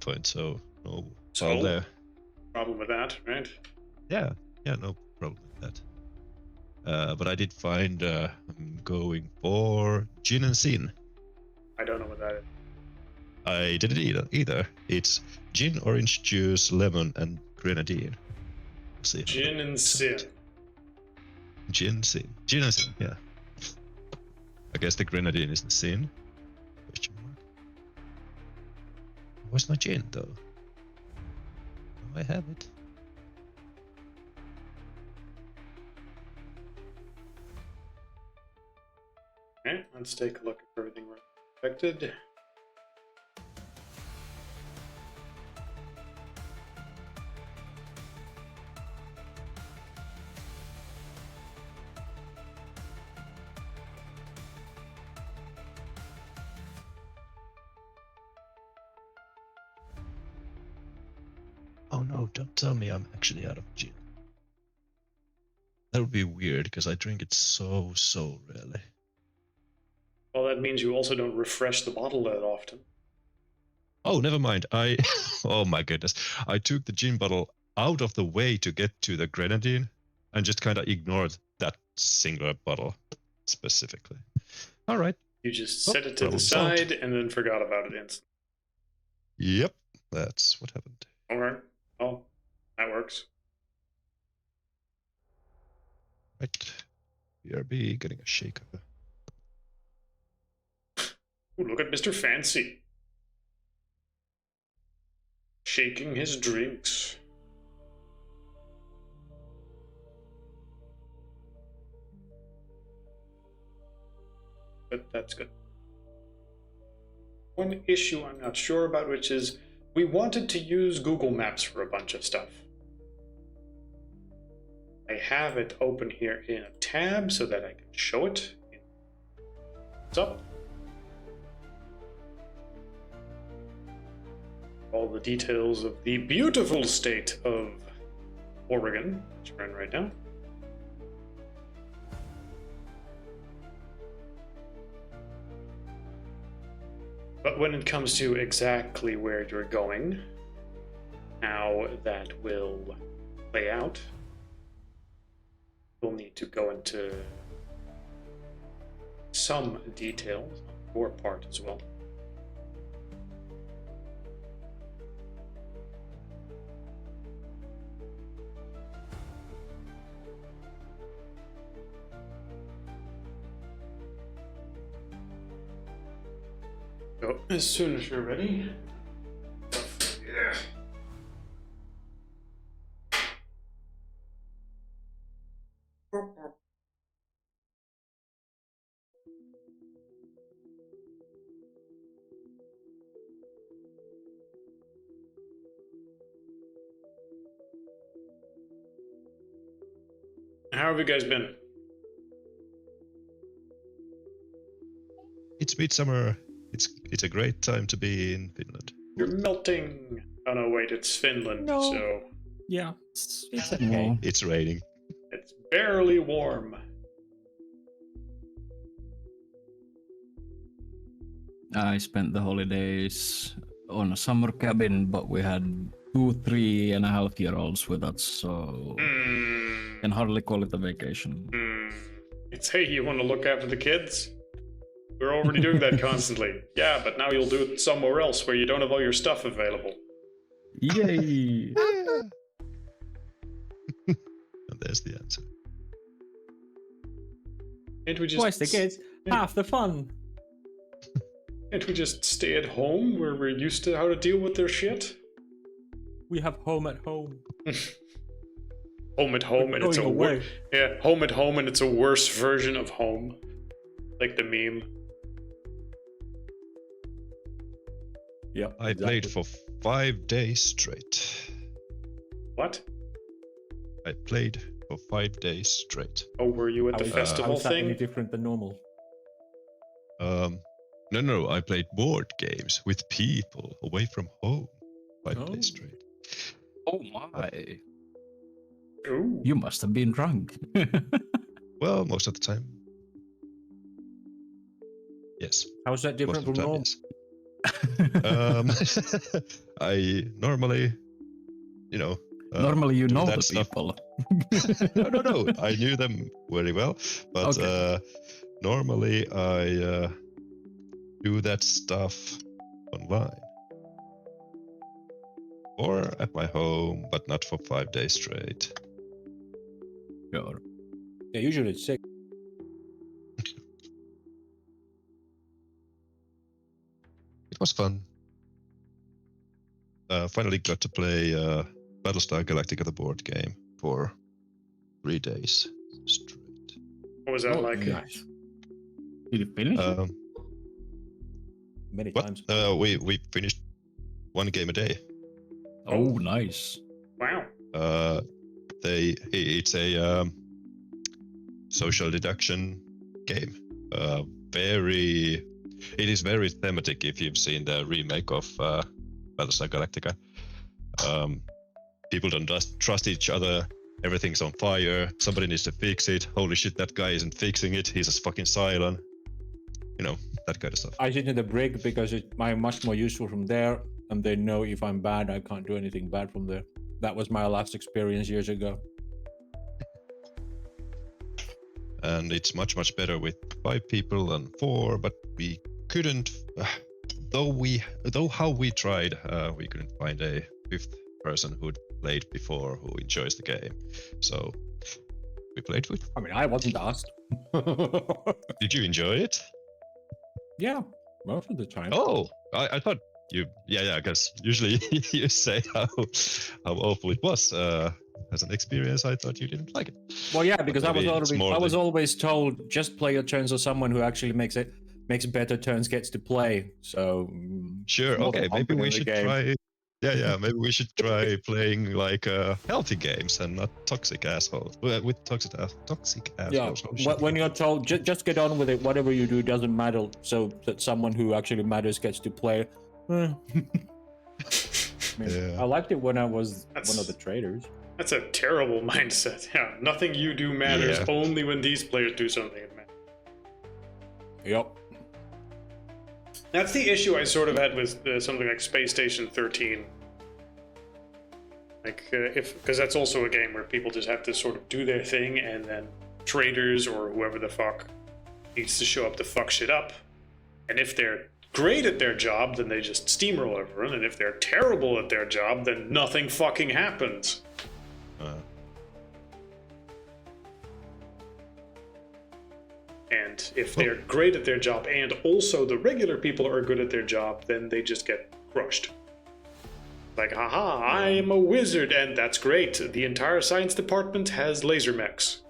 point, so no So? foul there. Problem with that, right? Yeah, no problem with that. But I did find I'm going for gin and sin. I don't know what that is. I didn't either. It's gin, orange juice, lemon, and grenadine. We'll see. Gin and sin. Gin and sin. Yeah. I guess the grenadine is the sin. Question mark. Where's my gin though? Oh, I have it. Okay, let's take a look at everything we're expected. Oh no, don't tell me I'm actually out of gin. That would be weird because I drink it so rarely. Well, that means you also don't refresh the bottle that often. Oh, never mind. Oh my goodness. I took the gin bottle out of the way to get to the grenadine and just kind of ignored that singular bottle specifically. All right. You just set it to the problem side solved. and then forgot about it instantly. Yep, that's what happened. All right. Oh, that works. Right. BRB getting a shaker. Ooh, look at Mr. Fancy. Shaking his drinks. But that's good. One issue I'm not sure about, which is we wanted to use Google Maps for a bunch of stuff. I have it open here in a tab so that I can show it. What's up? All the details of the beautiful state of Oregon, which we're in right now. But when it comes to exactly where you're going, how that will play out, we'll need to go into some details on your part as well. So, as soon as you're ready. Yeah. How have you guys been? It's midsummer. It's a great time to be in Finland. You're melting. Oh no, wait, it's Finland, No. so Yeah, it's okay. It's raining. it's barely warm. I spent the holidays on a summer cabin, but we had 2 3.5-year-olds with us, so can hardly call it a vacation. It's, hey, you want to look after the kids? We're already doing that constantly. Yeah, but now you'll do it somewhere else where you don't have all your stuff available. Yay! And there's the answer. Can't we just Twice the kids, half the fun. Can't we just stay at home where we're used to how to deal with their shit? We have home at home. Home at home, and it's a Going away. home at home, and it's a worse version of home, like the meme. Yep. I played for 5 days straight. What? I played for 5 days straight. Oh, were you at the How festival is that any thing? different than normal? No, I played board games with people away from home. 5 days straight. Oh my! Ooh. You must have been drunk. Well, most of the time. Yes. How is that different most from of the time, normal? yes. I normally, you know, Normally, you do know that the stuff. people. No. I knew them very well, but Okay. normally I do that stuff online or at my home, but not for 5 days straight. Sure. Yeah, usually it's 6. It was fun. Finally got to play Battlestar Galactica, the board game, for 3 days straight. What was that Oh, like? nice. Did you finish it? Many What? times. We finished 1 game a day. Oh, nice. Wow. It's a social deduction game. It is very thematic if you've seen the remake of Battlestar Galactica. People don't trust each other. Everything's on fire. Somebody needs to fix it. Holy shit, that guy isn't fixing it. He's a fucking Cylon. You know, that kind of stuff. I sit in the brig because I'm much more useful from there, and they know if I'm bad, I can't do anything bad from there. That was my last experience years ago. And it's much better with 5 people than 4, but we couldn't, though how we tried, we couldn't find a 5th person who'd played before who enjoys the game. So we played with. I mean, I wasn't asked. Did you enjoy it? Yeah, most of the time. Oh, I thought you. Yeah. Because usually you say how awful it was. As an experience, I thought you didn't like it. Well, yeah, because I maybe it's more was the- always told just play your turns, or someone who actually makes better turns gets to play. So Sure. it's more Okay. the Maybe pumping we in the should game. try. Yeah. Maybe we should try playing like healthy games and not toxic assholes. With toxic Yeah, assholes. Oh, shit. when you're told just get on with it, whatever you do doesn't matter, so that someone who actually matters gets to play. I mean, Yeah. I liked it when I was That's- one of the traders. That's a terrible mindset. Yeah, nothing you do matters. Yeah. Only when these players do something it matters. Yep. That's the issue I sort of had with something like Space Station 13. Like, because that's also a game where people just have to sort of do their thing, and then traders or whoever the fuck needs to show up to fuck shit up. And if they're great at their job, then they just steamroll everyone. And if they're terrible at their job, then nothing fucking happens. And if they're great at their job and also the regular people are good at their job, then they just get crushed. Like, haha, I am a wizard, and that's great. The entire science department has laser mechs.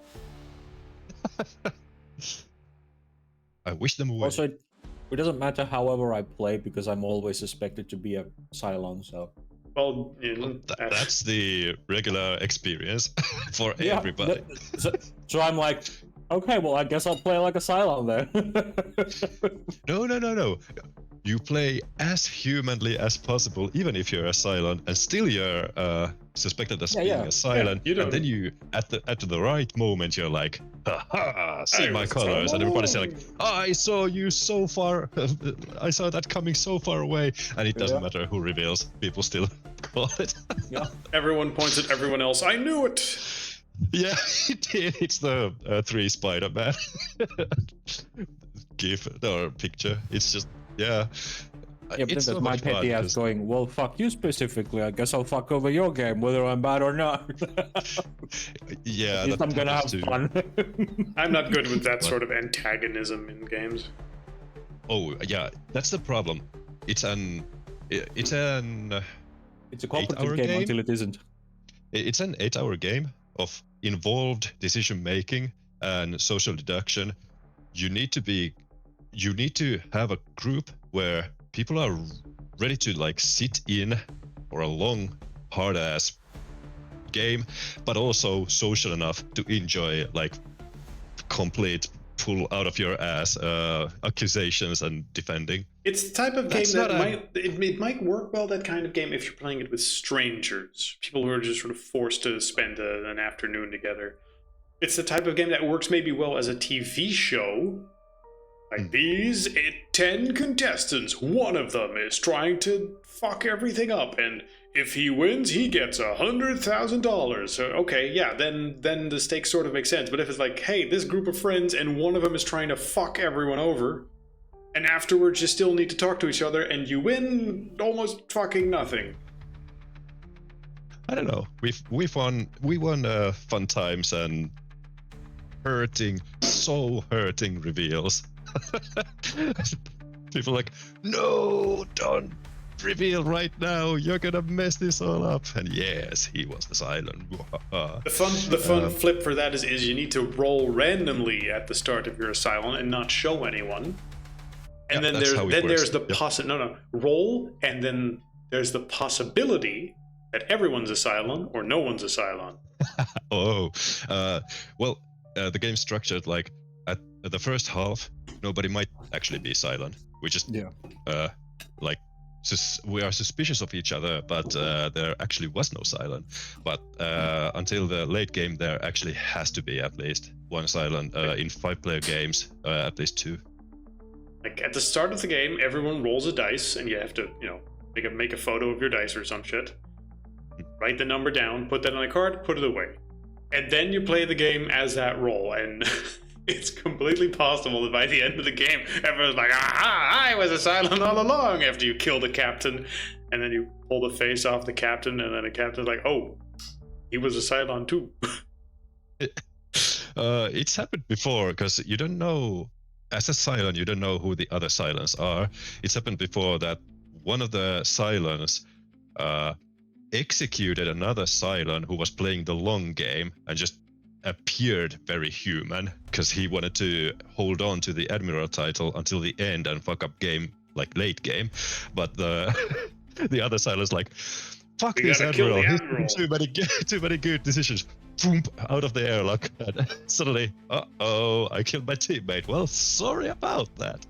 I wish them away. Also, it doesn't matter however I play because I'm always suspected to be a Cylon. So Well, That's the regular experience for yeah, everybody. so I'm like, okay, well, I guess I'll play like a Cylon then. No. You play as humanly as possible, even if you're a Cylon, and still you're suspected as being a Cylon. you don't- And then you, at the right moment, you're like, "Ha! See I my was colors!" And everybody's Cylon. like, "I saw you so far. I saw that coming so far away." And it doesn't Yeah. matter who reveals. People still call it. everyone points at everyone else. I knew it! Yeah, it's the 3 Spider-Man gif or picture. It's just, yeah. Yeah, but It's that's so my much fun petty ass because- going, well, fuck you specifically. I guess I'll fuck over your game, whether I'm bad or not. Yeah, At least that I'm gonna have happens too. fun. I'm not good with that sort of antagonism in games. Oh, yeah, that's the problem. It's an It's a cooperative 8-hour game, game? until it isn't. it's an 8-hour game of involved decision making and social deduction. You need to have a group where people are ready to like sit in for a long, hard ass game, but also social enough to enjoy like complete pull out of your ass accusations and defending. It's the type of game That's that not a- it might work well, that kind of game, if you're playing it with strangers. People who are just sort of forced to spend an afternoon together. It's the type of game that works maybe well as a TV show, Like these 10 contestants, one of them is trying to fuck everything up, and if he wins, he gets $100,000. So okay, yeah, then the stakes sort of make sense. But if it's like, hey, this group of friends and one of them is trying to fuck everyone over, and afterwards you still need to talk to each other, and you win almost fucking nothing. I don't know. We won fun times and so hurting reveals. People like, no, don't reveal right now. You're gonna mess this all up. And yes, he was the silent. The fun flip for that is you need to roll randomly at the start of your asylum and not show anyone. And then there's the roll, and then there's the possibility that everyone's asylum or no one's asylum. The game's structured like at the first half, nobody might actually be silent. We just we are suspicious of each other, but there actually was no silent. But until the late game, there actually has to be at least one silent. In 5-player games, at least 2. Like at the start of the game, everyone rolls a dice, and you have to, make a photo of your dice or some shit. Write the number down, put that on a card, put it away. And then you play the game as that roll, and it's completely possible that by the end of the game, everyone's like, aha, I was a silent all along, after you kill the captain, and then you pull the face off the captain, and then the captain's like, oh, he was a silent too. It's happened before, because you don't know, as a silent, you don't know who the other silents are. It's happened before that one of the silents executed another silent who was playing the long game and just appeared very human because he wanted to hold on to the admiral title until the end and fuck up game, like late game. But the other silent's like, fuck We this gotta kill admiral, the admiral. too many good decisions. Boom, out of the airlock, and suddenly, I killed my teammate. Well, sorry about that.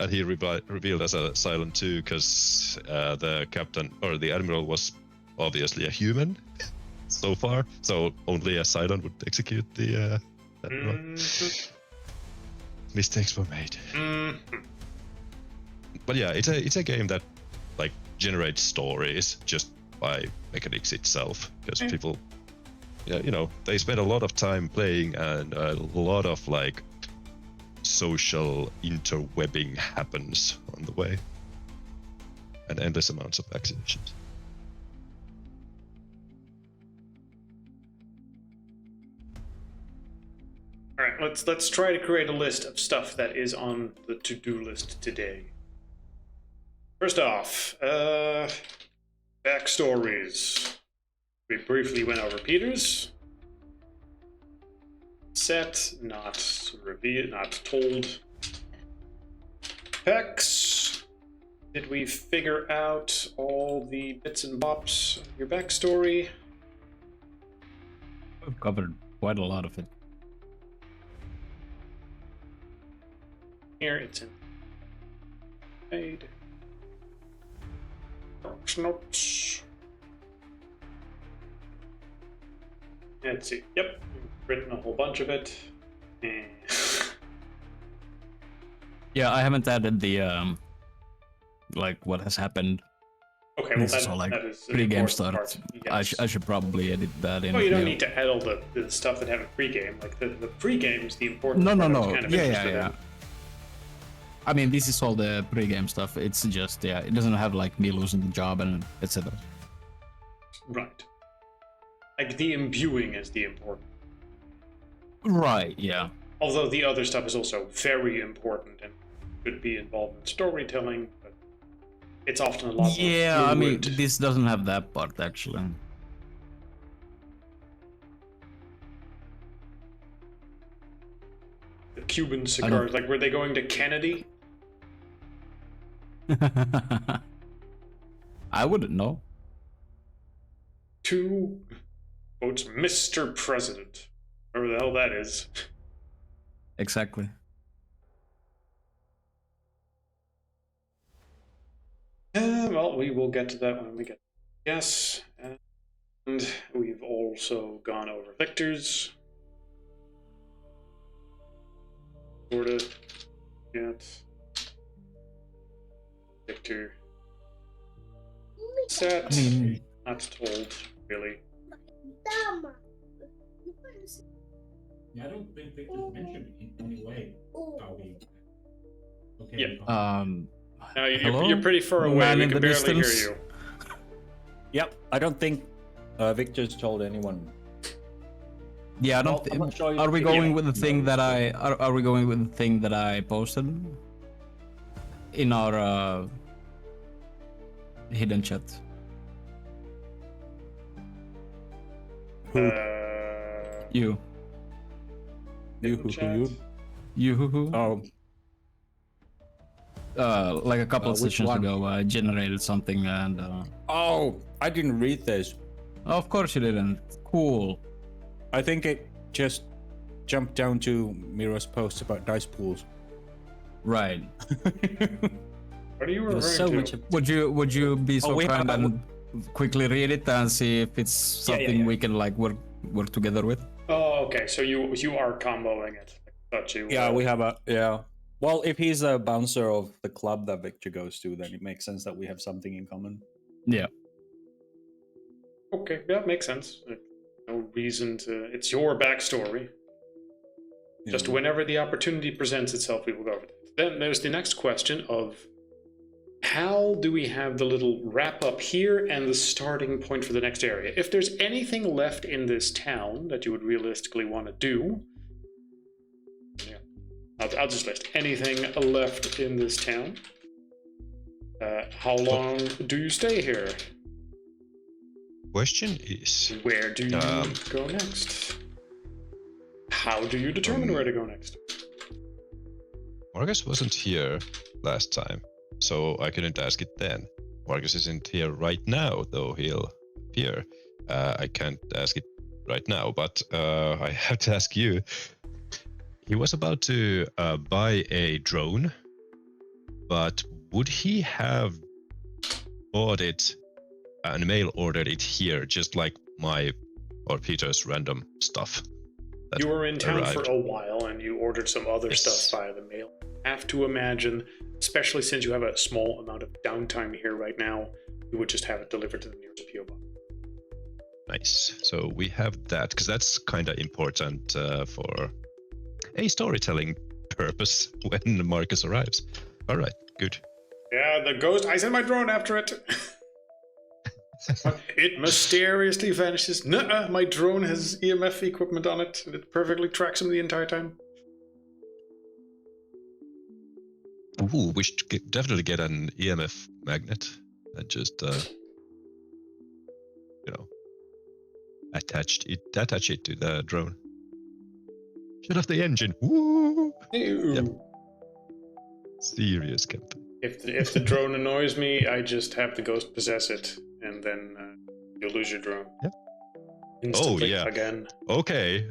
And he revealed as a silent too, because the captain or the admiral was obviously a human so far. So only a silent would execute the admiral. Mistakes were made. But yeah, it's a game that like generates stories just by mechanics itself, because people, they spend a lot of time playing, and a lot of like social interwebbing happens on the way, and endless amounts of accusations. All right, let's try to create a list of stuff that is on the to-do list today. First off, backstories. We briefly went over Peter's. Set, not revealed, not told. Pex. Did we figure out all the bits and bops of your backstory? We've covered quite a lot of it. Here it's in. Made. Notes. Let's see. Yep, we've written a whole bunch of it. Yeah, I haven't added the like what has happened. Okay, well This is all like that is an pre-game important start. part, yes. I should probably edit that in. Well, you don't yeah. need to add all the stuff that happened pre-game. Like the pre-game is the important No. part I was kind of interested Yeah. in. I mean, this is all the pre-game stuff. It's just it doesn't have like me losing the job and etc. Right. Like the imbuing is the important. Right. Yeah. Although the other stuff is also very important and could be involved in storytelling, but it's often a lot more Yeah. I mean, fluid. this doesn't have that part actually. The Cuban cigars, like were they going to Kennedy? I wouldn't know. To, quotes, Mr. President. Whatever the hell that is. Exactly. Well, we will get to that when we get. Yes, and we've also gone over Victor's. sort of get Victor set. I mean, Not told, really. Yeah, I don't think they just mentioned in any way how we. Okay. Yep. Now hello? you're pretty far away. Man We in can the barely hear distance? you. Yep, I don't think Victor's told anyone. Yeah, I Well, don't. I'm not sure Are we if- going yeah, with the thing no, that it's- are we going with the thing that I posted in our hidden chat? Who? You, You? you. Oh, Like a couple of which sessions one? ago, I generated something, and oh, I didn't read this. of course you didn't. Cool. I think it just jumped down to Mira's post about dice pools. Right. What are you referring There's so to? much. Would you be so we kind have- and quickly read it and see if it's something yeah. we can like work together with? Oh, okay. So you are comboing it. I thought you. Yeah, we have a yeah. Well, if he's a bouncer of the club that Victor goes to, then it makes sense that we have something in common. Yeah. Okay, yeah, makes sense. No reason to. It's your backstory. Just Yeah. whenever the opportunity presents itself, we will go over that. Then there's the next question of how do we have the little wrap up here and the starting point for the next area? If there's anything left in this town that you would realistically want to do, yeah, I'll just list anything left in this town. How long do you stay here? Question is, Where do you go next? How do you determine where to go next? Marcus wasn't here last time, so I couldn't ask it then. Marcus isn't here right now, though he'll appear. I can't ask it right now, but I have to ask you. He was about to buy a drone, but would he have bought it and mail ordered it here, just like my or Peter's random stuff? You were in town arrived. for a while and you ordered some other Yes. stuff via the mail. Have to imagine, especially since you have a small amount of downtime here right now, you would just have it delivered to the nearest PO box. Nice. So we have that, because that's kind of important for a storytelling purpose when Marcus arrives. All right, good. Yeah, the ghost. I sent my drone after it. It mysteriously vanishes. Nuh-uh, my drone has EMF equipment on it. It perfectly tracks him the entire time. Ooh, we should definitely get an EMF magnet and just, attach it to the drone. Shut off the engine. Woo! Ew. Yep. Serious campaign. If the drone annoys me, I just have the ghost possess it, and then you'll lose your drone. Yep. Instantly yeah. again. Okay.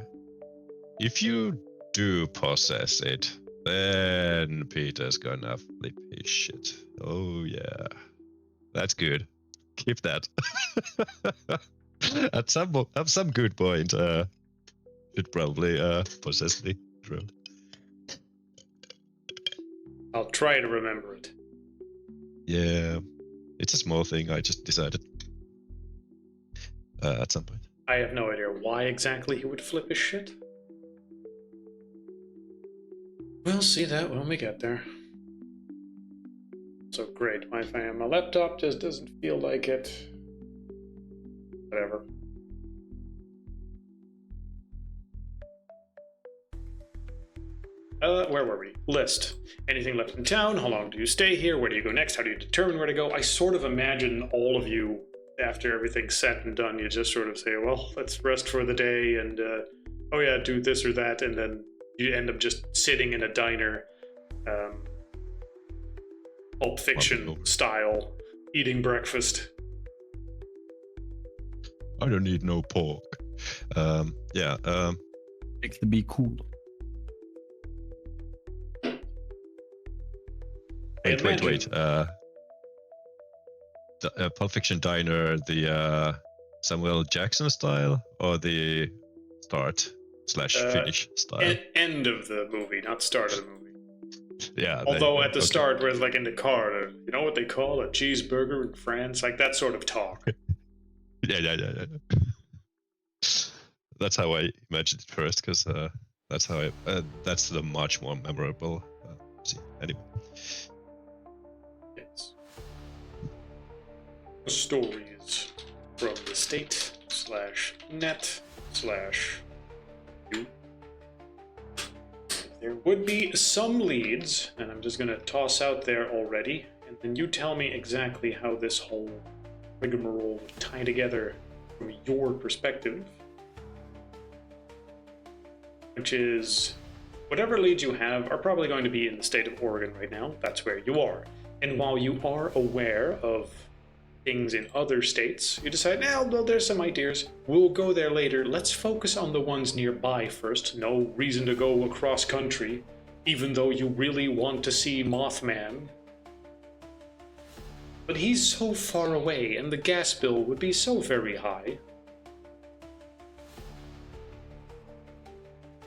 If you do possess it, then Peter's gonna flip his shit. Oh yeah. That's good. Keep that. At some good point, should probably possess the drone. I'll try to remember it. Yeah. It's a small thing, I just decided. At some point. I have no idea why exactly he would flip his shit. We'll see that when we get there. So great, Wi-Fi on my laptop just doesn't feel like it. Whatever. Where were we? List. Anything left in town? How long do you stay here? Where do you go next? How do you determine where to go? I sort of imagine all of you, after everything's said and done, you just sort of say, well, let's rest for the day and, oh yeah, do this or that. And then you end up just sitting in a diner, Pulp Fiction style, eating breakfast. I don't need no pork. Like to be cool. Wait. The Pulp Fiction diner, the Samuel Jackson style or the start slash Finnish style. End of the movie, not start of the movie. Yeah. Although at the start, where it's like in the car, you know what they call a cheeseburger in France? Like that sort of talk. Yeah. That's how I imagined it first, because that's how that's the much more memorable. See, anyway. Yes. Stories from the state/net/you. There would be some leads, and I'm just going to toss out there already, and then you tell me exactly how this whole rigmarole would tie together from your perspective. Which is, whatever leads you have are probably going to be in the state of Oregon right now. That's where you are. And while you are aware of things in other states, you decide, well, there's some ideas. We'll go there later. Let's focus on the ones nearby first. No reason to go across country, even though you really want to see Mothman. But he's so far away, and the gas bill would be so very high.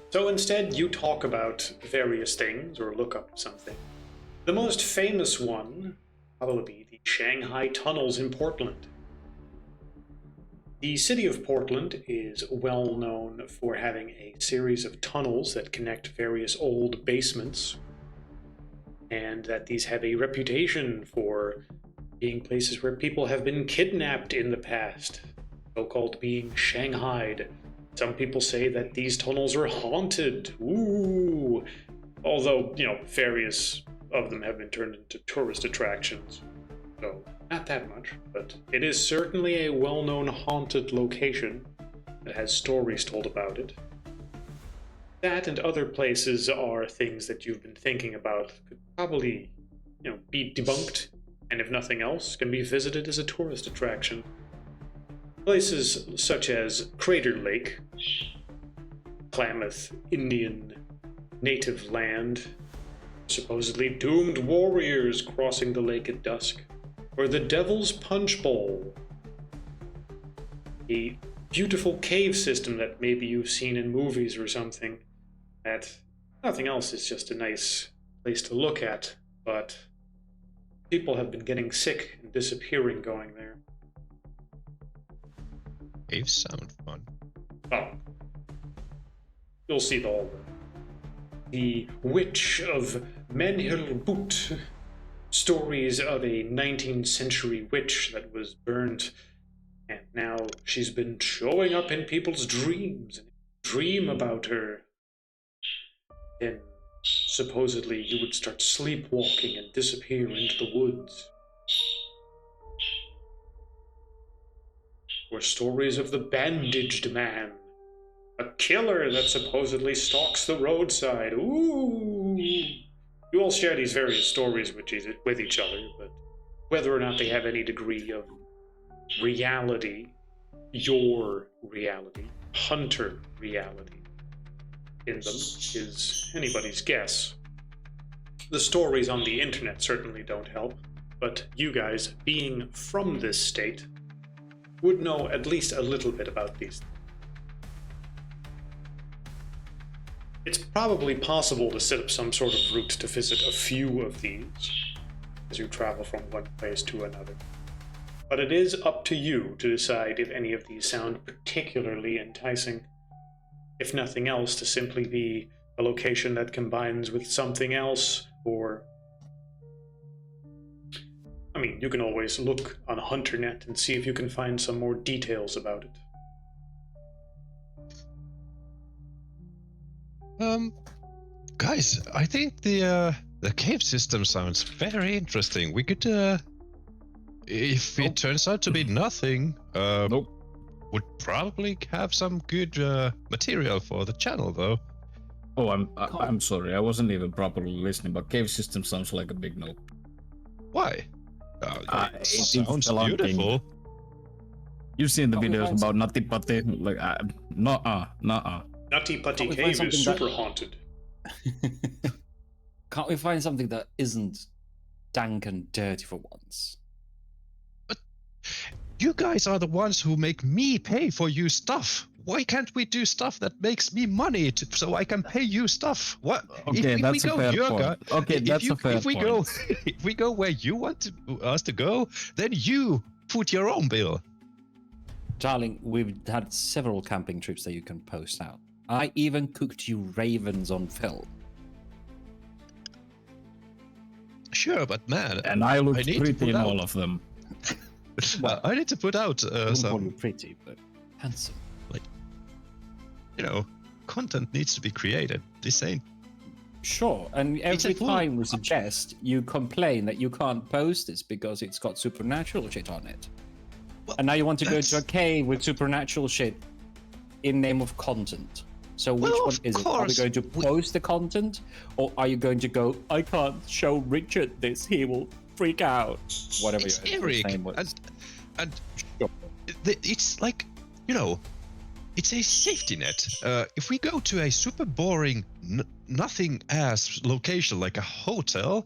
So instead, you talk about various things or look up something. The most famous one probably be the Shanghai tunnels in Portland. The city of Portland is well known for having a series of tunnels that connect various old basements, and that these have a reputation for being places where people have been kidnapped in the past, so-called being shanghaied. Some people say that these tunnels are haunted. Ooh. Although, various of them have been turned into tourist attractions. So, not that much, but it is certainly a well-known haunted location that has stories told about it. That and other places are things that you've been thinking about could probably, be debunked, and if nothing else, can be visited as a tourist attraction. Places such as Crater Lake, Klamath Indian native land, supposedly doomed warriors crossing the lake at dusk, or the Devil's Punch Bowl, a beautiful cave system that maybe you've seen in movies or something, that nothing else is just a nice place to look at, but people have been getting sick and disappearing going there. Caves sound fun. Oh. You'll see all of them. The Witch of Menhilbut. Stories of a 19th century witch that was burnt, and now she's been showing up in people's dreams, and dream about her. Then, supposedly, you would start sleepwalking and disappear into the woods. Or stories of the Bandaged Man, a killer that supposedly stalks the roadside. Ooh! You all share these various stories with each other, but whether or not they have any degree of reality, your reality, hunter reality, in them is anybody's guess. The stories on the internet certainly don't help, but you guys, being from this state, would know at least a little bit about these. It's probably possible to set up some sort of route to visit a few of these as you travel from one place to another. But it is up to you to decide if any of these sound particularly enticing. If nothing else, to simply be a location that combines with something else, or... you can always look on HunterNet and see if you can find some more details about it. Guys, I think the cave system sounds very interesting. We could, if it turns out to be nothing, would probably have some good material for the channel, though. Oh, I'm sorry, I wasn't even properly listening, but cave system sounds like a big no. Why? It sounds spelunking. beautiful. You've seen the videos about Nutty Putty, like, nuh-uh. Nutty Putty Can't we find Cave is something super that- haunted. Can't we find something that isn't dank and dirty for once? You guys are the ones who make me pay for you stuff. Why can't we do stuff that makes me money so I can pay you stuff? What? Okay, if we that's a go fair your point. Okay, that's a fair if we point. go if we go where you want us to go, then you put your own bill. Darling, we've had several camping trips that you can post out. I even cooked you ravens on film. Sure, but man, And I looked need to pretty put in out- all of them. I need to put out I wouldn't call you some, pretty, but handsome. content needs to be created. This ain't. Sure, and It's a every full- time we suggest, you complain that you can't post this because it's got supernatural shit on it. Well, And now you want to go to a that's- cave with supernatural shit in name of content. So which Well, one of is it? Are we course, going to post the content, or are you going to go, I can't show Richard this, he will freak out? Whatever It's your Eric, name was. and Sure. it's like, it's a safety net. If we go to a super boring, nothing ass location like a hotel,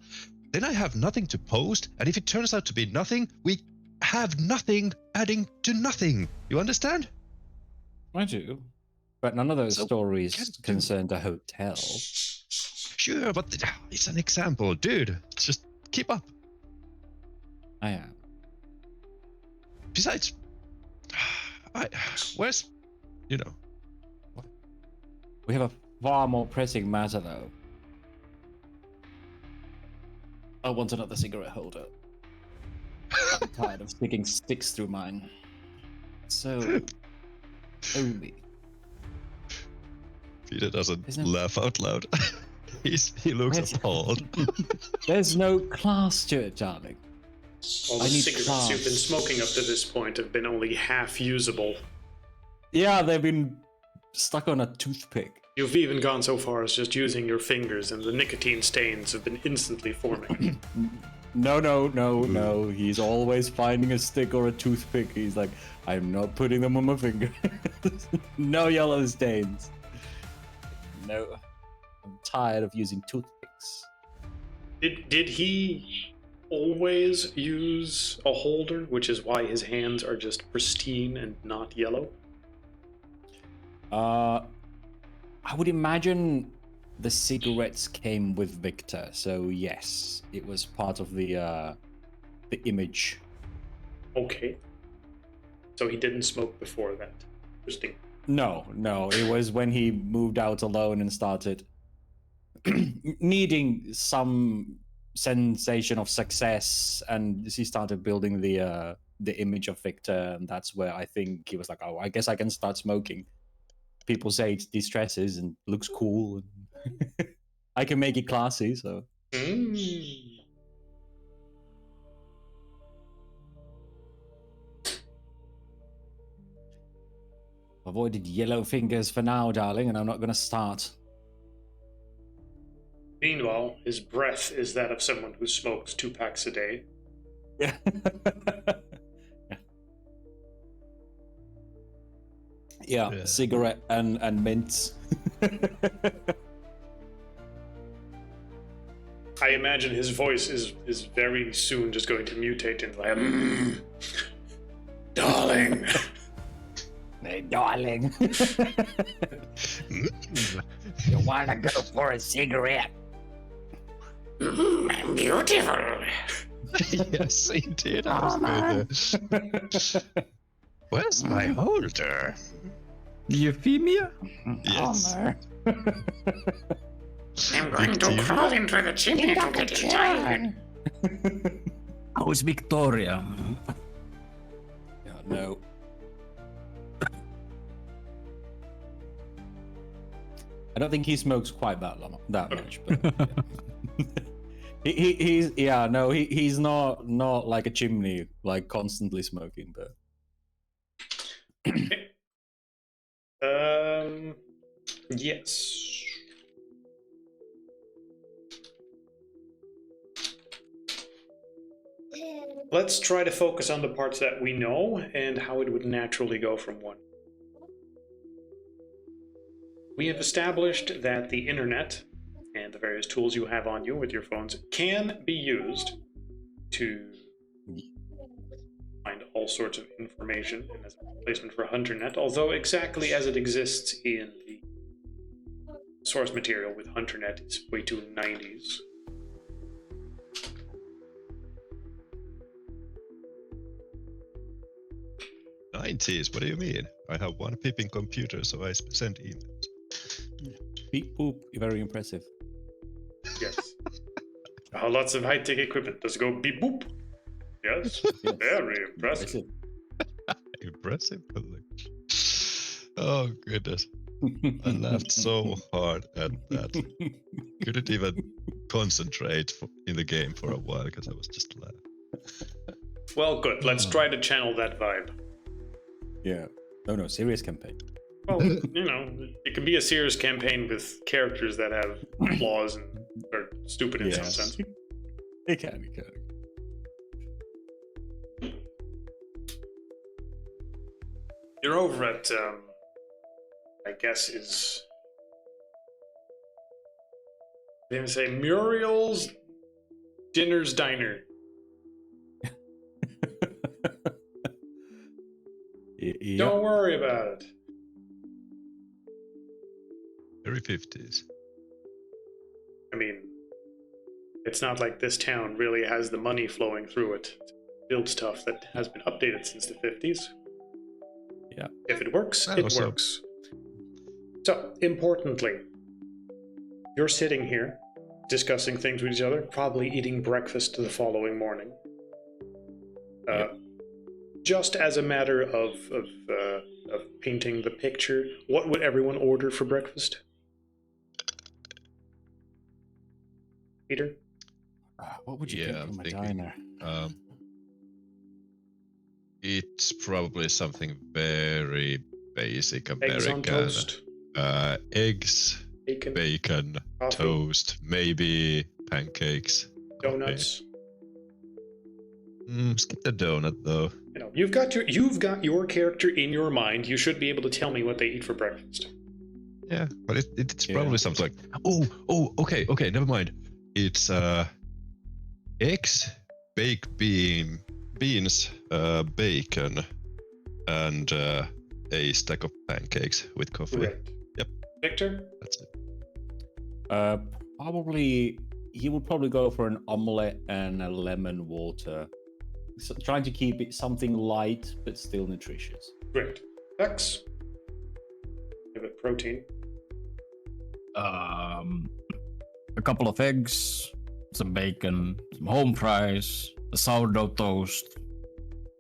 then I have nothing to post, and if it turns out to be nothing, we have nothing adding to nothing. You understand? I do. But none of those So, stories can't do- concerned a hotel. Sure, but it's an example, dude. Just keep up. I am. Besides, where's, We have a far more pressing matter, though. I want another cigarette holder. I'm tired of sticking sticks through mine. So, Obi. Peter doesn't Isn't it- laugh out loud. He looks Where's- appalled. There's no class to it, darling. All I the need cigarettes class. you've been smoking up to this point have been only half usable. Yeah, they've been stuck on a toothpick. You've even gone so far as just using your fingers, and the nicotine stains have been instantly forming. No. He's always finding a stick or a toothpick. He's like, I'm not putting them on my finger. No yellow stains. No. I'm tired of using toothpicks. Did he always use a holder, which is why his hands are just pristine and not yellow? I would imagine the cigarettes came with Victor, so yes, it was part of the image. Okay. So he didn't smoke before that. Interesting. No, it was when he moved out alone and started needing some sensation of success, and he started building the image of Victor, and that's where I think he was like, oh, I guess I can start smoking. People say it distresses and looks cool, and I can make it classy, so Mm. avoided yellow fingers for now, darling, and I'm not gonna start. Meanwhile, his breath is that of someone who smokes 2 packs a day. Yeah. Yeah, cigarette and mints. I imagine his voice is very soon just going to mutate into like, darling. Hey, darling. You wanna go for a cigarette? I'm beautiful. Yes, he did. I was good. Where's my holder? Euphemia? Yes. I'm going to crawl into the chimney to get it tired. How's Victoria? Yeah, no. I don't think he smokes quite that much, but he's not like a chimney, like constantly smoking, but Yes. Let's try to focus on the parts that we know and how it would naturally go from one. We have established that the internet and the various tools you have on you with your phones can be used to find all sorts of information and as a replacement for HunterNet, although exactly as it exists in the source material with HunterNet is way too 90s. '90s? What do you mean? I have one pipping computer, so I send emails. Beep boop, very impressive. Yes. Lots of high-tech equipment. Does it go beep boop? Yes. Yes. Very impressive. Impressive. Oh goodness. I laughed so hard at that. Couldn't even concentrate in the game for a while because I was just laughing. Well, good. Let's try to channel that vibe. Yeah. No, serious campaign. Well, it can be a serious campaign with characters that have flaws and are stupid in some sense. It can. You're over at, I guess is... I'm going to say Muriel's Dinner's Diner. Yep. Don't worry about it. Very 50s. I mean, it's not like this town really has the money flowing through it to build stuff that has been updated since the 50s. Yeah. If it works, Well, it so- works. So, importantly, you're sitting here discussing things with each other, probably eating breakfast the following morning. Just as a matter of painting the picture, what would everyone order for breakfast? Peter? What would you Yeah, get I'm from a thinking. diner? It's probably something very basic Eggs on American. toast? Eggs, Bacon? bacon, Coffee? toast, maybe pancakes. coffee. Donuts? Skip the donut though. You've got your character in your mind. You should be able to tell me what they eat for breakfast. Yeah, but it's Yeah. probably something like okay, never mind. It's eggs, baked beans, bacon, and a stack of pancakes with coffee. Correct. Yep. Victor? That's it. Probably he would probably go for an omelette and a lemon water. So trying to keep it something light but still nutritious. Great. X? Give it protein. A couple of eggs, some bacon, some home fries, a sourdough toast,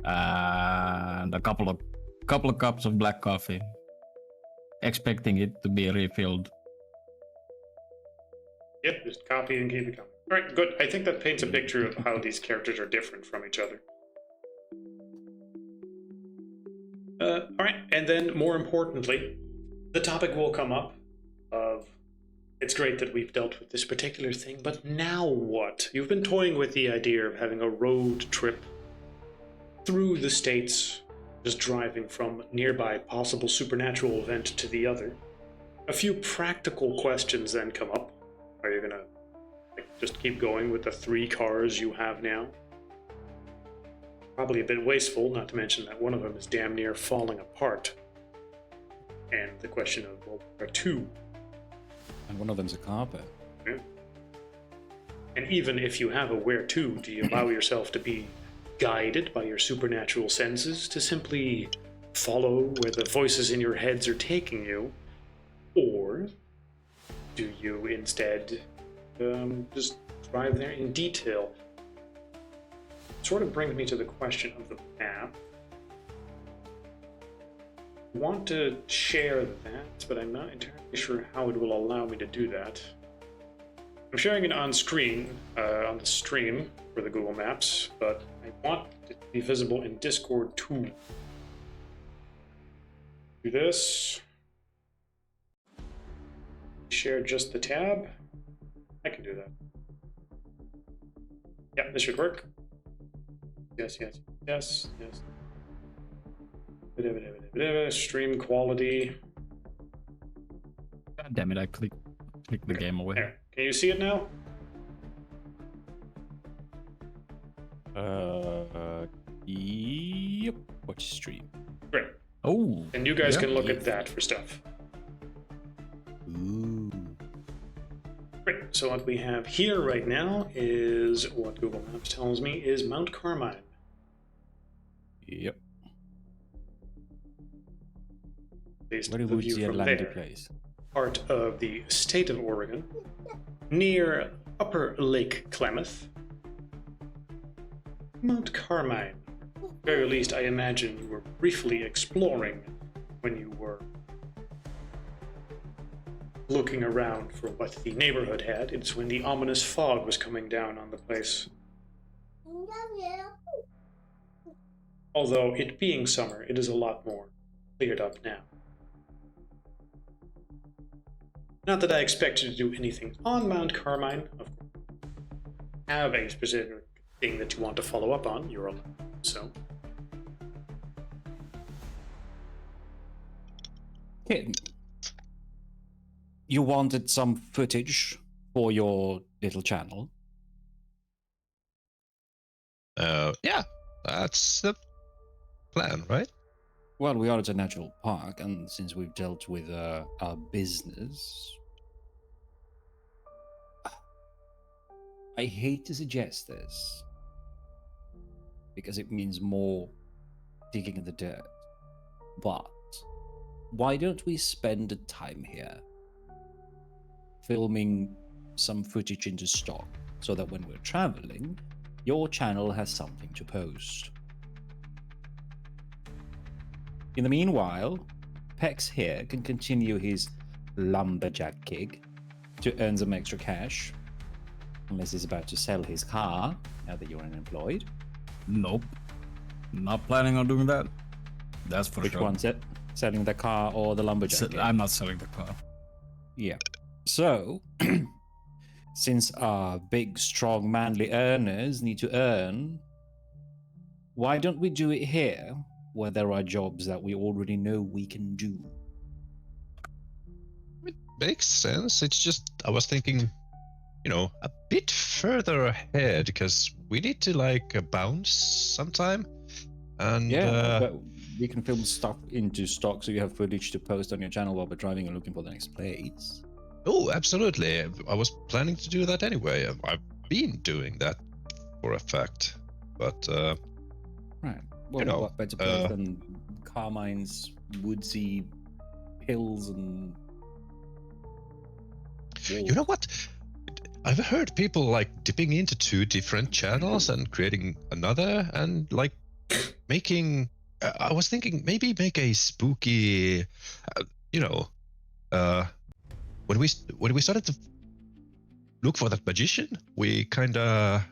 and a couple of cups of black coffee. Expecting it to be refilled. Yep, just copy and keep it coming. All right, good. I think that paints a picture of how these characters are different from each other. All right, and then more importantly, the topic will come up of it's great that we've dealt with this particular thing, but now what? You've been toying with the idea of having a road trip through the states, just driving from nearby possible supernatural event to the other. A few practical questions then come up. Are you gonna just keep going with the 3 cars you have now? Probably a bit wasteful, not to mention that one of them is damn near falling apart. And the question of, well, where 2? And one of them's a carpet. Yeah. And even if you have a where to, do you allow yourself to be guided by your supernatural senses to simply follow where the voices in your heads are taking you? Or do you instead just drive there in detail? Sort of brings me to the question of the map. I want to share that, but I'm not entirely sure how it will allow me to do that. I'm sharing it on screen, on the stream for the Google Maps, but I want it to be visible in Discord too. Do this. Share just the tab. I can do that. Yeah, this should work. Yes. Stream quality. God damn it! I clicked the game away. There. Can you see it now? Yep. Yep. Watch stream. Great. Oh. And you guys yeah. can look at that for stuff. Ooh. Great. So what we have here right now is what Google Maps tells me is Mount Carmine. Yep. Based Very on the view woodsy and from landy there. place. Part of the state of Oregon, near Upper Lake Klamath. Mount Carmine. At the very least, I imagine you were briefly exploring when you were looking around for what the neighborhood had. It's when the ominous fog was coming down on the place. Although, it being summer, it is a lot more cleared up now. Not that I expect you to do anything on Mount Carmine. Of course, have a specific thing that you want to follow up on, you're allowed. So, Kitten, you wanted some footage for your little channel. Yeah, that's the plan, right? Well, we are at a natural park, and since we've dealt with our business, I hate to suggest this because it means more digging in the dirt. But why don't we spend the time here filming some footage into stock so that when we're traveling, your channel has something to post? In the meanwhile, Pex here can continue his lumberjack gig to earn some extra cash. Unless he's about to sell his car now that you're unemployed. Nope. Not planning on doing that. That's for Which sure. one's it? Selling the car or the lumberjack gig? I'm not selling the car. Yeah. So, since our big, strong, manly earners need to earn, why don't we do it here, where there are jobs that we already know we can do? It makes sense. It's just I was thinking, a bit further ahead because we need to bounce sometime. And But we can film stuff into stock so you have footage to post on your channel while we're driving and looking for the next place. oh, absolutely. I was planning to do that anyway. I've been doing that for a fact. But Right. Well, what better place than Carmine's woodsy hills and you know what? I've heard people dipping into two different channels and creating another and making. I was thinking maybe make a spooky, when we started to look for that magician, we kind of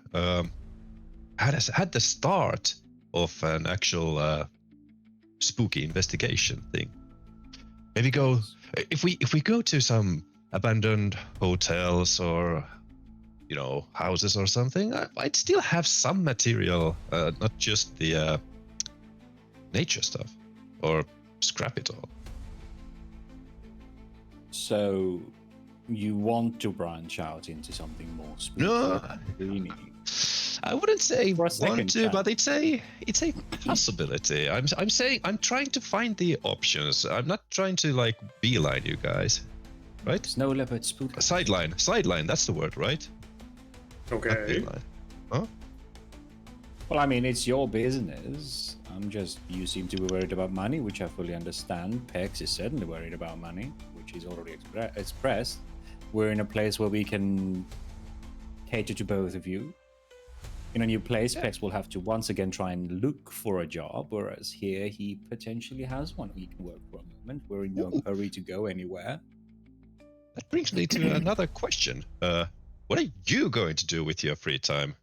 had the start of an actual spooky investigation thing. Maybe go if we go to some abandoned hotels or houses or something, I'd still have some material, not just the nature stuff, or scrap it all. So, you want to branch out into something more spooky? No, Really? I wouldn't say For a second want to, chance. but it's a possibility. I'm saying I'm trying to find the options. I'm not trying to beeline you guys, right? Snow leopard spooky. Sideline. That's the word, right? Not okay. beeline. Huh? Well, I mean, it's your business. You seem to be worried about money, which I fully understand. Pex is certainly worried about money, which he's already expressed. We're in a place where we can cater to both of you. In a new place, Pex will have to once again try and look for a job, whereas here he potentially has one he can work for a moment. We're in no hurry to go anywhere. That brings me to another question. What are you going to do with your free time?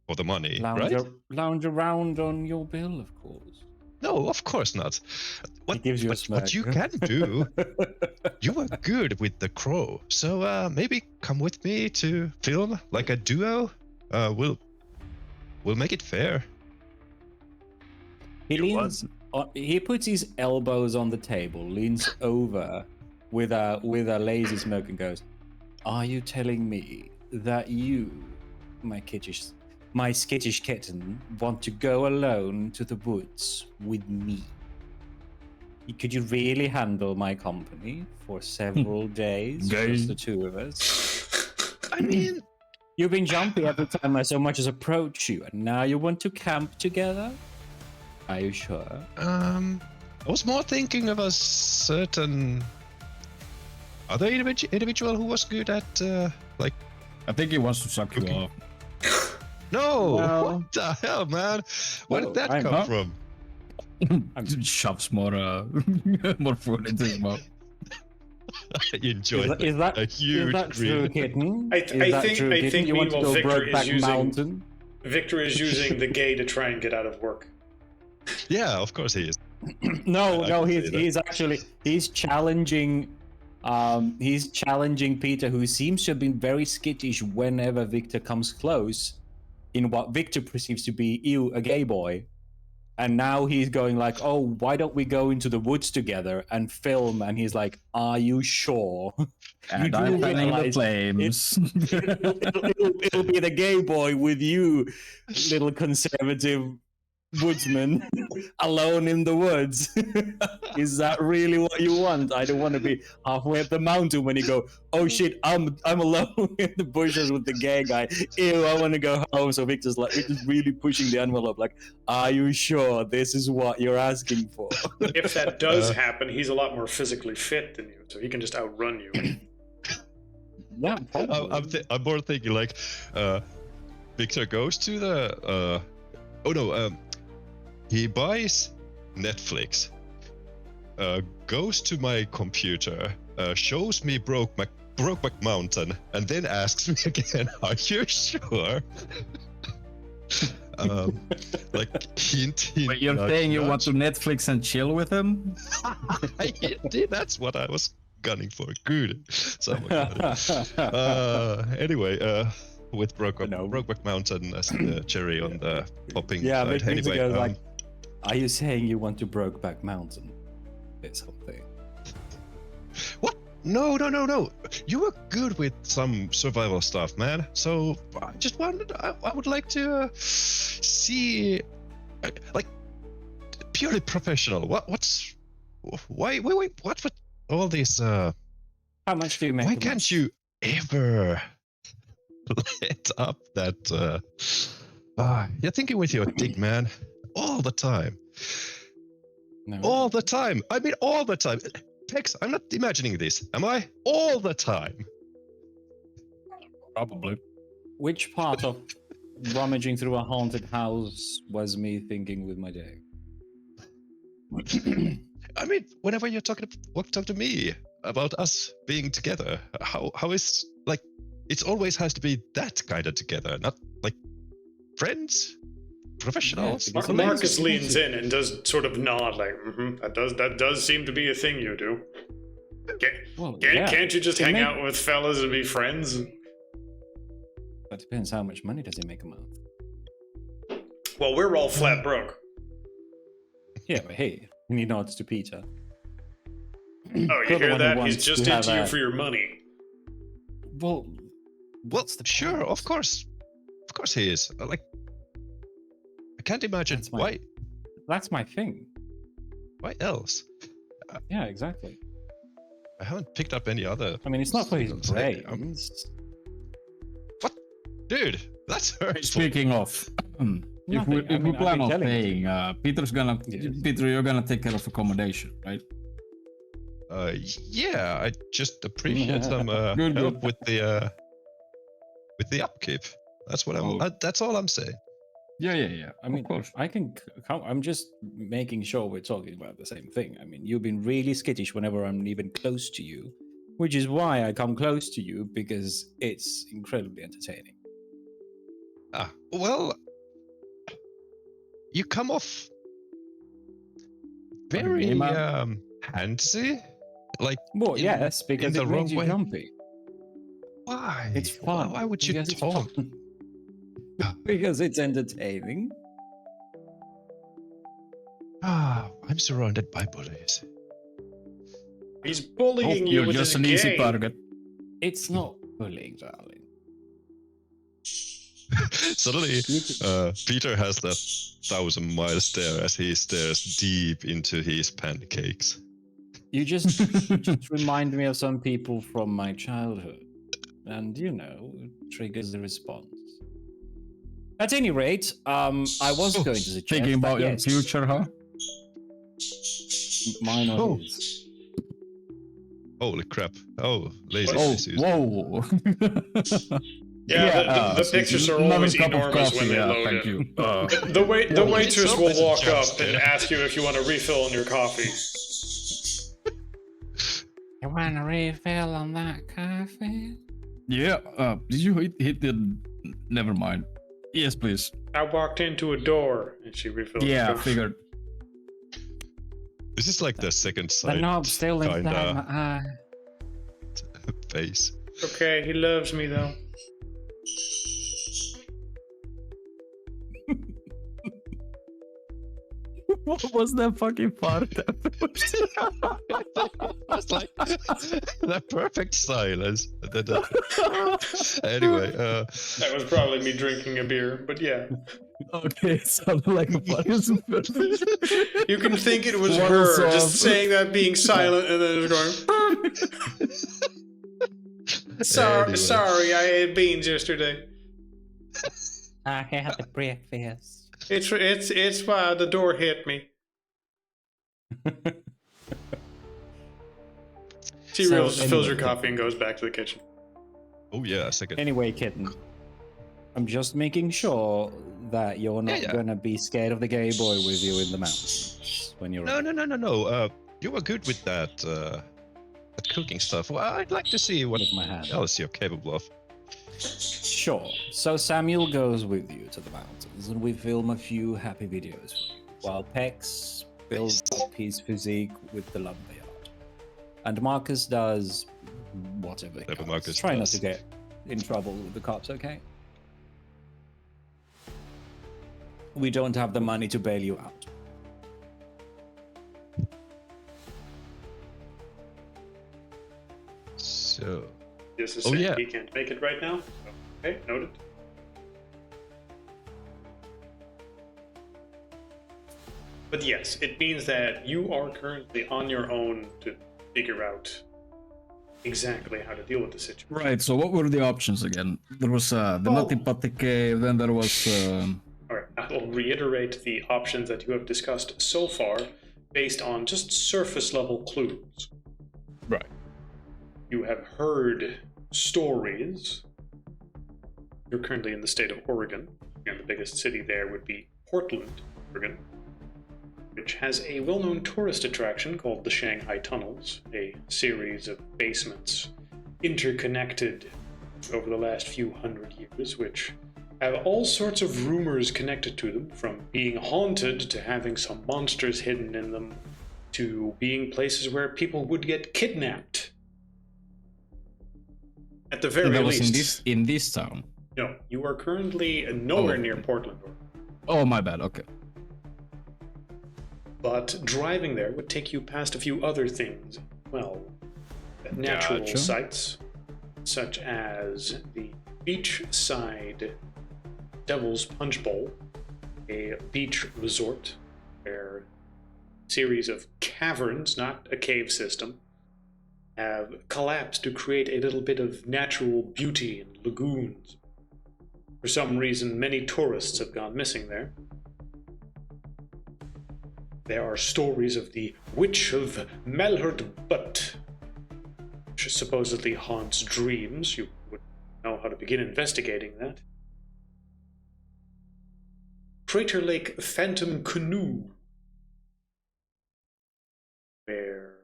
For the money, right? Lounge around on your bill, of course. No, of course not. He gives you a smirk. What you can do, you are good with the crow. So maybe come with me to film like a duo. We'll make it fair. He leans. He puts his elbows on the table, leans over with a lazy smirk, and goes, "Are you telling me that you, my kittish my skittish kitten want to go alone to the woods with me? Could you really handle my company for several days, Gay. just the two of us? I mean, You've been jumpy every time I so much as approach you, and now you want to camp together? Are you sure? I was more thinking of a certain other individual who was good at like. I think he wants to suck you off. No, Well- what the hell, man? Where Well, did that I'm come not- from? Shoves more more food into his mouth. I enjoyed Is that a huge true, grin. kitten? I Is that think- true, I kitten? think You want to meanwhile go Victor is Brokeback using- Mountain? Victor is using the gay to try and get out of work. Yeah, of course he is. No, I no, can he's see that. he's actually challenging Peter, who seems to have been very skittish whenever Victor comes close in what Victor perceives to be a gay boy. And now he's going like, oh, why don't we go into the woods together and film? And he's like, are you sure? And do I'm fanning the realize flames. it'll be the gay boy with you, little conservative woodsman, alone in the woods. Is that really what you want? I don't want to be halfway up the mountain when you go, oh shit, I'm alone in the bushes with the gay guy. Ew, I want to go home. So Victor's really pushing the envelope, like, are you sure this is what you're asking for? If that does happen, he's a lot more physically fit than you, so he can just outrun you. Yeah, probably. I'm more thinking like, Victor goes to the. He buys Netflix, goes to my computer, shows me Brokeback Mountain, and then asks me again, "Are you sure?" Like hint. But you're nudge, saying you nudge. want to Netflix and chill with him? Indeed, that's what I was gunning for. Good. Someone got it. Anyway, with Brokeback Mountain as the cherry on the popping Yeah, side. Victor Anyway, goes like, are you saying you want to Brokeback Mountain? This whole thing. what? No. You were good with some survival stuff, man. So I just wanted. I would like to see, like, purely professional. What's? Why? Wait. What? All these? How much do you make? Why a can't month? you ever let up that? You're thinking with your dick, man, all the time. No. All the time. I mean, all the time. Pex, I'm not imagining this, am I? All the time. Probably. Which part of rummaging through a haunted house was me thinking with my day? I mean, whenever you're talk to me about us being together, how is like? It always has to be that kind of together, not like friends, professionals. Yeah, Marcus leans in and does sort of nod, like, that does seem to be a thing you do. Well, Can't you just It hang may- out with fellas and be friends? That depends how much money does he make a month. Well, we're all flat broke. Yeah, but hey, he nods to Peter. Oh, you You're the hear one who that? He's wants just to have into you a- for your money. Well, Well, sure, of course he is. Like, I can't imagine That's my- why that's my thing. else. Yeah, exactly. I haven't picked up any other. I mean, it's not for his signals lately. brains. Dude, that's hurtful. Speaking of, if Nothing. we, I if mean, we I've plan been on telling staying, Yes. Peter, you're gonna take care of accommodation, right? Yeah, I just appreciate some Good, help good. with the upkeep. That's what Oh. that's all I'm saying. Yeah. I mean, of course. I can count. I'm just making sure we're talking about the same thing. I mean, you've been really skittish whenever I'm even close to you, which is why I come close to you because it's incredibly entertaining. Well, you come off Like a very gamer? handsy. Like, Well, in- yes, because the it wrong makes you way. jumpy. why? It's fun. Why would you Because it's talk? fun. Because it's entertaining. I'm surrounded by bullies. He's bullying you You're with just his an easy gay. target. It's not bullying, darling. Suddenly, Peter has that 1,000-mile stare as he stares deep into his pancakes. You just remind me of some people from my childhood. And, it triggers the response. At any rate, I was going to suggest Thinking about that, your yes, future, huh? mine or Oh. his. Holy crap. Oh, lazy Oh, issues. whoa. The pictures are another always cup of enormous coffee, when they yeah, load thank in. you. The waitress will It's a walk jump up scare. and ask you if you want a refill on your coffee. You want a refill on that coffee? Yeah, did you hit the... Never mind. Yes, please. I walked into a door and she refilled the Yeah, coffee. figured. This is like the second The sight knob's still inside my kinda eye. face. Okay, he loves me though. What was that fucking fart? It's like the perfect silence. Anyway, That was probably me drinking a beer, but yeah. Okay, it sounded like a fart. You can think it was What her a just song. saying that, being silent, and then just going. Anyway. Sorry, I ate beans yesterday. I had the breakfast. It's why the door hit me. She So, fills her anyway. coffee and goes back to the kitchen. Oh yeah, a second. Anyway, kitten, I'm just making sure that you're not Yeah. gonna be scared of the gay boy with you in the mountains when you're No. You were good with that cooking stuff. Well, I'd like to see what with my hand. else you're capable of. Sure. So Samuel goes with you to the mountains, and we film a few happy videos for you, while Pex builds up his physique with the lumberyard. And Marcus does whatever. Whatever counts. Marcus Try not does. to get in trouble with the cops, okay? We don't have the money to bail you out. So, This is Oh, saying yeah. he can't make it right now. Okay, noted. But yes, it means that you are currently on your own to figure out exactly how to deal with the situation. Right, so what were the options again? There was the Nutty Putty Cave, then there was... All right, I will reiterate the options that you have discussed so far based on just surface level clues. Right. You have heard stories. You're currently in the state of Oregon, and the biggest city there would be Portland, Oregon, which has a well-known tourist attraction called the Shanghai Tunnels, a series of basements interconnected over the last few hundred years, which have all sorts of rumors connected to them, from being haunted to having some monsters hidden in them, to being places where people would get kidnapped. At the very that was least. in this town. No, you are currently nowhere Oh. near Portland. Oh, my bad, okay. But driving there would take you past a few other things. Well, natural Gotcha. sights, such as the beachside Devil's Punch Bowl, a beach resort where a series of caverns, not a cave system, have collapsed to create a little bit of natural beauty and lagoons. For some reason, many tourists have gone missing there. There are stories of the Witch of Malheur Butt, which supposedly haunts dreams. You would know how to begin investigating that. Crater Lake Phantom Canoe, where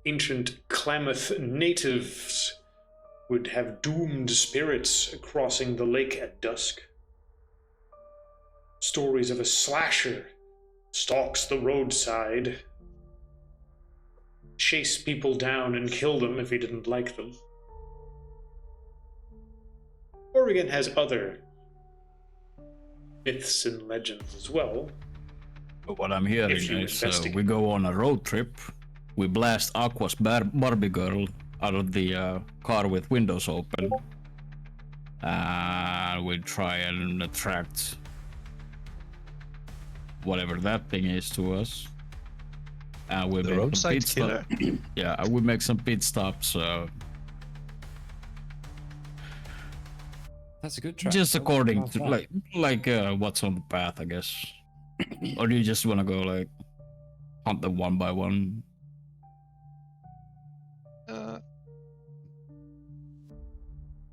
ancient Klamath natives would have doomed spirits crossing the lake at dusk. Stories of a slasher stalks the roadside, chase people down and kill them if he didn't like them. Oregon has other myths and legends as well. But what I'm hearing If you is investigate. we go on a road trip, we blast Aqua's Barbie girl out of the car with windows open, We'll try and attract whatever that thing is to us. We The make some roadside pit killer? Yeah, we make some pit stops. That's a good track. Just That's according not to bad. like what's on the path, I guess. Or do you just want to go like hunt them one by one?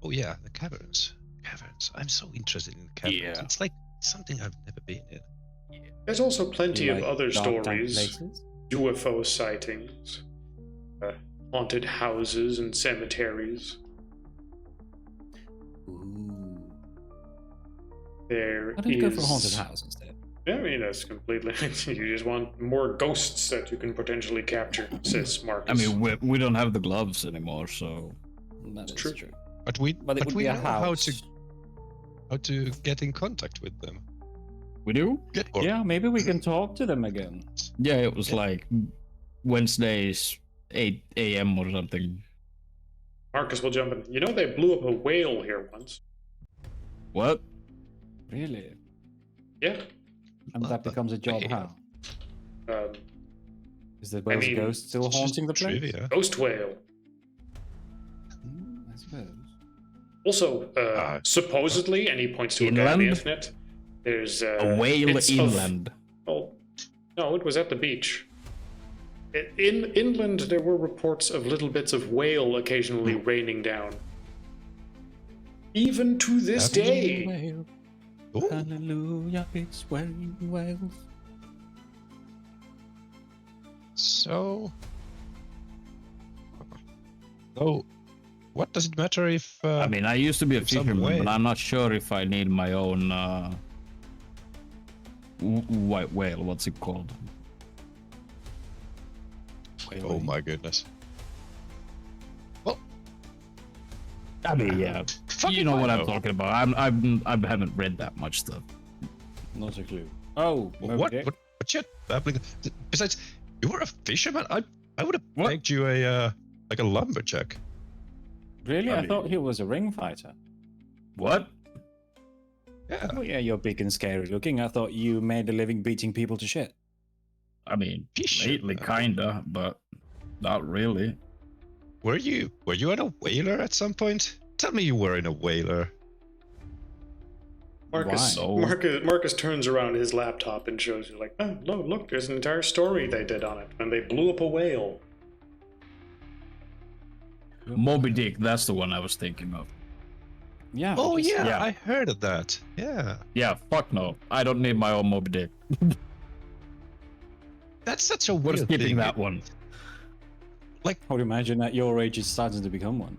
Oh yeah, the caverns. Caverns. I'm so interested in caverns. Yeah. It's like something I've never been in. There's also plenty You of like other dark, damp stories. places? UFO sightings, haunted houses and cemeteries. Ooh. There Why don't you go for a is- haunted house instead? Yeah, I mean, that's completely. You just want more ghosts that you can potentially capture, says Marcus. I mean, we don't have the gloves anymore, so That is true. true. But we But it would we be a know house. how to get in contact with them. we do. Yeah, maybe we can talk to them again. Yeah, it was like Wednesdays 8 a.m. or something. Marcus will jump in. You know, they blew up a whale here once. What? Really? Yeah. And that becomes a job Whale. how? Um, Is the whale's mean, ghost still It's just haunting the place? trivia. ghost whale. I suppose. Also, supposedly, and he points to a guy on the Inland? internet, there's A whale bits of- inland. Oh, no, it was at the beach. In inland, there were reports of little bits of whale occasionally raining down. Even to this day. Whale, Ooh. hallelujah, it's wailing whales. So, what does it matter if? I mean, I used to be a in some fisherman, way. but I'm not sure if I need my own white whale. What's it called? oh my goodness! I mean, yeah, Fucking you know what I'm know. talking about. I haven't read that much stuff. Not a clue. Oh, Moby What? Dick. What shit? Babbling. Besides, you were a fisherman. I would have What? pegged you a like a lumberjack. Really? I I mean- thought he was a ring fighter. What? Yeah. Oh yeah, you're big and scary looking. I thought you made a living beating people to shit. I mean, Fisherman. lately, kinda, but not really. Were you in a whaler at some point? Tell me you were in a whaler. Marcus, Why? Marcus turns around his laptop and shows you, like, oh, look, there's an entire story they did on it when they blew up a whale. Moby Dick, that's the one I was thinking of. Yeah. Oh because- yeah, Yeah. I heard of that. Yeah, Yeah, fuck no. I don't need my own Moby Dick. that's such a We're weird skipping thing. that one. I would imagine at your age it's starting to become one.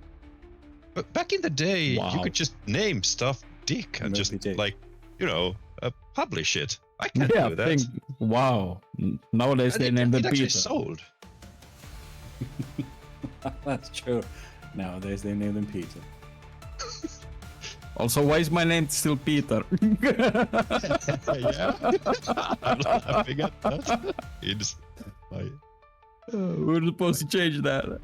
But back in the day, you Wow. could just name stuff Dick and Moby just Dick. like publish it. I can't Yeah, do that. wow. Nowadays And they name it them actually Peter. sold. That's true. Nowadays they name them Peter. Also, why is my name still Peter? Yeah, I'm laughing at that. It's We're supposed to change that.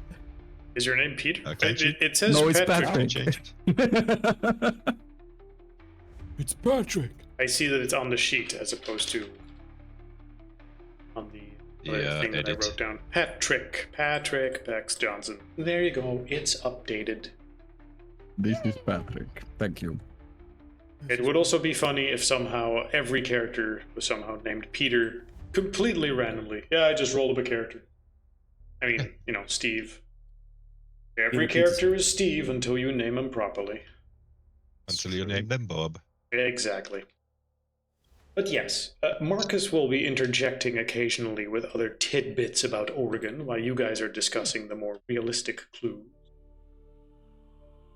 Is your name Peter? Okay. It says No, it's Patrick. Patrick. change it. It's Patrick. I see that it's on the sheet as opposed to on the other Yeah, thing that I edit. wrote down. Patrick Bex Johnson. There you go. It's updated. This is Patrick. Thank you. It would also be funny if somehow every character was somehow named Peter completely randomly. Yeah, I just rolled up a character. I mean, Steve. Every Peter character is Steve until you name him properly. Until you name them Bob. Exactly. But yes, Marcus will be interjecting occasionally with other tidbits about Oregon while you guys are discussing the more realistic clues.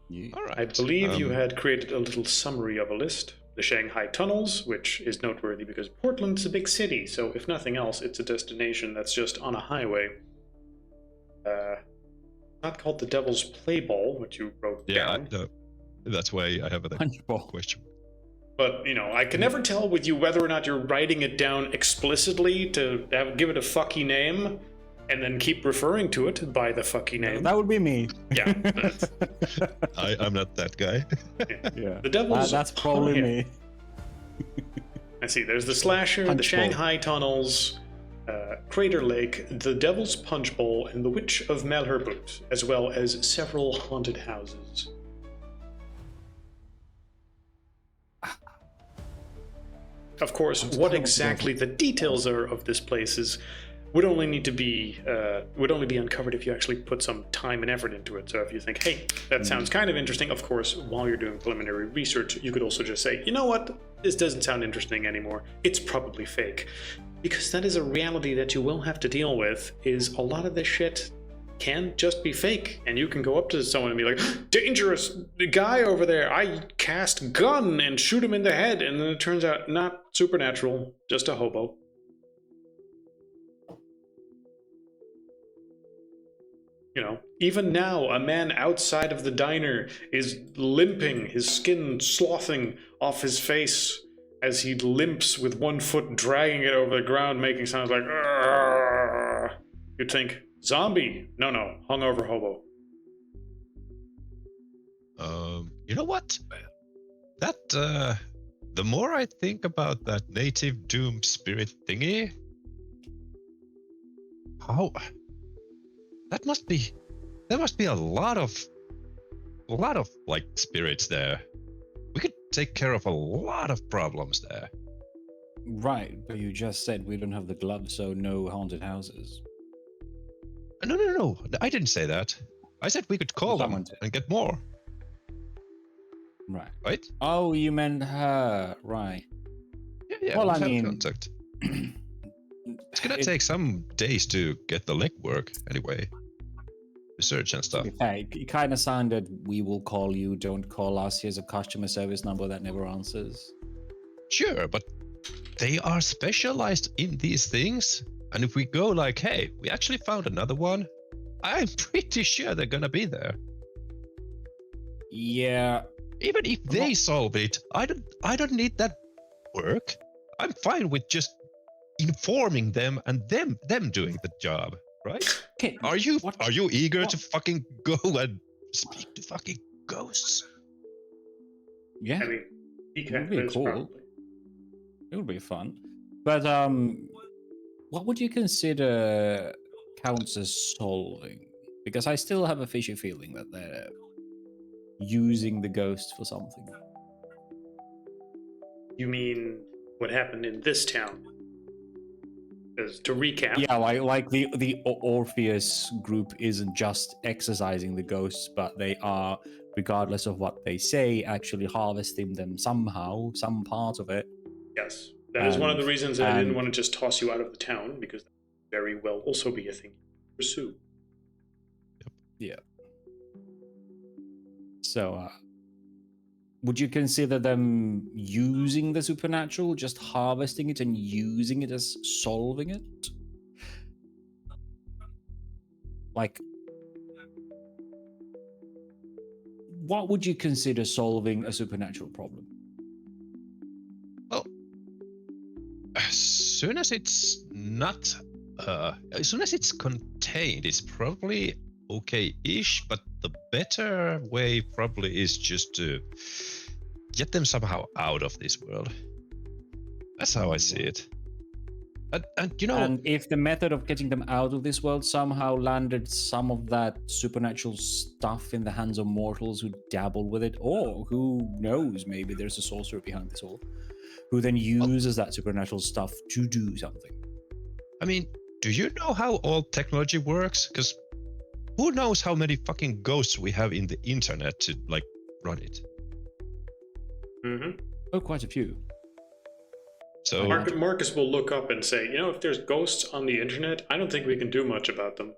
Yeah. All right. I believe you had created a little summary of a list. The Shanghai tunnels, which is noteworthy because Portland's a big city, so if nothing else, it's a destination that's just on a highway. Not called the Devil's Play Ball, which you wrote Yeah, down. no, that's why I have a Punchball. question. But, I can never tell with you whether or not you're writing it down explicitly to give it a fucky name, and then keep referring to it by the fucking name. That would be me. Yeah, that's- I'm not that guy. Yeah. The Devil's That's probably yeah. me. I see. There's the Slasher, the Punch Bowl. Shanghai Tunnels, Crater Lake, the Devil's Punch Bowl, and the Witch of Malherbut, as well as several haunted houses. Of course, what exactly the details are of this place would only be uncovered if you actually put some time and effort into it. So if you think, hey, that sounds kind of interesting, of course, while you're doing preliminary research, you could also just say, you know what, this doesn't sound interesting anymore. It's probably fake. Because that is a reality that you will have to deal with, is a lot of this shit can just be fake. And you can go up to someone and be like, dangerous guy over there, I cast gun and shoot him in the head. And then it turns out not supernatural, just a hobo. You know, even now, a man outside of the diner is limping, his skin sloughing off his face as he limps with one foot, dragging it over the ground, making sounds like, "Argh." You'd think, zombie. No, hungover hobo. You know what? That, the more I think about that native doom spirit thingy, there must be a lot of like spirits there. We could take care of a lot of problems there. Right, but you just said we don't have the gloves, so no haunted houses. No, I didn't say that. I said we could call them Someone did. and get more, Right. right? Oh, you meant her. Right. Yeah, Well, we'll I have mean- contact. It's gonna take some days to get the legwork anyway. Research and stuff. Hey, it kind of sounded, we will call you, don't call us. Here's a customer service number that never answers. Sure, but they are specialized in these things. And if we go like, hey, we actually found another one, I'm pretty sure they're gonna be there. Yeah. Even if they solve it, I don't need that work. I'm fine with just informing them and them doing the job, right? Okay. Are you What? eager What? to fucking go and speak to fucking ghosts? Yeah. I mean, he It would can, be but it's cool. probably. It would be fun. But what would you consider counts as solving? Because I still have a fishy feeling that they're using the ghost for something. You mean what happened in this town? Because to recap, Yeah, like the Orpheus group isn't just exercising the ghosts, but they are, regardless of what they say, actually harvesting them somehow, some part of it. yes, that is one of the reasons I didn't and- want to just toss you out of the town, because that would very well also be a thing you pursue. So, would you consider them using the supernatural, just harvesting it and using it as solving it? Like, what would you consider solving a supernatural problem? Well, as soon as it's not, as soon as it's contained, it's probably okay-ish. But the better way probably is just to get them somehow out of this world. That's how I see it. And you know, And if the method of getting them out of this world somehow landed some of that supernatural stuff in the hands of mortals who dabble with it, or who knows, maybe there's a sorcerer behind this all, who then uses that supernatural stuff to do something. I mean, do you know how all technology works? Because who knows how many fucking ghosts we have in the internet to like run it? Mm-hmm. Oh, quite a few. So Marcus will look up and say, you know, if there's ghosts on the internet, I don't think we can do much about them.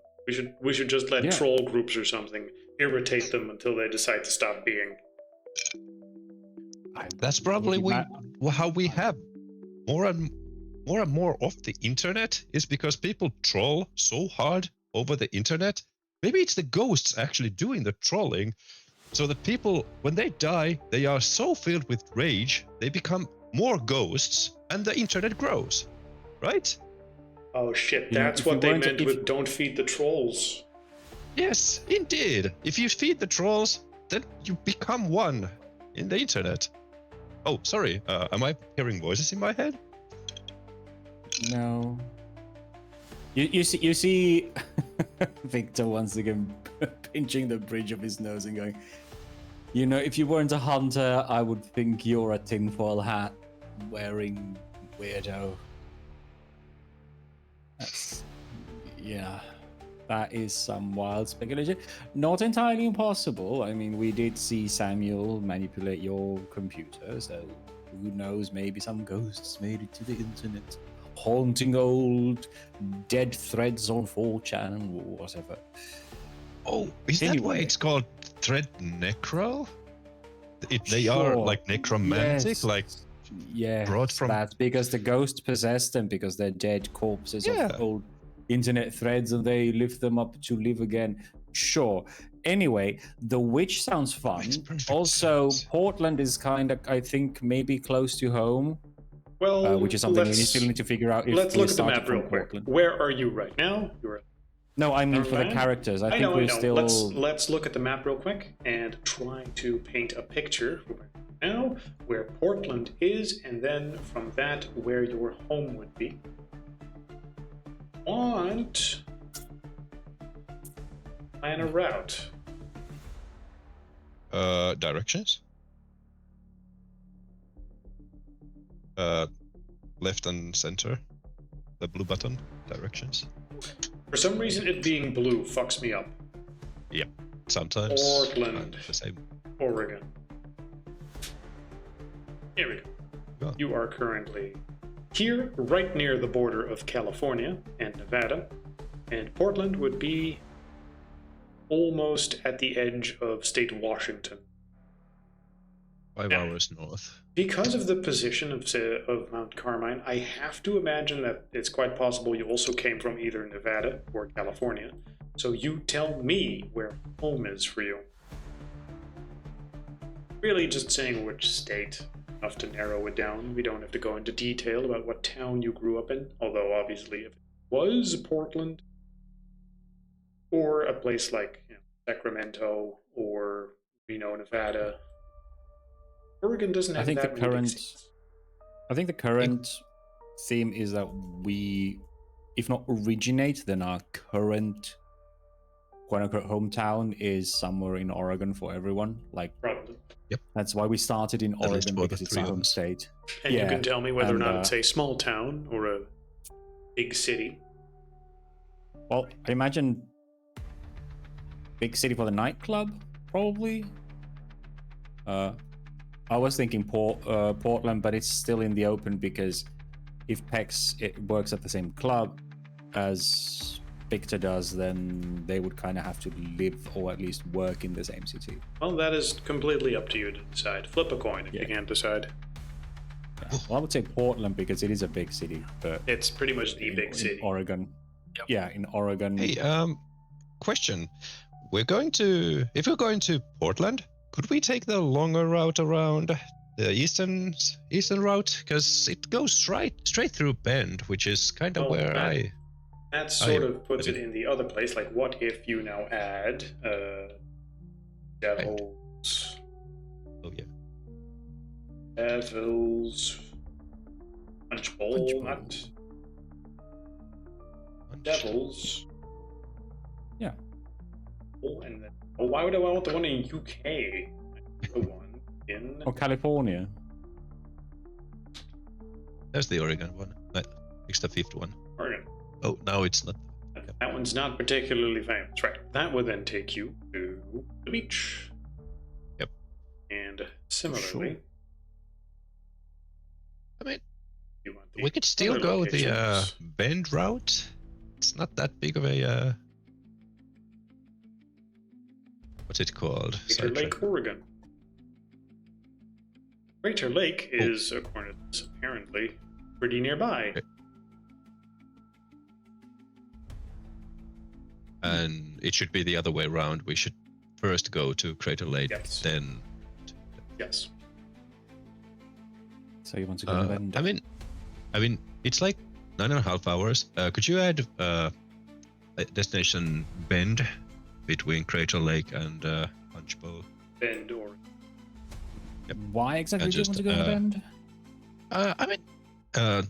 We should just let Yeah. troll groups or something irritate them until they decide to stop being. that's probably how we have more and more of the internet is because people troll so hard over the internet. Maybe it's the ghosts actually doing the trolling, so that people, when they die, they are so filled with rage, they become more ghosts, and the internet grows, right? Oh shit, You know, that's if you what they weren't- meant if- with don't feed the trolls. Yes, indeed. If you feed the trolls, then you become one in the internet. Oh, sorry. Am I hearing voices in my head? No. You see Victor once again pinching the bridge of his nose and going, you know, if you weren't a hunter, I would think you're a tinfoil hat wearing weirdo. That's, yeah, that is some wild speculation. Not entirely impossible. I mean, we did see Samuel manipulate your computer, so who knows, maybe some ghosts made it to the internet, haunting old dead threads on 4chan or whatever. Oh, is that why Anyway. it's called Thread Necro? They are Sure. like necromantic, Yes. like Yes, brought from- that's because the ghost possessed them because they're dead corpses Yeah. of old internet threads and they lift them up to live again. Sure. Anyway, the witch sounds fun. Makes perfect Also, sense. Portland is kind of, I think, maybe close to home, Well, which is something we still need to figure out. If let's we look at the started map from real quick. Portland. Where are you right now? You're No, I mean for the Neverland? characters. I think know, we're I know. still. Let's look at the map real quick and try to paint a picture now where Portland is, and then from that where your home would be. Want plan a route. Directions? Left and center. The blue button. Directions. For some reason, it being blue fucks me up. Sometimes. Portland. The same. Oregon. Here we go. Yeah. You are currently here, right near the border of California and Nevada, and Portland would be almost at the edge of state Washington. 5 Yeah. hours north. Because of the position of Mount Carmine, I have to imagine that it's quite possible you also came from either Nevada or California. So you tell me where home is for you. Really just saying which state, enough to narrow it down. We don't have to go into detail about what town you grew up in, although obviously if it was Portland or a place like Sacramento or Reno, Nevada, Oregon doesn't have I think the that many big current. cities. I think the current theme is that we, if not originate, then our current quote unquote hometown is somewhere in Oregon for everyone. Like Probably. that's why we started in At least Oregon for the because it's three our of home us. state. And you Yeah, can tell me whether or and, not it's a small town or a big city. Well, I imagine big city for the nightclub, probably. I was thinking Portland, but it's still in the open because if Pex it works at the same club as Victor does, then they would kind of have to live or at least work in the same city. Well, that is completely up to you to decide. Flip a coin if Yeah. you can't decide. Yeah. Well, I would say Portland because it is a big city, but It's pretty much the big in city. Oregon. Yeah, in Oregon. Hey, question. If we're going to Portland, could we take the longer route around the eastern route? Because it goes straight through Bend, which is kind of Well, where that sort I- of puts I it did- in the other place. Like, what if you now add Devils, Oh yeah. Devils, Punch Bowl, Punch Bowl. not Devils. Yeah. Oh, and then, why would I want the one in UK? The one in Or California. There's the Oregon one. Next the fifth one. Oregon. Oh, now it's not. That one's not particularly famous, right? That would then take you to the beach. Yep. And similarly, Sure. I mean, you want the we could still other go the locations. Bend route. It's not that big of a what's it called? Greater Sidetrack. Lake, Oregon. Greater Lake is, according to this, apparently pretty nearby. Okay. And it should be the other way around. We should first go to Crater Lake, Yes. then. Yes. So you want to go to Bend? I mean, it's like 9.5 hours. Could you add a destination Bend between Crater Lake and Punchbowl? Bend or Why exactly And do you just, want to go to Bend? I mean, the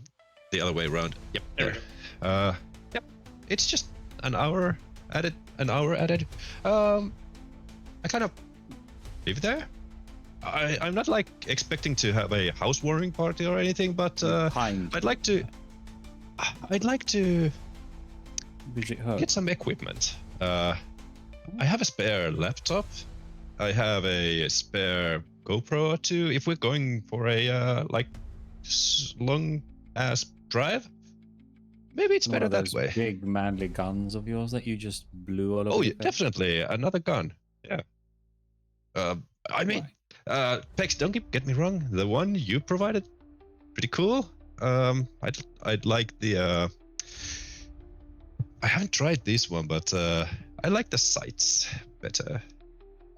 other way around. Yep, There we there. Yep, it's just an hour added. I kind of live there. I'm not like expecting to have a housewarming party or anything, but I'd like to Visit her. get some equipment. I have a spare laptop. I have a spare GoPro or two. If we're going for a long ass drive, maybe it's One better of that those way. big manly guns of yours that you just blew all over. Oh the yeah, place. definitely another gun. Yeah. I mean, Pex, don't get me wrong. The one you provided, pretty cool. I'd like the. I haven't tried this one, but I like the sights better.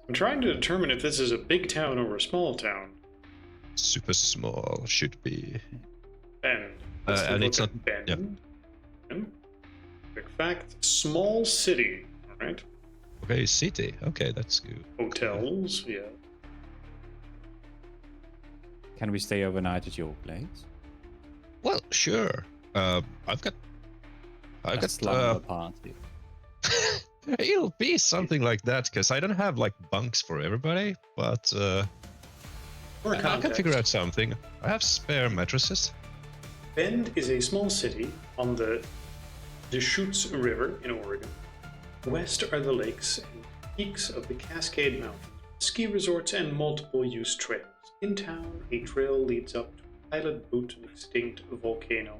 I'm trying to determine if this is a big town or a small town. Super small should be. Bend. Let's And look it's at not- Bend. yeah. Bend. Quick fact: small city. All right. Okay, city. Okay, that's good. Hotels. Yeah. Can we stay overnight at your place? Well, sure. I've got. A slumber party. It'll be something like that because I don't have like bunks for everybody, but For I can context, figure out something. I have spare mattresses. Bend is a small city on the Deschutes River in Oregon. West are the lakes and peaks of the Cascade Mountains, ski resorts, and multiple use trails. In town, a trail leads up to Pilot Butte, an extinct volcano.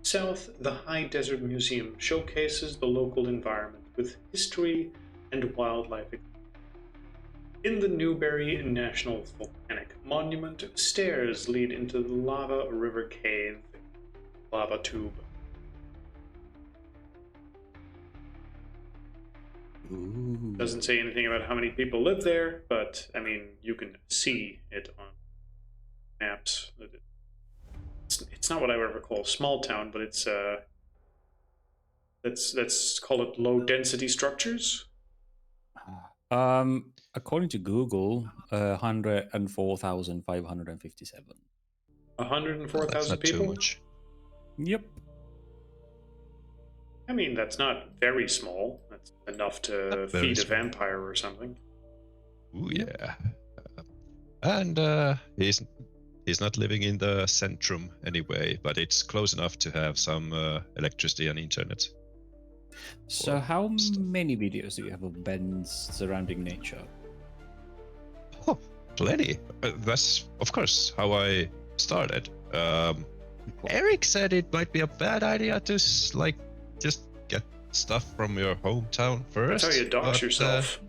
South, the High Desert Museum showcases the local environment with history and wildlife. In the Newberry National Volcanic Monument, stairs lead into the Lava River Cave lava tube. Ooh. Doesn't say anything about how many people live there, but I mean, you can see it on maps. It's not what I would ever call a small town, but it's let's call it low density structures. According to Google, 104,557. 104,000 That's not people. too much. Yep. I mean, that's not very small. That's enough to Not very feed a small. vampire or something. Ooh yeah. And he's not living in the centrum anyway, but it's close enough to have some electricity and internet. So, Or how stuff. many videos do you have of Ben's surrounding nature? Oh, plenty. That's of course how I started. Eric said it might be a bad idea to just get stuff from your hometown first. That's how you dox but, yourself.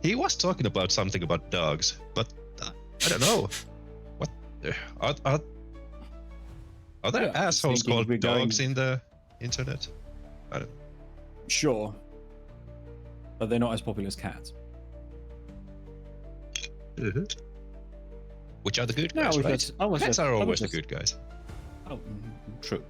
He was talking about something about dogs, but I don't know. What are there Yeah, I was assholes thinking called we're going- dogs in the internet? I don't. Sure. But they're not as popular as cats. Which are the good No, guys, right? Cats Cats are always the just- good guys. Oh, true.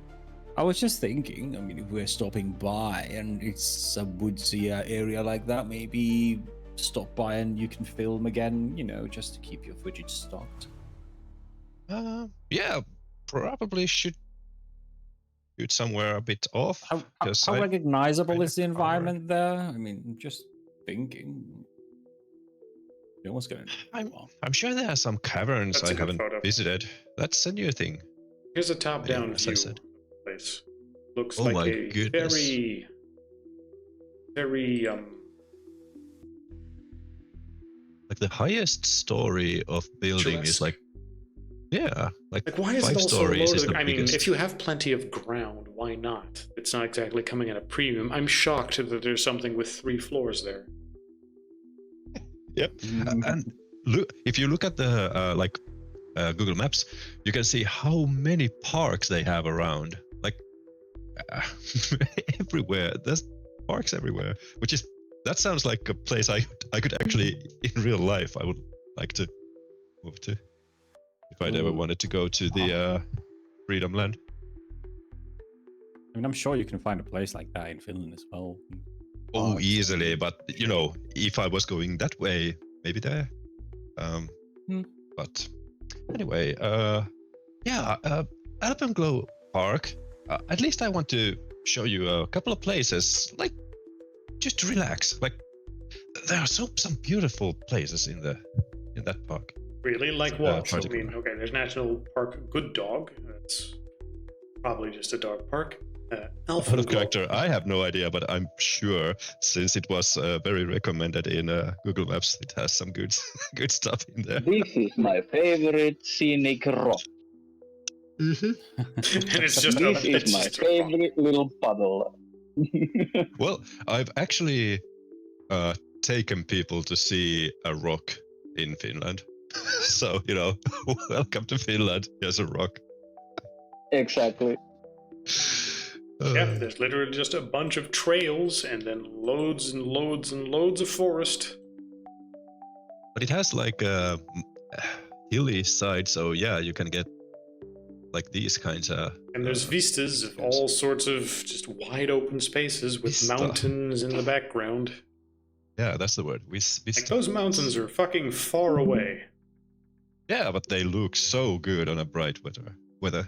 I was just thinking, I mean, if we're stopping by and it's a woodsy area like that, maybe stop by and you can film again, just to keep your footage stocked. Yeah, probably should shoot somewhere a bit off. How 'cause I recognizable kind is the of environment there? I mean, just thinking. No one's going. I'm sure there are some caverns That's a I good haven't photo. visited. That's a new thing. Here's a top-down Yeah, as I view said. of the place. Looks Oh like my a goodness. very Like the highest story of building is picturesque. like why is it 5 all so stories low is to the, the I mean, biggest. if you have plenty of ground, why not? It's not exactly coming at a premium. I'm shocked that there's something with 3 floors there. Yep. And look, if you look at the Google Maps, you can see how many parks they have around. Like everywhere. There's parks everywhere, that sounds like a place I could actually in real life I would like to move to if I'd ever Ooh. wanted to go to the Freedom Land. I mean, I'm sure you can find a place like that in Finland as well. Oh, But- easily, but you know, if I was going that way, maybe there. But anyway, yeah, Alpenglow Park. At least I want to show you a couple of places, like just to relax. Like there are some beautiful places in that park. Really? Like what? I particular. mean, okay, there's National Park Good Dog. That's probably just a dog park. Out of Alpenglow. character, I have no idea, but I'm sure since it was very recommended in Google Maps, it has some good good stuff in there. This is my favorite scenic rock. And it's just This is it's my just a rock. favorite little puddle. Well, I've actually taken people to see a rock in Finland. So, you know, welcome to Finland. Here's a rock. Exactly. Yeah, there's literally just a bunch of trails and then loads and loads and loads of forest. But it has like a hilly side, so yeah, you can get like these kinds of. And there's vistas of all sorts of just wide open spaces with Vista. mountains in the background. Yeah, that's the word. Like those mountains are fucking far away. Yeah, but they look so good on a bright weather.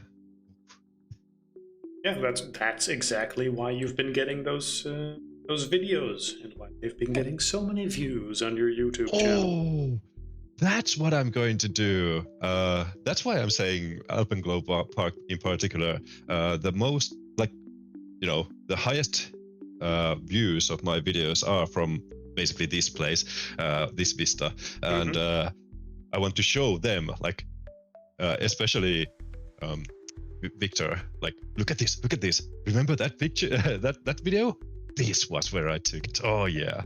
Yeah, that's exactly why you've been getting those videos and why they've been getting so many views on your YouTube channel. Oh, that's what I'm going to do. That's why I'm saying Alpenglow Park in particular. The most, like, you know, the highest views of my videos are from basically this place, this vista, and I want to show them, like, especially Victor, like, look at this. Remember that picture, that video? This was where I took it. Oh yeah.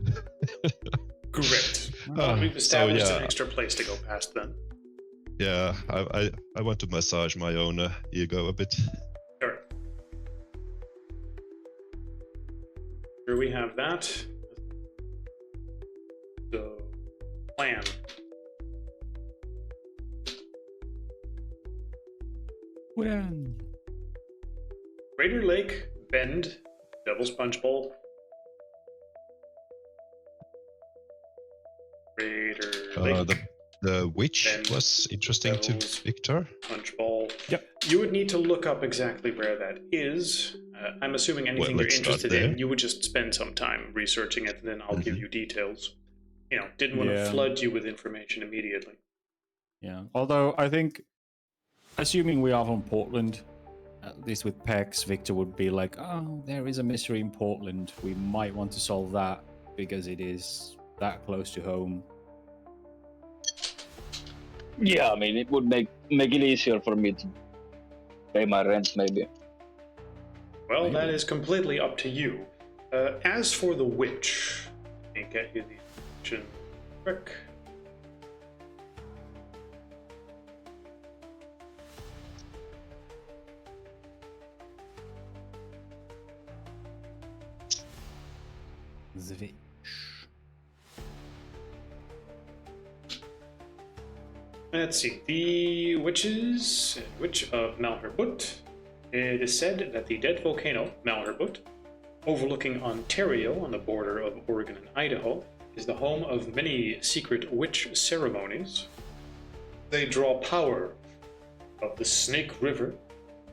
Great. Well, we've established so, yeah. an extra place to go past then. Yeah, I want to massage my own ego a bit. Sure. Here we have that. So, plan. Crater Lake, Bend, Devil's Punch Bowl. Crater Lake, The witch Bend, was interesting to Devil's Victor. Punch Bowl. Yep. You would need to look up exactly where that is. I'm assuming anything you're let's start interested there. in, you would just spend some time researching it, and then I'll give you details. You know, didn't want to Yeah. flood you with information immediately. Yeah. Although I think, assuming we are from Portland, at least with PEX, Victor would be like, oh, there is a mystery in Portland. We might want to solve that because it is that close to home. Yeah, I mean, it would make it easier for me to pay my rent, maybe. Well, Maybe. that is completely up to you. As for the witch, let me get you the information quick. Zvitch. Let's see. The witch of Malherbut. It is said that the dead volcano, Malherbut, overlooking Ontario on the border of Oregon and Idaho, is the home of many secret witch ceremonies. They draw power of the Snake River,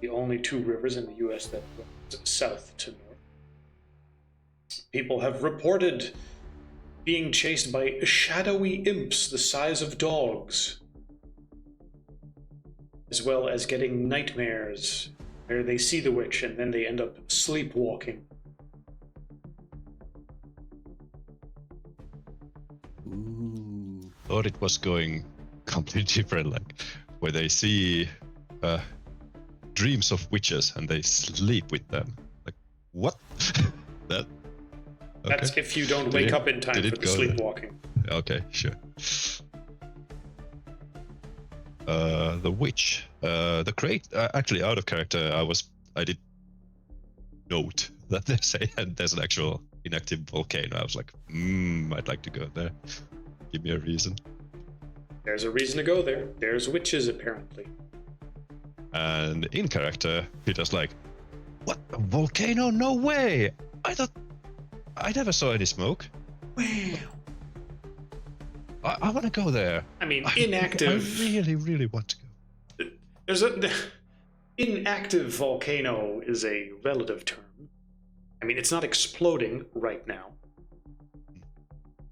the only two rivers in the U.S. that runs south to north. People have reported being chased by shadowy imps the size of dogs, as well as getting nightmares where they see the witch and then they end up sleepwalking. Ooh. Thought it was going completely different, like where they see dreams of witches and they sleep with them. Like what? That. Okay. That's if you don't Did wake it- up in time did for it the go there? sleepwalking. Okay, sure. The witch, the crate. Actually, out of character, I did note that there's an actual inactive volcano. I was like, I'd like to go there. Give me a reason. There's a reason to go there. There's witches, apparently. And in character, Peter's like, "What? A volcano? No way! I never saw any smoke. Wow. I want to go there. I mean, I inactive. really, really want to go." There's a inactive volcano is a relative term. I mean, it's not exploding right now,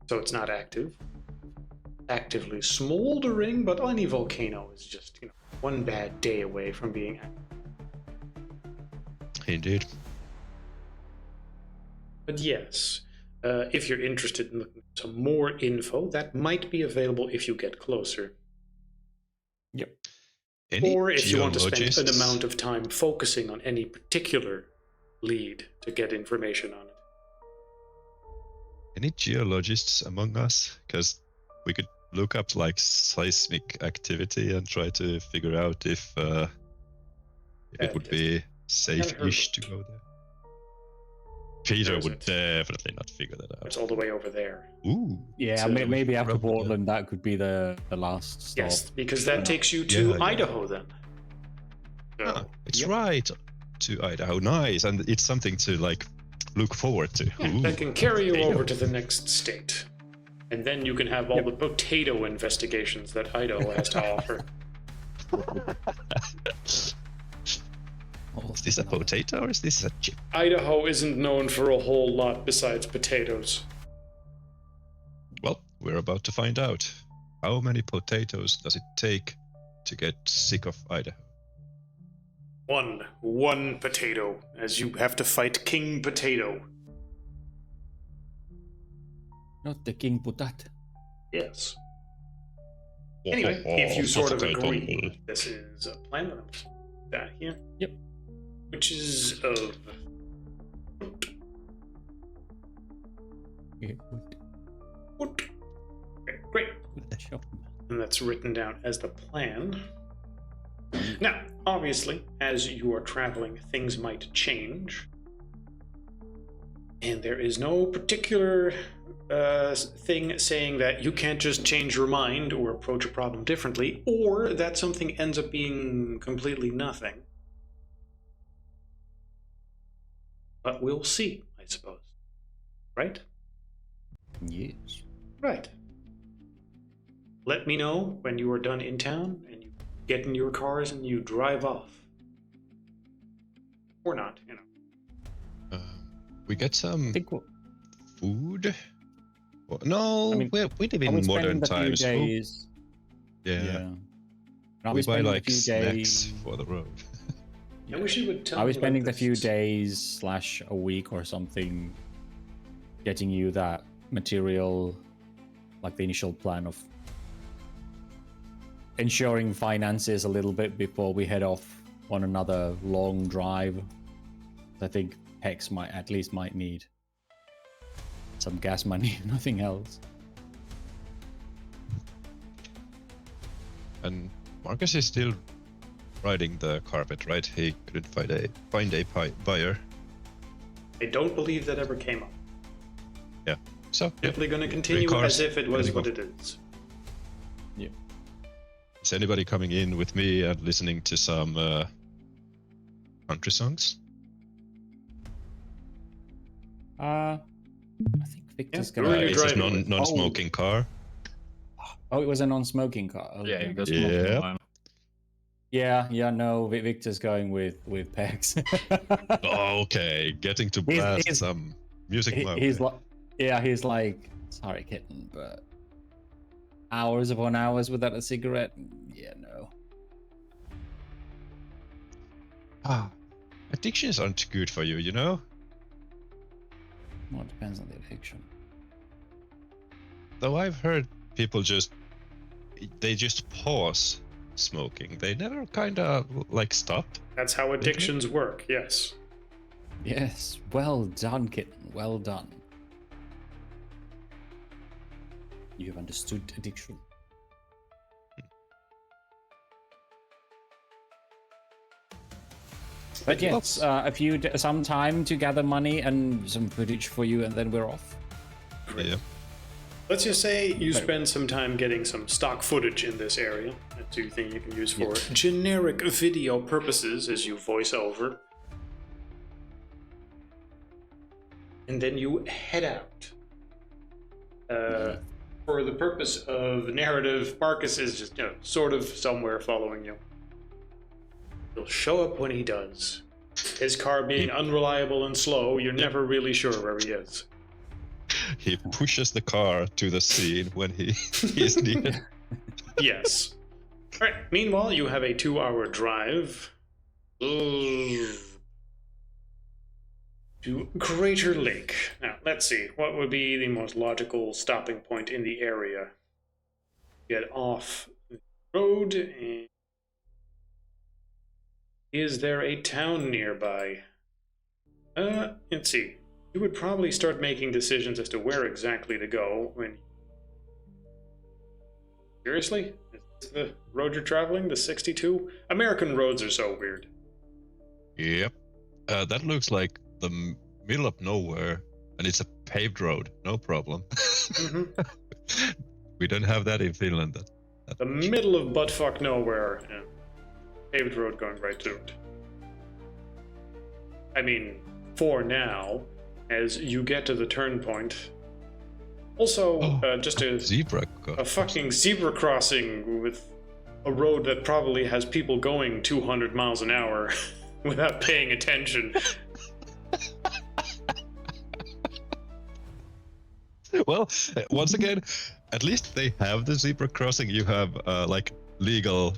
so it's not active. Actively smoldering, but any volcano is just, one bad day away from being active. Indeed. But yes, if you're interested in looking at some more info, that might be available if you get closer. Yep. Any Or if you want to spend an geologists? amount of time focusing on any particular lead to get information on it. Any geologists among us? Because we could look up like seismic activity and try to figure out if it would be safe-ish to go there. Peter Where is would it? definitely not figure that out. It's all the way over there. Ooh. Yeah, So maybe after probably, yeah. Portland, that could be the last stop. Yes, because that takes you to Yeah, yeah. Idaho then. So, Ah, it's Yep. right to Idaho. Nice, and it's something to like look forward to. yeah, Ooh, that can carry you potato. over to the next state. And then you can have all the potato investigations that Idaho has to offer. Oh, Is this a potato or is this a chip? Idaho isn't known for a whole lot besides potatoes. Well, we're about to find out. How many potatoes does it take to get sick of Idaho? One potato, as you have to fight King Potato. Not the king potato. Yes. Anyway, if you sort of agree, this is a plan that I'm just put that here. Yep. Which is of Yeah, wood. Okay, great. sure. And that's written down as the plan. Now, obviously, as you are traveling, things might change. And there is no particular thing saying that you can't just change your mind or approach a problem differently, or that something ends up being completely nothing. But we'll see, I suppose. Right? Yes. Right. Let me know when you are done in town and you get in your cars and you drive off. Or not, We get some I think we'll, food. Well, no, I mean, we live are we in spending modern the few times. days? Yeah. Are We we buy spending like the few snacks days? for the road. I wish you would tell Are me we spending about the few this. days / a week or something getting you that material, like the initial plan of ensuring finances a little bit before we head off on another long drive? I think Hex might need some gas money, nothing else. And Marcus is still riding the carpet, right? He couldn't find a buyer. I don't believe that ever came up. Yeah. So yeah. Simply going to continue cars, as if it was heading what off. it is. Is anybody coming in with me and listening to some country songs? I think Victor's Yeah, gonna. who are you It's a driving with? non-smoking car. Oh, it was a non-smoking car. Yeah, Okay. you guys Yeah. yeah. Yeah, no, Victor's going with Pex. Okay, getting to blast some music. He's like, yeah, he's like, sorry, kitten, but hours upon hours without a cigarette. Yeah, no. Addictions aren't good for you, you know? Well, it depends on the addiction. Though I've heard people just pause smoking. They never kind of like stop. That's how addictions work, yes. Yes, well done, kitten. Well done. You have understood addiction. But yes, some time to gather money and some footage for you, and then we're off. Yeah. Let's just say you spend some time getting some stock footage in this area that you think you can use for generic video purposes as you voice over. And then you head out. For the purpose of narrative, Marcus is just, sort of somewhere following you. He'll show up when he does. His car being unreliable and slow, you're never really sure where he is. He pushes the car to the scene when he is needed. Yes. All right. Meanwhile, you have a 2-hour drive to Crater Lake. Now, let's see. What would be the most logical stopping point in the area? Get off the road. And is there a town nearby? Let's see. You would probably start making decisions as to where exactly to go when... Seriously? Is this the road you're traveling? The 62? American roads are so weird. Yep. That looks like the middle of nowhere, and it's a paved road. No problem. We don't have that in Finland. The middle of buttfuck nowhere. Yeah. Paved road going right through it. I mean, for now, as you get to the turn point. Also, just a fucking zebra crossing with a road that probably has people going 200 miles an hour without paying attention. Well, once again, at least they have the zebra crossing. You have legal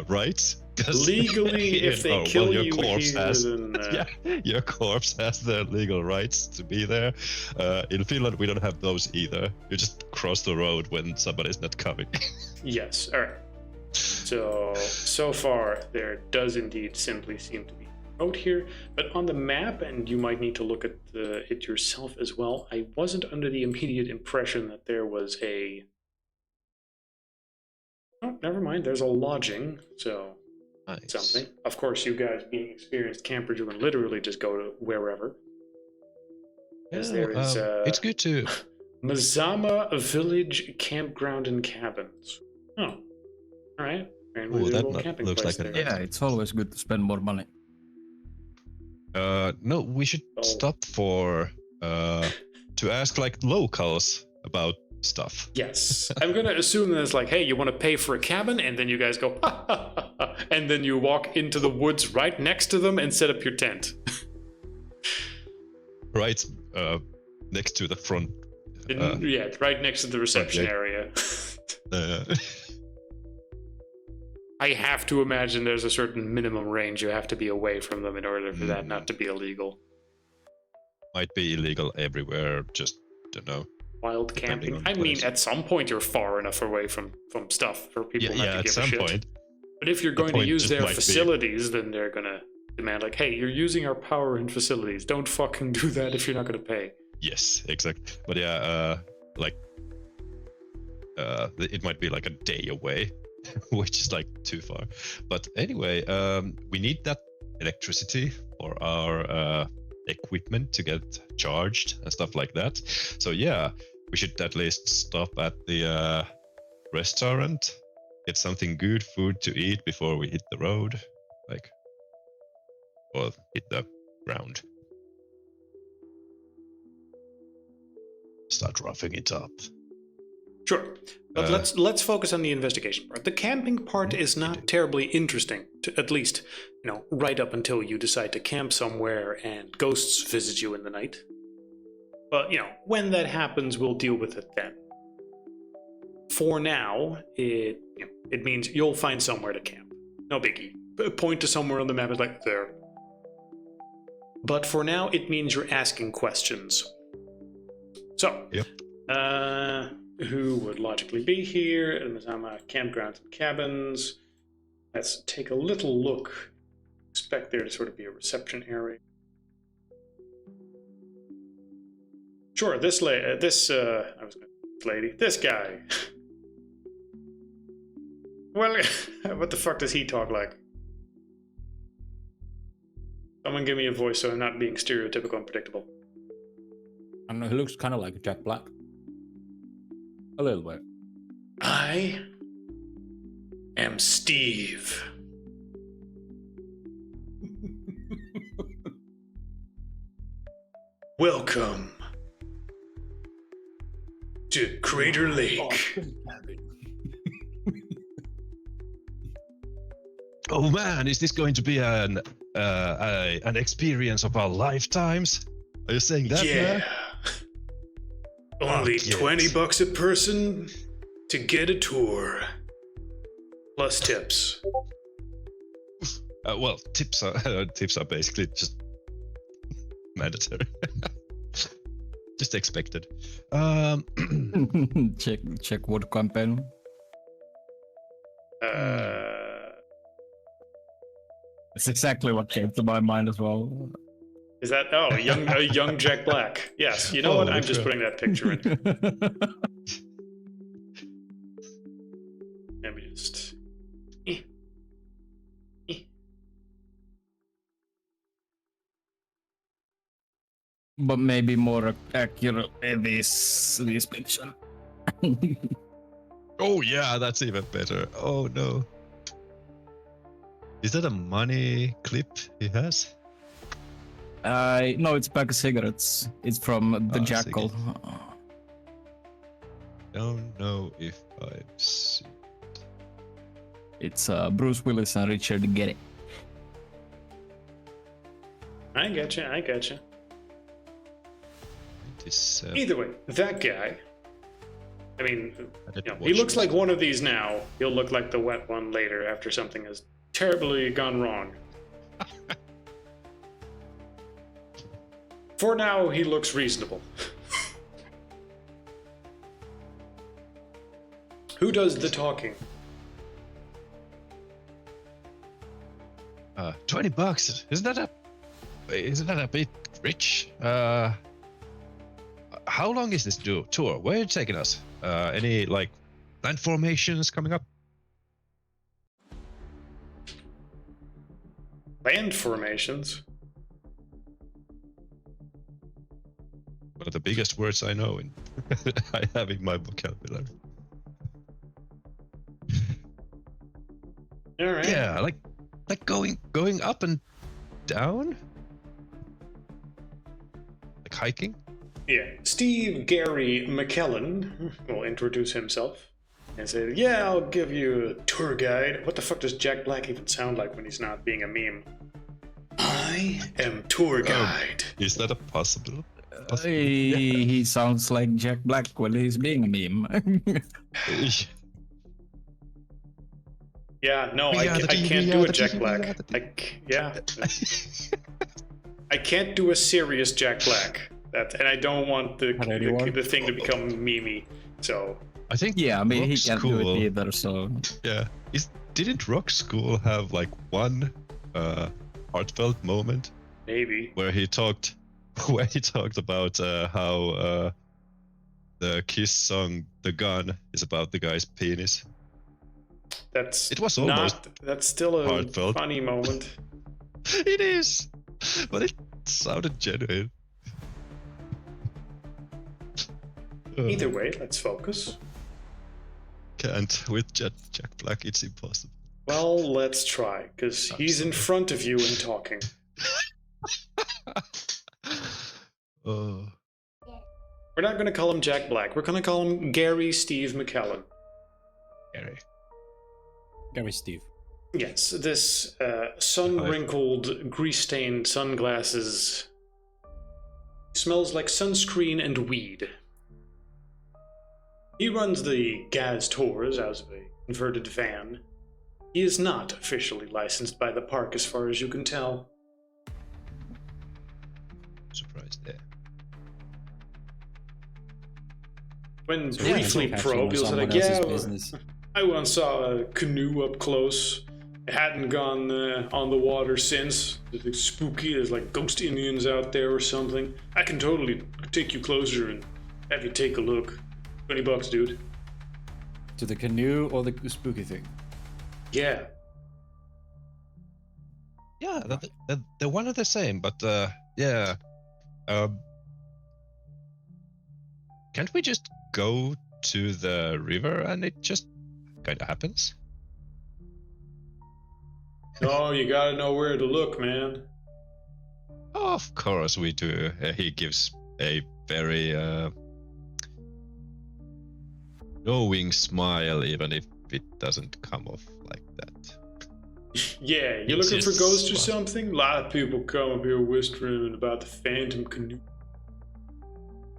rights. Legally, if they kill your you corpse here, has, then... your corpse has the legal rights to be there. In Finland, we don't have those either. You just cross the road when somebody's not coming. Yes, alright. So far, there does indeed simply seem to be a road here, but on the map, and you might need to look at it yourself as well, I wasn't under the immediate impression that there was a... Oh, never mind, there's a lodging, so... Nice. Something. Of course, you guys being experienced campers, you can literally just go to wherever. As there is, it's good to... Mazama Village Campground and Cabins. Oh, alright. Oh, that looks like a... Yeah, it's always good to spend more money. No, we should stop for... to ask, locals about stuff. Yes. I'm gonna assume that it's like, hey, you want to pay for a cabin? And then you guys go, ha, ha, ha, ha, and then you walk into the woods right next to them and set up your tent. Right next to the front. Yeah, right next to the reception area. I have to imagine there's a certain minimum range you have to be away from them in order for that not to be illegal. Might be illegal everywhere, just don't know. Wild camping. I mean, at some point you're far enough away from stuff for people not to give a shit. Yeah, at some point. But if you're going to use their facilities, then they're gonna demand like, hey, you're using our power and facilities. Don't fucking do that if you're not gonna pay. Yes, exactly. But yeah, it might be like a day away, which is too far. But anyway, we need that electricity for our equipment to get charged and stuff like that. So yeah, we should at least stop at the restaurant, get something good food to eat before we hit the road, or hit the ground. Start roughing it up. Sure, but let's focus on the investigation part. The camping part is not terribly interesting, at least, right up until you decide to camp somewhere and ghosts visit you in the night. But, when that happens, we'll deal with it then. For now, it means you'll find somewhere to camp. No biggie. Point to somewhere on the map, it's like, there. But for now, it means you're asking questions. So, who would logically be here? Mazama Campgrounds and Cabins. Let's take a little look. Expect there to sort of be a reception area. Sure, this guy. Well, what the fuck does he talk like? Someone give me a voice so I'm not being stereotypical and predictable. I don't know, he looks kind of like Jack Black. A little bit. I am Steve. Welcome to Crater Lake. Oh man, is this going to be an experience of our lifetimes? Are you saying that, Yeah. man? Only yes. $20 a person to get a tour. Plus tips. Well, tips are basically just mandatory. Just expected. check what campaign. It's exactly what came to my mind as well. Is that a young Jack Black? Yes. You know what? Holy I'm just crap. putting that picture in. Let me just. But maybe more accurate in this picture. Oh yeah, that's even better. Oh no. Is that a money clip he has? No, it's pack of cigarettes. It's from the Ah, Jackal. Don't know if I've seen. It's Bruce Willis and Richard Gere. I get you. This, Either way, that guy. I mean, I didn't you know, watch he looks this. like one of these now. He'll look like the wet one later after something has terribly gone wrong. For now, he looks reasonable. Who does the talking? $20. Isn't that a bit rich? How long is this tour? Where are you taking us? Any like land formations coming up? Land formations. One of the biggest words I know and I have in my vocabulary. All right. Yeah, like going up and down, like hiking. Yeah. Steve Gary McKellen will introduce himself and say, "Yeah, I'll give you a tour guide." What the fuck does Jack Black even sound like when he's not being a meme? I am tour guide. Is that a possible? He sounds like Jack Black when he's being a meme. Yeah, no, We I are the can't TV, do we a are Jack the TV, we are Black. the Yeah. I can't do a serious Jack Black. And I don't want the thing to become memey. So I think Yeah, I mean, he Rock can't do School- it either, so... Yeah, didn't Rock School have like one heartfelt moment maybe. where he talked about how the Kiss song "The Gun" is about the guy's penis? That's It was almost that's still a heartfelt. funny moment. It is, but it sounded genuine. Either way, let's focus. Can't with Jack Black. It's impossible. Well, let's try, because he's in front of you and talking. Oh, We're not going to call him Jack Black. We're going to call him Gary Steve McKellen. Gary. Gary Steve. Yes, this sun-wrinkled, grease-stained sunglasses smells like sunscreen and weed. He runs the Gaz tours out of a converted van. He is not officially licensed by the park as far as you can tell. Surprised there. When So, yeah, briefly catching probed, on he'll say someone like, else's yeah, business. I once saw a canoe up close. It hadn't gone on the water since. It's spooky. There's like ghost Indians out there or something. I can totally take you closer and have you take a look. $20, dude. To the canoe or the spooky thing? Yeah. Yeah, they're one and the same, but yeah. Can't we just go to the river and it just kind of happens. No, you gotta know where to look, man. Of course we do. He gives a very knowing smile, even if it doesn't come off like that. Yeah, you're It's looking for just ghosts or smart. something? A lot of people come up here whispering about the Phantom Canoe.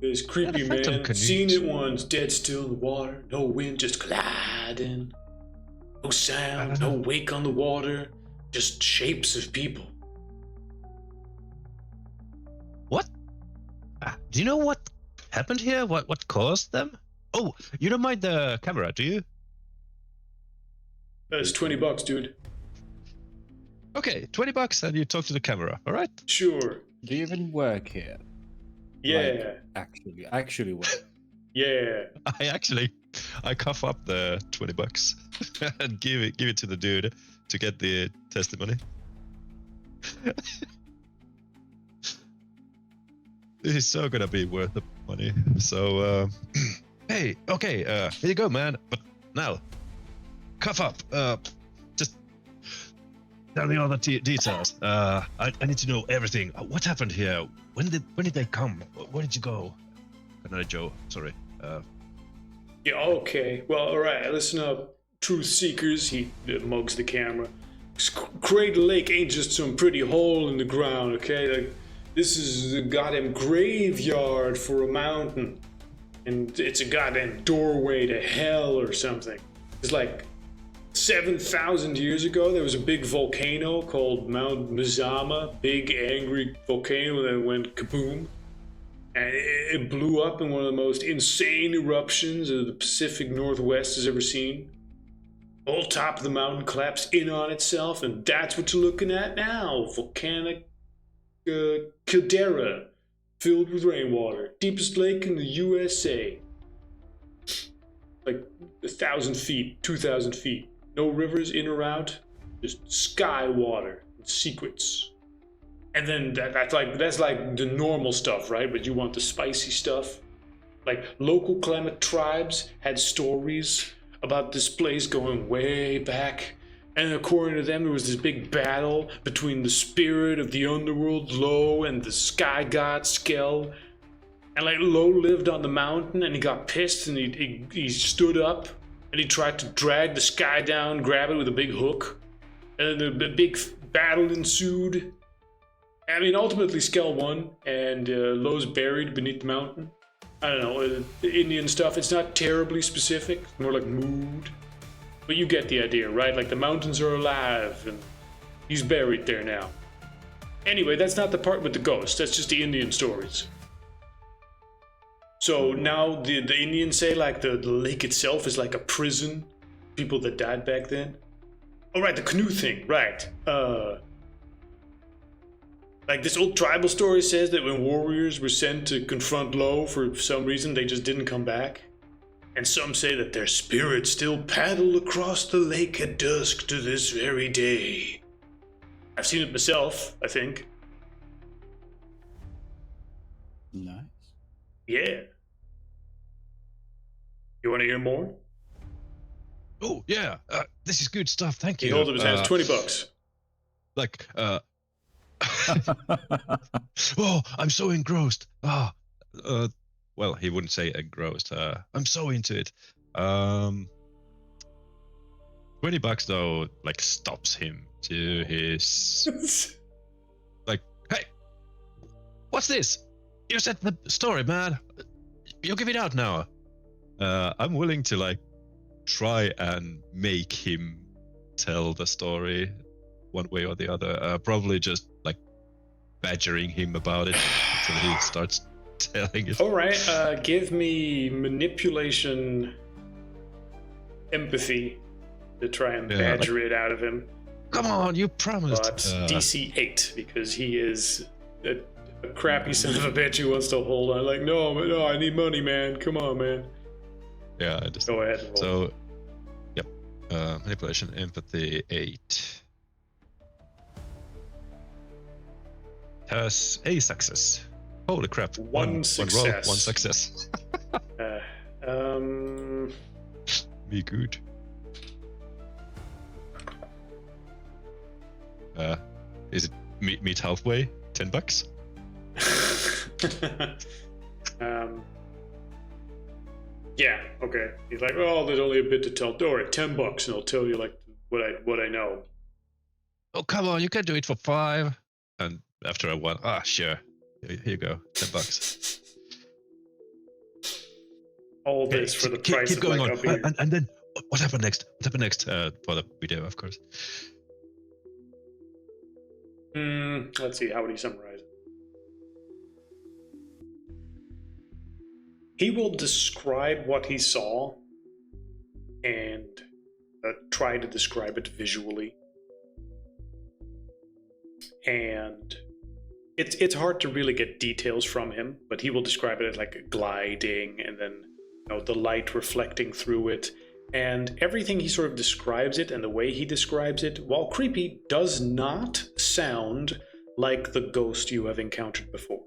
It's creepy, the Phantom man. Canoes. Seen it once, dead still in the water. No wind, just gliding. No sound, no wake on the water. Just shapes of people. What? Do you know what happened here? What caused them? Oh, you don't mind the camera, do you? That's $20, dude. Okay, $20 and you talk to the camera, all right? Sure. Do you even work here? Yeah. Actually work. Yeah. I cough up the $20 and give it to the dude to get the testimony. This is so gonna be worth the money. So, hey, okay, here you go, man. But now, cough up. Just tell me all the details. I need to know everything. What happened here? When did they come? Where did you go? Canoe Joe, sorry. Yeah, okay. Well, alright, listen up. Truth seekers, he mugs the camera. Crater Lake ain't just some pretty hole in the ground, okay? Like, this is a goddamn graveyard for a mountain. And it's a goddamn doorway to hell or something. It's like 7,000 years ago, there was a big volcano called Mount Mazama. Big, angry volcano that went kaboom. And it blew up in one of the most insane eruptions the Pacific Northwest has ever seen. The whole top of the mountain collapsed in on itself, and that's what you're looking at now. Volcanic caldera filled with rainwater. Deepest lake in the USA. Like 1,000 feet, 2,000 feet. No rivers in or out. Just sky water and secrets. And then that's like the normal stuff, right? But you want the spicy stuff. Like local Klamath tribes had stories about this place going way back. And according to them, there was this big battle between the spirit of the underworld, Lo, and the sky god, Skell. And like Lo lived on the mountain and he got pissed and he stood up and he tried to drag the sky down, grab it with a big hook. And then the big battle ensued. I mean, ultimately, Skell won, and Lo's buried beneath the mountain. I don't know, the Indian stuff, it's not terribly specific, it's more like mood. But you get the idea, right? Like, the mountains are alive, and he's buried there now. Anyway, that's not the part with the ghost, that's just the Indian stories. So now the Indians say, like, the lake itself is like a prison. People that died back then. Oh, right, the canoe thing, right. Like this old tribal story says that when warriors were sent to confront Lo, for some reason they just didn't come back. And some say that their spirits still paddle across the lake at dusk to this very day. I've seen it myself, I think. Nice. Yeah. You want to hear more? Oh yeah, this is good stuff. Thank He you. holds up his hands, $20. Like, oh, I'm so engrossed. Well, he wouldn't say engrossed. I'm so into it. $20 though, like stops him to his like, hey, what's this? You said the story, man. You give it out now. I'm willing to like try and make him tell the story one way or the other. Probably just like badgering him about it until he starts telling it. All right, give me manipulation, empathy to try and badger it out of him. Come on, you promised. But DC 8 because he is a crappy son of a bitch who wants to hold on. Like, no, I need money, man. Come on, man. Yeah, I just Go ahead. And roll. so. Yep, manipulation, empathy 8. Has a success. Holy crap! One roll, success. one success. Me good. Is it meet halfway? $10? Yeah, okay. He's like, oh, there's only a bit to tell. Don't worry, $10, and I'll tell you like what I know. Oh, come on, you can do it for 5. And after I won, sure. Here you go, $10. All this for the price keep of going like on. a beer. And then what happened next? What happened next for the video, of course? Let's see, how would he summarize it? He will describe what he saw and try to describe it visually. And it's hard to really get details from him, but he will describe it as like gliding and then the light reflecting through it. And everything he sort of describes it and the way he describes it, while creepy, does not sound like the ghost you have encountered before.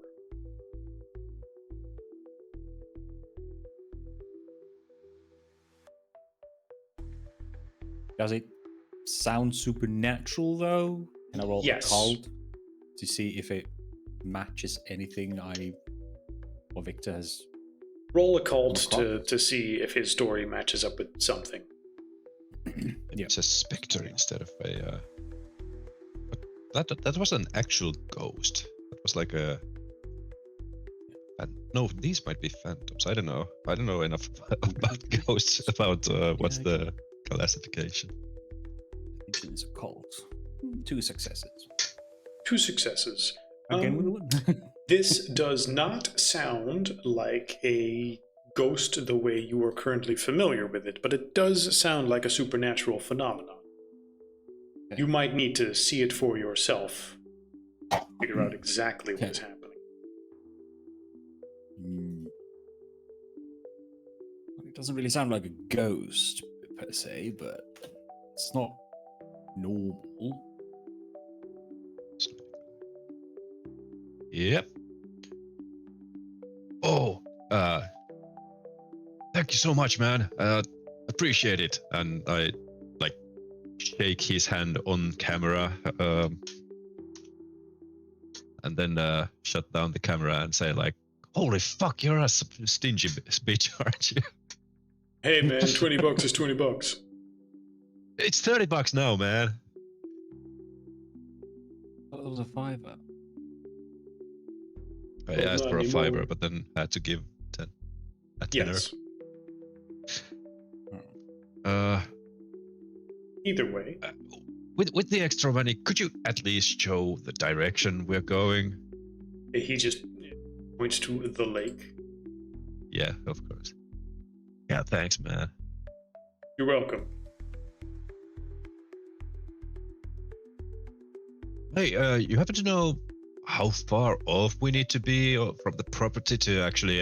Does it sound supernatural though? Can I roll Yes. occult to see if it matches anything or Victor has? Roll occult Occult? to see if his story matches up with something. Yeah. It's a specter instead of a. That was an actual ghost. That was like a. No, these might be phantoms. I don't know. I don't know enough about ghosts. About what's the classification. It's occult. 2 successes. 2 successes. Again with the one. This does not sound like a ghost the way you are currently familiar with it, but it does sound like a supernatural phenomenon. Okay. You might need to see it for yourself, figure out exactly what is happening. It doesn't really sound like a ghost per se, but it's not normal. Yep. Oh, thank you so much, man. Appreciate it. And I like shake his hand on camera, and then shut down the camera and say like, "Holy fuck, you're a stingy bitch, aren't you?" Hey man, $20 is $20. It's $30 now, man. That was a $5. I Well, asked not for a anymore. fiver, but then had to give a tenner. Yes. Either way. With the extra money, could you at least show the direction we're going? He just points to the lake. Yeah, of course. Yeah, thanks, man. You're welcome. Hey, you happen to know how far off we need to be from the property to actually,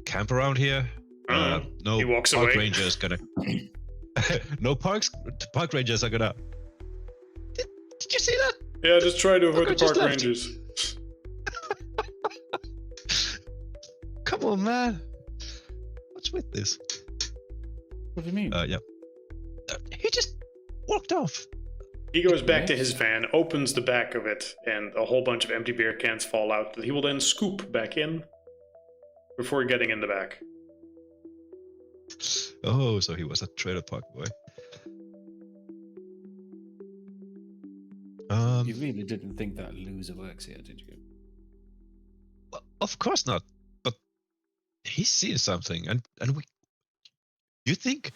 camp around here? No He walks park away. rangers gonna. No park rangers are gonna. Did you see that? Yeah, just try to avoid the Fucker just park left. rangers. Come on, man. What's with this? What do you mean? Yeah. He just walked off. He goes back to his van, opens the back of it, and a whole bunch of empty beer cans fall out that he will then scoop back in before getting in the back. Oh, so he was a trailer park boy. You really didn't think that loser works here, did you? Well, of course not. But he's seen something, and we. You think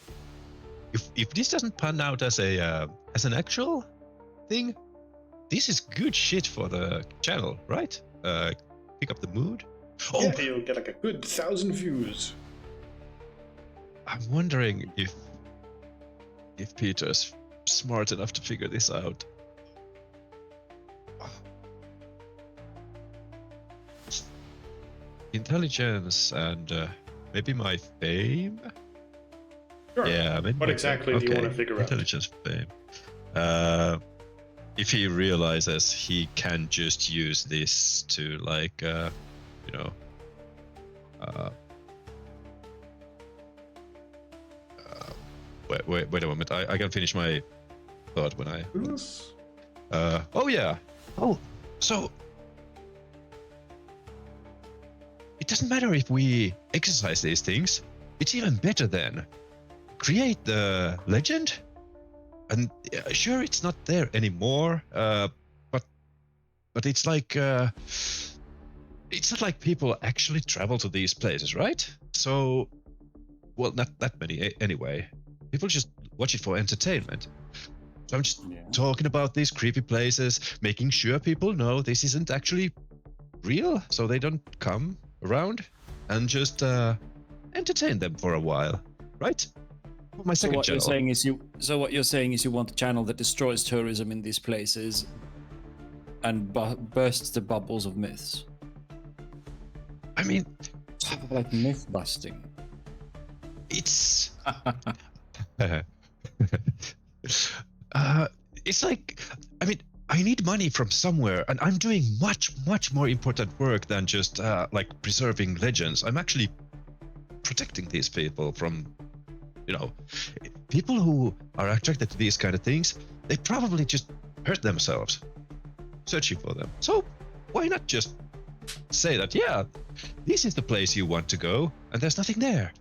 if this doesn't pan out as an actual thing, this is good shit for the channel, right? Pick up the mood. Oh, Yeah, he'll get like a good 1,000 views. I'm wondering if Peter's smart enough to figure this out. Intelligence and maybe my fame. Sure. Yeah, maybe. What exactly do you want to figure out? Intelligence, fame. If he realizes he can just use this to Wait a moment. I can finish my thought when I. Yes. Oh yeah. Oh, so it doesn't matter if we exercise these things. It's even better then. Create the legend, and sure, it's not there anymore. But it's like it's not like people actually travel to these places, right? So, well, not that many anyway. People just watch it for entertainment. So I'm just talking about these creepy places, making sure people know this isn't actually real, so they don't come around, and just entertain them for a while, right? For my So second what channel. you're saying is you want a channel that destroys tourism in these places and bursts the bubbles of myths. I mean, Sort of like myth busting. it's it's like, I mean, I need money from somewhere, and I'm doing much more important work than just like preserving legends. I'm actually protecting these people from, people who are attracted to these kind of things. They probably just hurt themselves searching for them. So why not just say that, yeah, this is the place you want to go, and there's nothing there.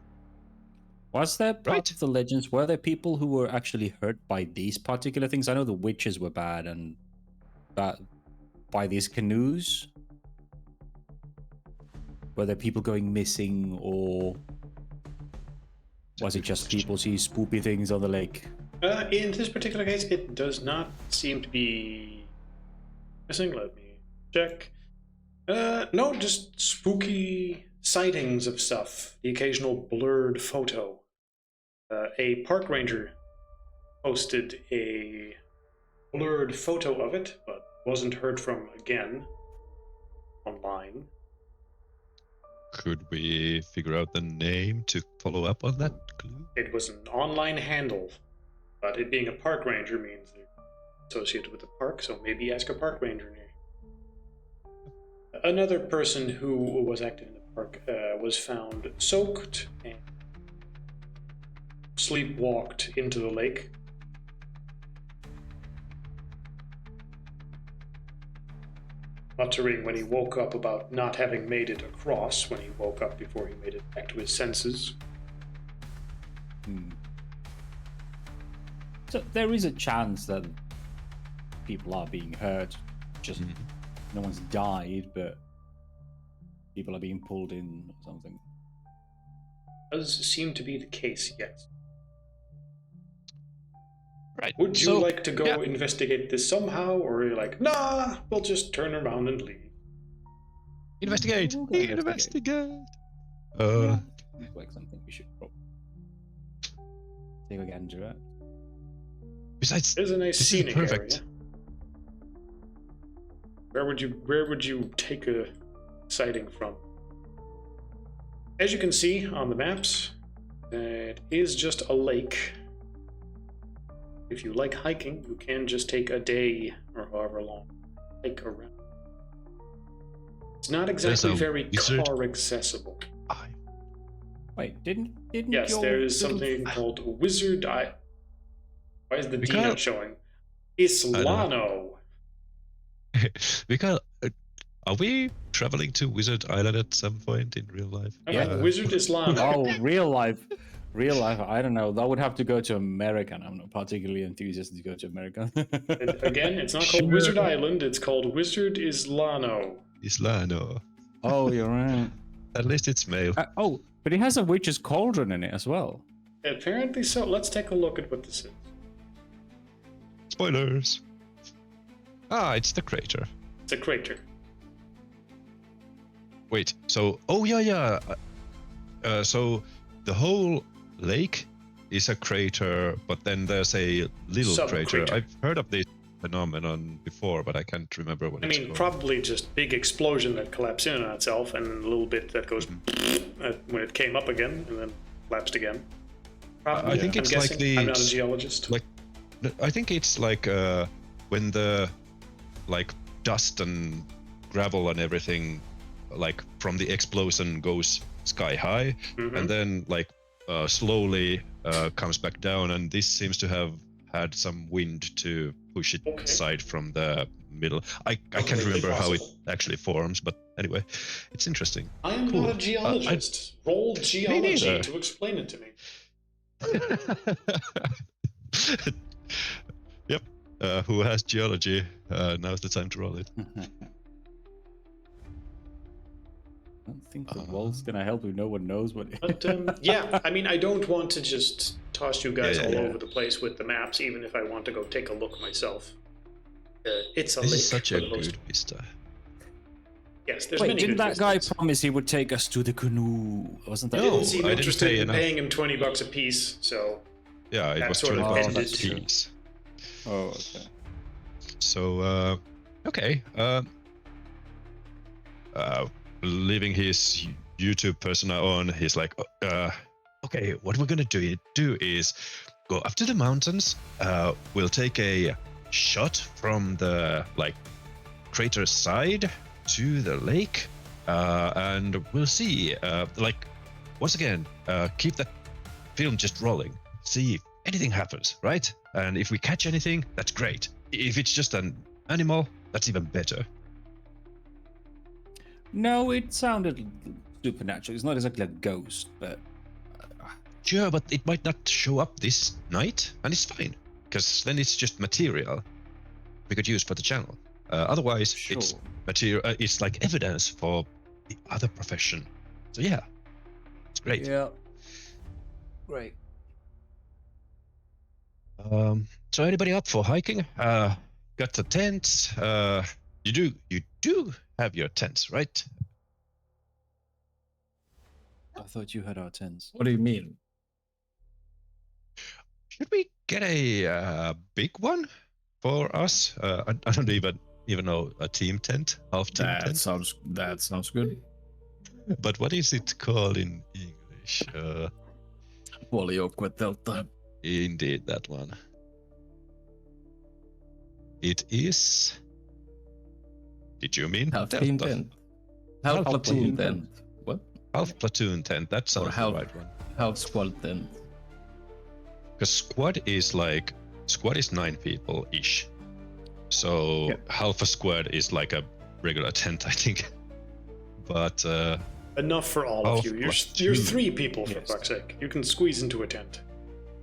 Was there part Right. of the legends? Were there people who were actually hurt by these particular things? I know the witches were bad, and by these canoes. Were there people going missing, or was it just people see spoopy things on the lake? In this particular case, it does not seem to be missing. Let me check. No, just spooky sightings of stuff. The occasional blurred photo. A park ranger posted a blurred photo of it, but wasn't heard from again online. Could we figure out the name to follow up on that clue? It was an online handle, but it being a park ranger means they're associated with the park, so maybe ask a park ranger near. Another person who was active in the park was found soaked and sleepwalked into the lake. Muttering when he woke up about not having made it across when he woke up before he made it back to his senses. So there is a chance that people are being hurt. Just no one's died, but people are being pulled in or something. Does seem to be the case, yes. Right. Would you So, like to go yeah. investigate this somehow, or are you like, nah, we'll just turn around and leave? Investigate! We'll go investigate. Uh, Looks like something we should probably take a gander at. besides, There's a nice this is scenic perfect. area. Where would you take a sighting from? As you can see on the maps, it is just a lake. If you like hiking, you can just take a day or however long hike around. It's not exactly a very wizard. car accessible. Wait, didn't Yes, your there is little- something called Wizard Eye. Why is the D Because- not showing? Islano. Because, are we traveling to Wizard Island at some point in real life? Yeah. Wizard Islano. Oh, real life. I don't know. That would have to go to America. And I'm not particularly enthusiastic to go to America. And again, it's not called Sure. Wizard Island, it's called Wizard Islano. Islano. Oh, you're right. At least it's male. But it has a witch's cauldron in it as well. Apparently so. Let's take a look at what this is. Spoilers. It's the crater. It's a crater. Wait, so, oh yeah. So the whole lake is a crater, but then there's a little Sub-crater. crater. I've heard of this phenomenon before, but I can't remember what I it's mean, called. probably just big explosion that collapsed in on itself, and then a little bit that goes when it came up again, and then collapsed again. Probably. I think I'm it's like guessing. the- I'm not a geologist. like- I think it's like when the dust and gravel and everything from the explosion goes sky high, Mhm. and then slowly comes back down, and this seems to have had some wind to push it Okay. aside from the middle. I can't Completely remember how it possible. actually forms, but anyway, it's interesting. I am Cool. not a geologist. Roll geology neither. to explain it to me. Yep. Who has geology? Now's the time to roll it. I don't think the wall's gonna help you. No one knows what. But yeah, I mean, I don't want to just toss you guys all yeah. over the place with the maps, even if I want to go take a look myself. It's a This lake is such for a the most. good vista. Yes, there's Wait, many didn't good that guy vistas. promise he would take us to the canoe? Wasn't that? I No, didn't seem I didn't interested pay in enough. paying him $20 a piece, so Yeah, it That was sort of 20 bucks ended. a piece. Oh, okay. So, okay. Leaving his YouTube persona on, he's like, okay, what we're gonna do is go up to the mountains. We'll take a shot from the crater side to the lake, and we'll see. Once again, keep that film just rolling. See if anything happens, right? And if we catch anything, that's great. If it's just an animal, that's even better. No, it sounded supernatural. It's not exactly a ghost, but Sure, but it might not show up this night, and it's fine, because then it's just material we could use for the channel. Otherwise, it's sure. material. It's like evidence for the other profession. So yeah, it's great. Yeah. Great. So anybody up for hiking? Got the tents. You do have your tents, right? I thought you had our tents. What do you mean? Should we get a big one for us? I don't even know, a team tent, half team tent. That sounds good. But what is it called in English? Puolijoukkueteltta. Indeed, that one. It is. Did you mean Half delta? team tent. Half platoon tent. What? Half platoon tent. That sounds half- the right one. Half squad tent. Because squad is 9 people ish. So Yeah. half a squad is like a regular tent, I think. But enough for all Oh, of you. You're platoon. 3 people, for Yes. fuck's sake. You can squeeze into a tent.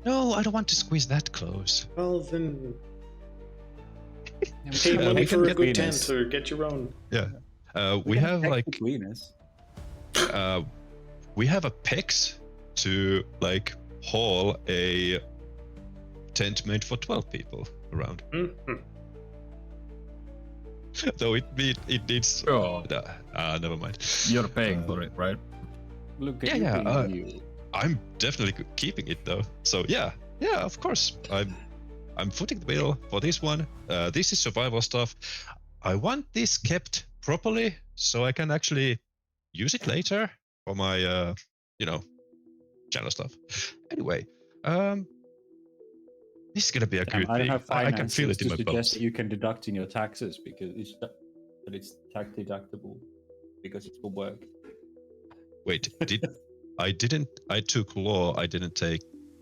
no, I don't want to squeeze that close. Well, then pay Yeah, money we for can a get good Venus. tent or get your own. Yeah. We have between us. we have a PEX to haul a tent made for 12 people around. Mhm. Though it needs. Oh, Never mind. you're paying for it, right? Look at Yeah, you yeah, being you. I'm definitely keeping it though. So yeah, of course. I'm footing the bill for this one. This is survival stuff. I want this kept properly so I can actually use it later for my channel stuff. Anyway, this is gonna be a good I don't thing. have I can finances feel it in to my suggest bones. that you can deduct in your taxes because it's tax deductible because it's for work. Wait, I took law. I didn't take.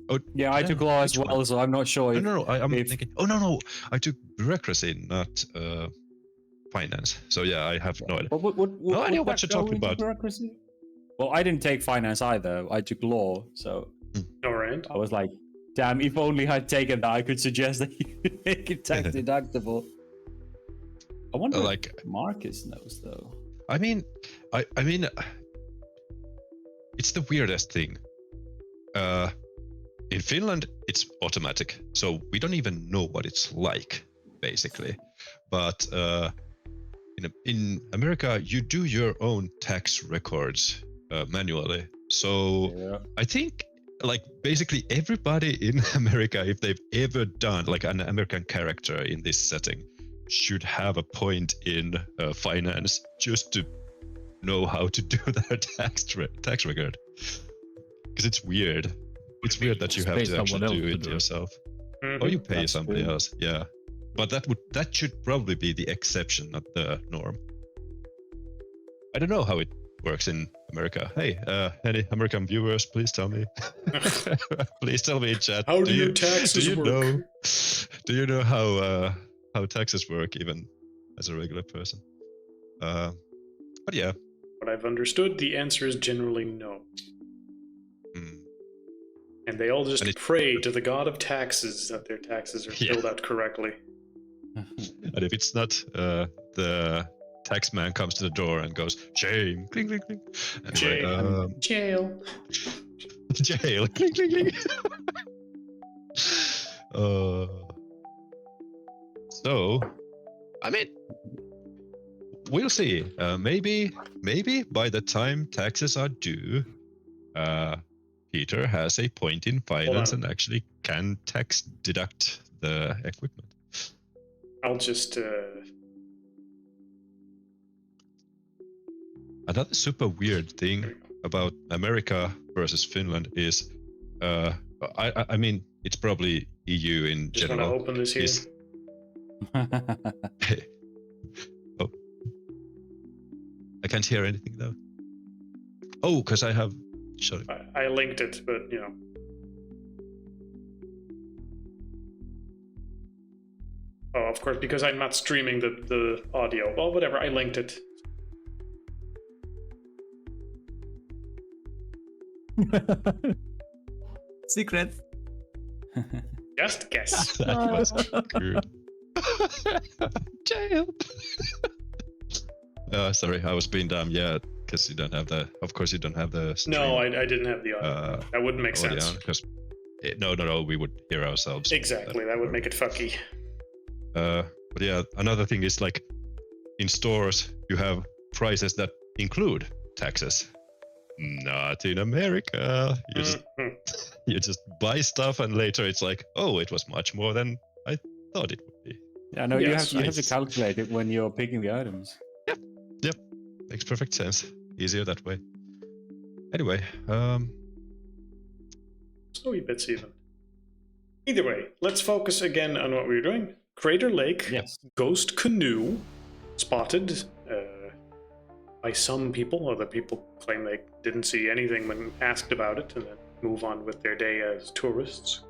Oh Yeah, I Yeah, took law as which well, one? so I'm not sure. no, I'm if- thinking. Oh no, I took bureaucracy, not finance. So yeah, I have no idea. No idea what you're talking about. Bureaucracy? Well, I didn't take finance either. I took law, so All right. I was like, damn, if only I'd taken that, I could suggest that you could make it tax deductible. I wonder Like- if Marcus knows, though. I mean, it's the weirdest thing. In Finland, it's automatic, so we don't even know what it's like, basically. But in America, you do your own tax records manually. So Yeah. I think basically everybody in America, if they've ever done an American character in this setting, should have a point in finance just to know how to do their tax record. Because it's weird. It's weird that you Just have pay to actually someone do else to it do it. yourself, Mhm. or you pay That's somebody true. else. Yeah, but that should probably be the exception, not the norm. I don't know how it works in America. Hey, any American viewers, please tell me. Please tell me in chat. How do your taxes do you work? know? Do you know how taxes work, even as a regular person? But yeah. What I've understood, the answer is generally no. Mm. And they all just pray to the god of taxes that their taxes are filled out correctly. And if it's not, the tax man comes to the door and goes, shame, cling, cling, cling. Anyway, Jail. Jail, cling, cling, cling. So, I mean, we'll see. Maybe by the time taxes are due, Peter has a point in finance and actually can tax deduct the equipment. I'll just. Another super weird thing about America versus Finland is, I mean, it's probably EU in just general. Want to open this here? Oh, I can't hear anything though. Oh, because I have. Sorry. I linked it, but you know. Oh, of course, because I'm not streaming the audio. Well, whatever, I linked it. Secret. Just guess. That was good. Jail. Sorry, I was being dumb. Yeah, because you don't have the. Of course, you don't have the. Stream, No, I didn't have the audio. That wouldn't make sense. Because no, we would hear ourselves. Exactly, that would make it fucky. But yeah, another thing is like, in stores you have prices that include taxes. Not in America. You just buy stuff and later it's like, oh, it was much more than I thought it would be. Yeah, no, Yes, you have to calculate it when you're picking the items. Yep. Makes perfect sense. Easier that way. Anyway, So wee bits even. Either way, let's focus again on what we were doing. Crater Lake, Yes. Ghost Canoe, spotted by some people. Other people claim they didn't see anything when asked about it and then move on with their day as tourists.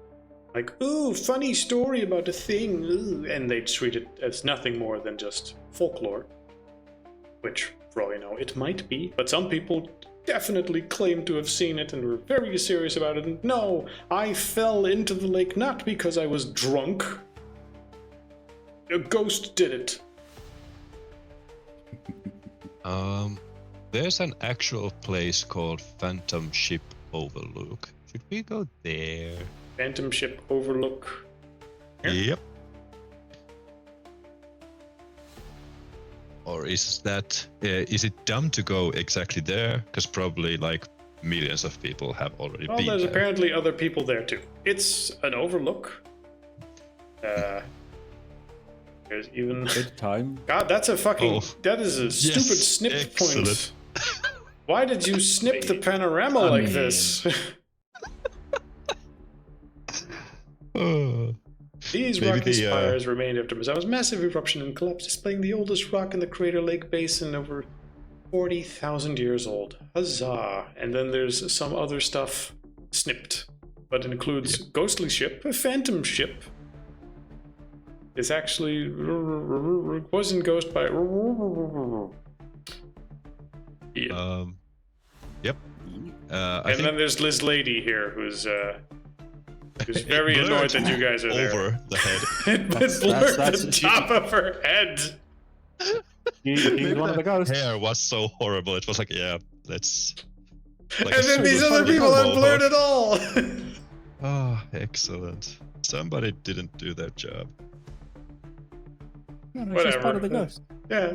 Like, ooh, funny story about a thing, ooh, and they treat it as nothing more than just folklore. Which, for all you know, it might be, but some people definitely claim to have seen it and were very serious about it. And no, I fell into the lake not because I was drunk. A ghost did it. there's an actual place called Phantom Ship Overlook. Should we go there? Phantom Ship Overlook. Yeah. Yep. Or is that is it dumb to go exactly there? Because probably like millions of people have already Well, been there's there. apparently other people there too. It's an overlook. There's even. Good time. God, that's a fucking. Oh. That is a stupid Yes, snip excellent. point. Why did you snip the panorama like mean- this? Oh. These Maybe rocky the, spires remained after Mazawa's massive eruption and collapse, displaying the oldest rock in the Crater Lake Basin, over 40,000 years old. Huzzah! And then there's some other stuff snipped, but it includes ghostly ship, a phantom ship. It's actually wasn't ghost by. Yeah. Yep. I And think then there's Liz Lady here, who's very blurred annoyed that you guys are there. over the head. It That's- blurred that's- the top of her head. He's one of the ghosts. Hair was so horrible. It was like, yeah, let's. Like And a then these super other funny people aren't mohawk. blurred at all. Oh, excellent. Somebody didn't do their job. No, no, it's just part of the Whatever. ghost. Yeah,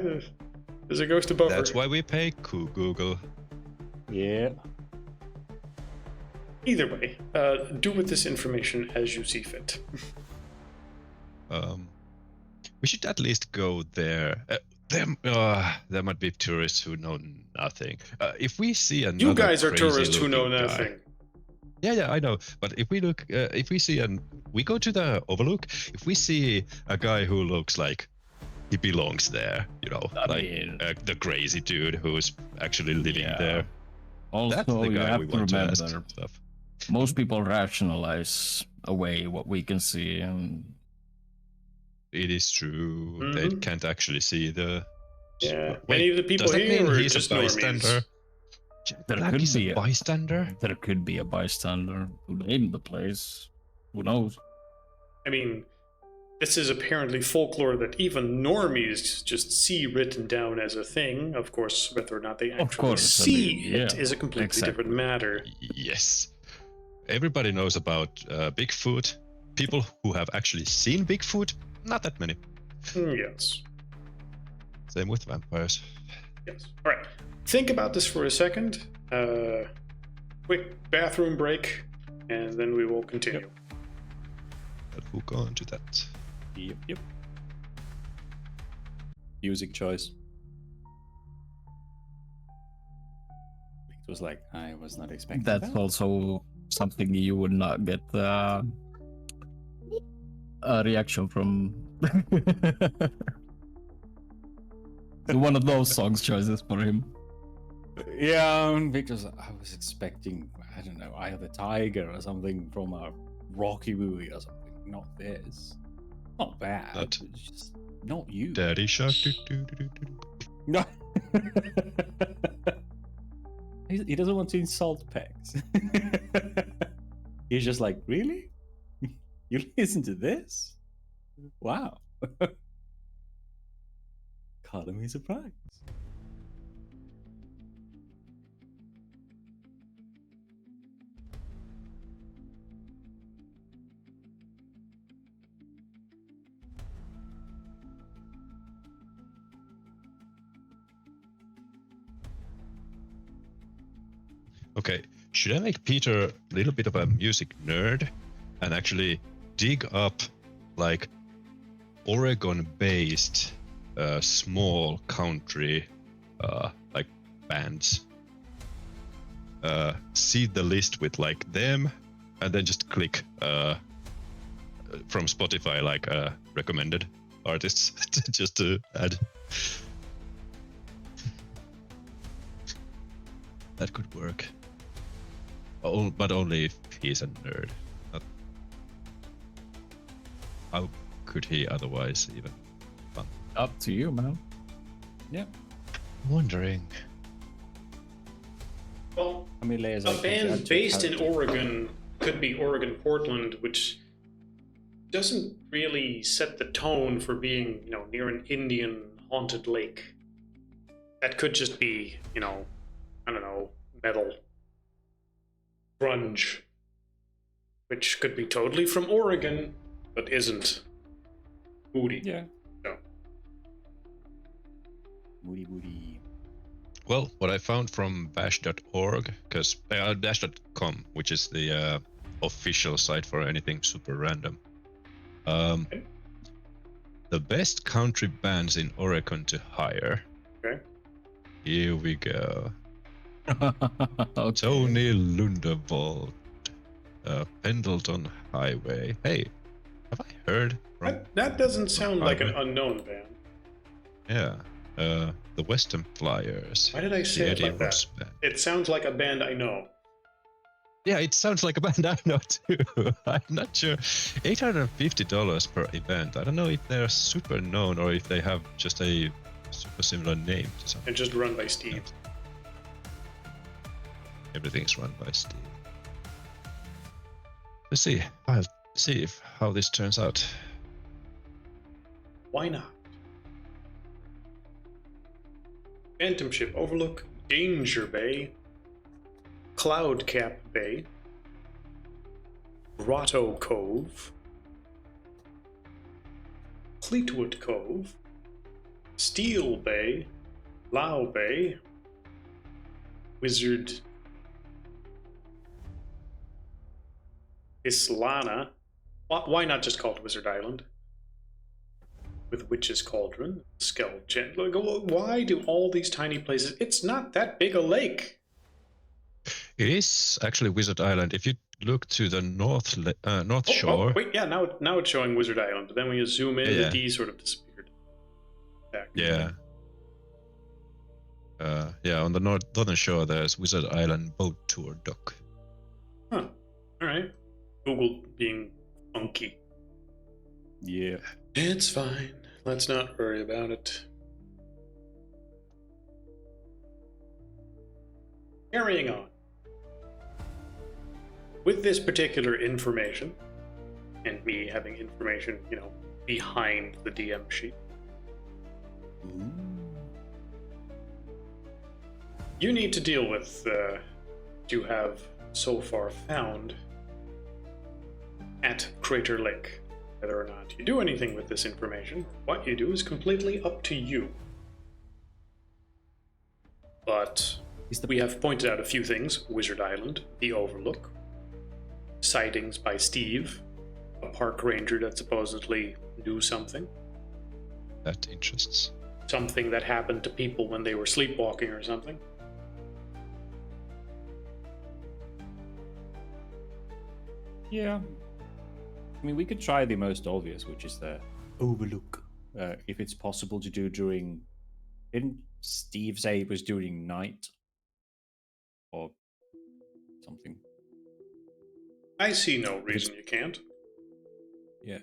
there's a ghost above That's her. why we pay Google. Yeah. Either way, do with this information as you see fit. We should at least go there. There might be tourists who know nothing. If we see another You guys are crazy tourists who know looking guy- nothing. Yeah, I know. But if we look, if we see we go to the overlook. If we see a guy who looks like he belongs there, you know, I like mean- the crazy dude who's actually living Yeah. there, Also, That's the you guy have we to want to remember, ask stuff. most people rationalize away what we can see, and It is true. They Mhm. can't actually see the. Yeah, Wait, many of the people does that here mean are he's just a bystander? normies. Jack there Black could is be a bystander. There could be a bystander who named the place. Who knows? I mean, this is apparently folklore that even normies just see written down as a thing. Of course, whether or not they actually course, I see mean, it yeah, is a completely different exactly. matter. Yes. Everybody knows about Bigfoot. People who have actually seen Bigfoot, not that many. Yes. Same with vampires. Yes. All right. Think about this for a second. Quick bathroom break, and then we will continue. But we'll go on to that. Yep. Music choice. It was like, I was not expecting That's that. also something you would not get a reaction from. One of those songs choices for him. Yeah, because I was expecting, I don't know, Eye of the Tiger or something from a Rocky movie or something. Not this. Not bad. Not- It's just not you. Daddy Shark. Do, do, do, do, do. No. He doesn't want to insult Pex. He's just like, really? You listen to this? Wow. Caught me surprised. Okay, should I make Peter a little bit of a music nerd and actually dig up like Oregon-based small country like bands? See the list with like them, and then just click from Spotify like recommended artists just to add. That could work. But only if he's a nerd. How could he otherwise even? Up to you, man. Wondering. Well, How many layers a I can band add to based in character? Oregon could be Oregon Portland, which doesn't really set the tone for being, near an Indian haunted lake. That could just be, I don't know, metal, grunge, which could be totally from Oregon, but isn't. Moody. Yeah. No. Moody. Well, what I found from bash.org, because bash.com, which is the official site for anything super random. Okay. The best country bands in Oregon to hire. Okay. Here we go. Okay. Tony Lundavold, Pendleton Highway. Hey, have I heard from? That doesn't sound like an Highway? unknown band. Yeah. The Western Flyers. Why did I say the it Eddie like that? Ross Band. It sounds like a band I know. Yeah, it sounds like a band I know too. I'm not sure. $850 per event. I don't know if they're super known or if they have just a super similar name to something. And just run by Steve. Everything's run by Steve. Let's see. I'll see how this turns out. Why not? Phantom Ship Overlook, Danger Bay, Cloud Cap Bay, Grotto Cove, Fleetwood Cove, Steel Bay, Lao Bay, Wizard Islana. Why not just call it Wizard Island? With Witch's Cauldron, Skell Chandler. Why do all these tiny places? It's not that big a lake. It is actually Wizard Island. If you look to the north shore. Wait, yeah, now it's showing Wizard Island, but then when you zoom in, Yeah. the D sort of disappeared. Back. Yeah. Yeah, on the northern shore, there's Wizard Island boat tour dock. Huh. All right. Google being funky. Yeah. It's fine. Let's not worry about it. Carrying on. With this particular information, and me having information, behind the DM sheet, you need to deal with what you have so far found at Crater Lake. Whether or not you do anything with this information, what you do is completely up to you. But we have pointed out a few things: Wizard Island, the Overlook, sightings by Steve, a park ranger that supposedly knew something. That interests. Something that happened to people when they were sleepwalking or something. Yeah. I mean, we could try the most obvious, which is the Overlook. If it's possible to do during... Didn't Steve say it was during night? Or something? I see no reason you can't. Yeah.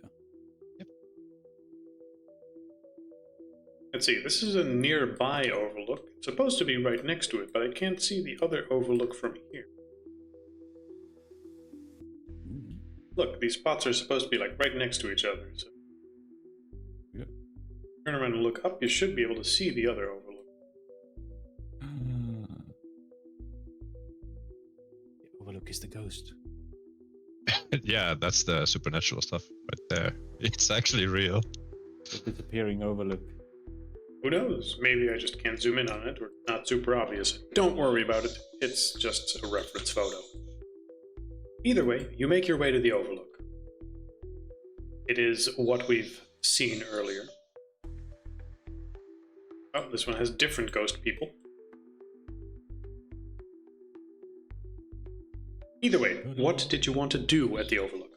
Let's see, this is a nearby overlook. It's supposed to be right next to it, but I can't see the other overlook from here. Look, these spots are supposed to be like right next to each other. So Yep. turn around and look up, you should be able to see the other overlook. The Overlook is the ghost. Yeah, that's the supernatural stuff right there. It's actually real. The disappearing Overlook. Who knows? Maybe I just can't zoom in on it, or it's not super obvious. Don't worry about it. It's just a reference photo. Either way, you make your way to the Overlook. It is what we've seen earlier. Oh, this one has different ghost people. Either way, what did you want to do at the Overlook?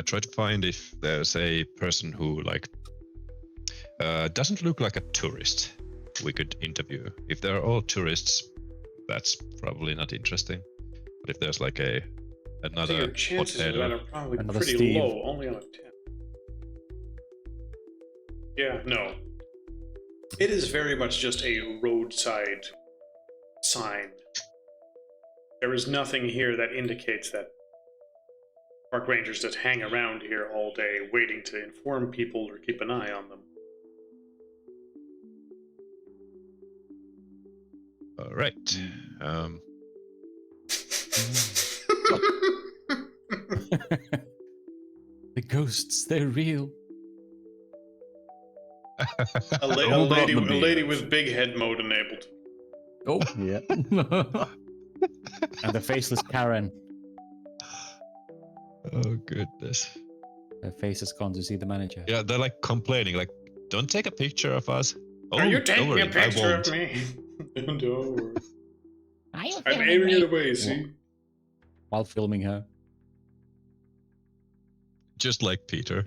Try to find if there's a person who doesn't look like a tourist we could interview. If they're all tourists, that's probably not interesting. But if there's like So another your chances of potato, that are probably Another pretty Steve. low, only on a 10. Yeah, no. It is very much just a roadside sign. There is nothing here that indicates that park rangers just hang around here all day waiting to inform people or keep an eye on them. all right. The ghosts, they're real. A Hold on, lady the with big head mode enabled. Oh. Yeah. And the faceless Karen. Oh goodness. Her face has gone to see the manager. Yeah, they're like complaining, like, don't take a picture of us. Oh, Are you don't taking worry, a picture I of won't. me? Don't worry. Are you I'm filming aiming me? it away, see? While filming her. Just like Peter.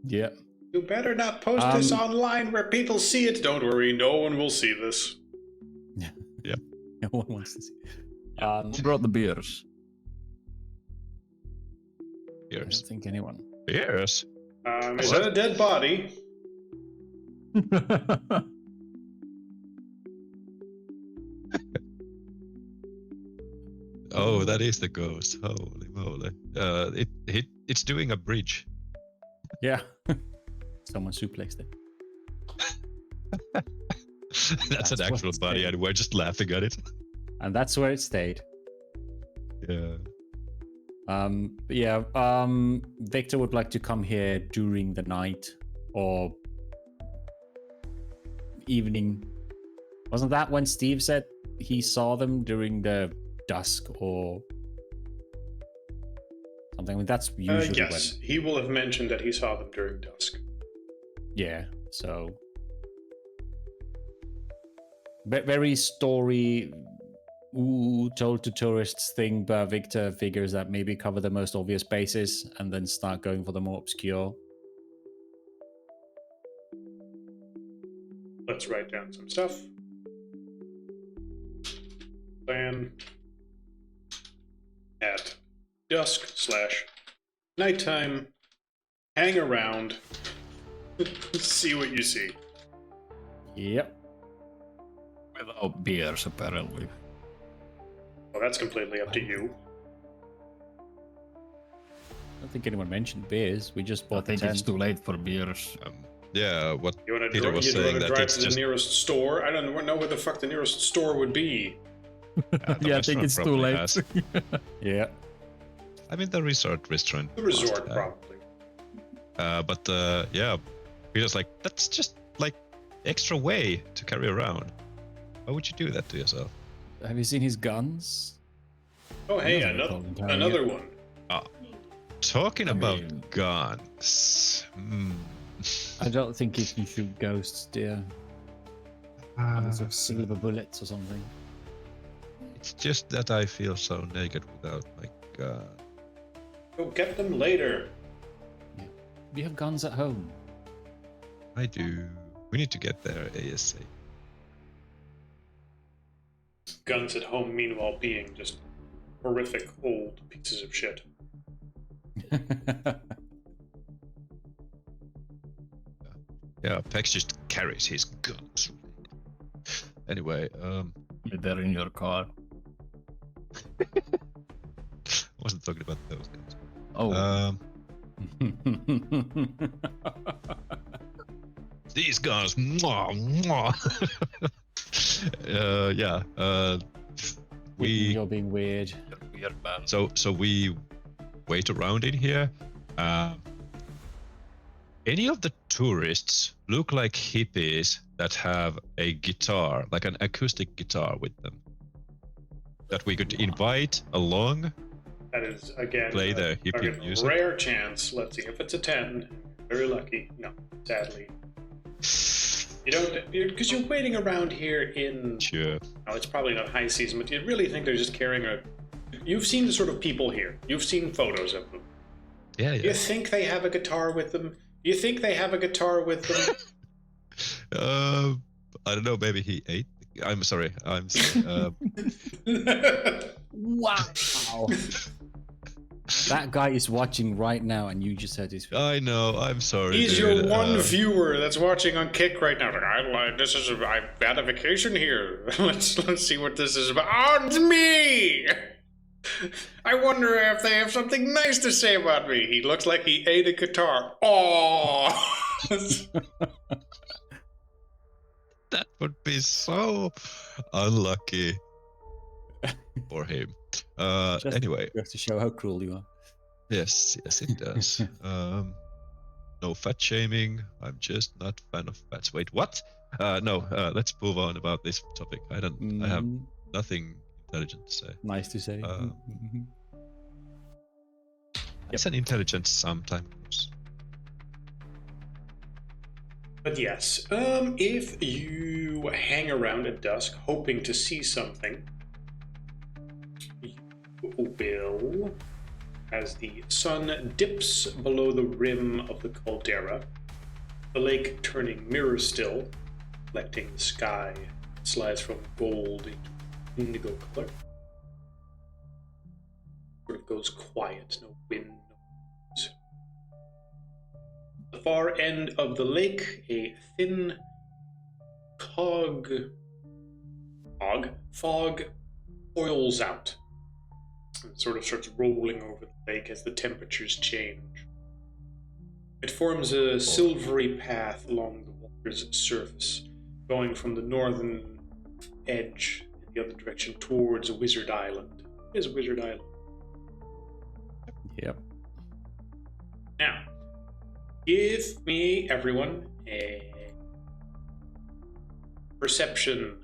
Yeah. You better not post this online where people see it. Don't worry, no one will see this. Yeah. No one wants to see. Who brought the beers? I Years. don't think anyone. Years. Is that a dead body? Oh, that is the ghost. Holy moly. It's doing a bridge. Yeah. Someone suplexed it. That's an what actual it's body, saying. and we're just laughing at it. And that's where it stayed. Yeah. But yeah, Victor would like to come here during the night or evening. Wasn't that when Steve said he saw them during the dusk or something? I mean, that's usually Yes, he will have mentioned that he saw them during dusk. when. Yeah, so. Very story told to tourists thing, but Victor figures that maybe cover the most obvious bases and then start going for the more obscure. Let's write down some stuff. Plan at dusk/nighttime. Hang around. See what you see. Yep. Without beers, apparently. Well, that's completely up to you. I don't think anyone mentioned beers. We just I bought the think it's tent. too late for beers. Yeah, what You want Peter was saying that drive it's to the just nearest store? I don't know where the fuck the nearest store would be. the Yeah, I think restaurant it's too probably late. has. Yeah. I mean, the restaurant. The must resort, have. probably. But yeah, Peter's like, that's just like extra way to carry around. Why would you do that to yourself? Have you seen his guns? Oh, hey, Another problem carrying another it. one. Talking about mean- guns. I don't think you can shoot ghosts, dear. Unless of silver bullets or something. It's just that I feel so naked without my gun. Go get them later. Do you have guns at home? I do. We need to get there ASAP. Guns at home, meanwhile, being just horrific old pieces of shit. Yeah, Pex just carries his guns. Anyway, They're in your car. I wasn't talking about those guns. Oh, These guns, mwah, mwah. Yeah. You're being weird. weird man. So we wait around in here. Any of the tourists look like hippies that have a guitar, like an acoustic guitar with them, that we could invite along? That is, again, Play the hippie fucking music. rare chance. Let's see if it's a 10. Very lucky. No, sadly. You don't, because you're waiting around here in. Sure. Oh, it's probably not high season, but you really think they're just carrying a. You've seen the sort of people here. You've seen photos of them. Yeah, You yeah. think they have a guitar with them? You think they have a guitar with them? I don't know. Maybe he ate. I'm sorry. Wow. That guy is watching right now, and you just heard his. I know. I'm sorry. He's dude. your one viewer that's watching on Kick right now. Like, I've had a vacation here. let's see what this is about. Oh, it's me! I wonder if they have something nice to say about me. He looks like he ate a guitar. Oh! That would be so unlucky for him. Just- Anyway, You have to show how cruel you are. yes, it does. No fat shaming. I'm just not a fan of fats. Wait, what? No. Let's move on about this topic. I have Mm, nothing intelligent to say. nice to say. Mhm. It's an intelligence sometimes. But yes, if you hang around at dusk hoping to see something, you will, as the sun dips below the rim of the caldera, the lake turning mirror still, reflecting the sky, slides from gold into indigo color. Sort of goes quiet, no wind, no noise. The far end of the lake, a thin fog oils out and sort of starts rolling over the lake as the temperatures change. It forms a silvery path along the water's surface, going from the northern edge in the other direction towards Wizard Island. It is Wizard Island. Yep. Now, give me, everyone, a perception.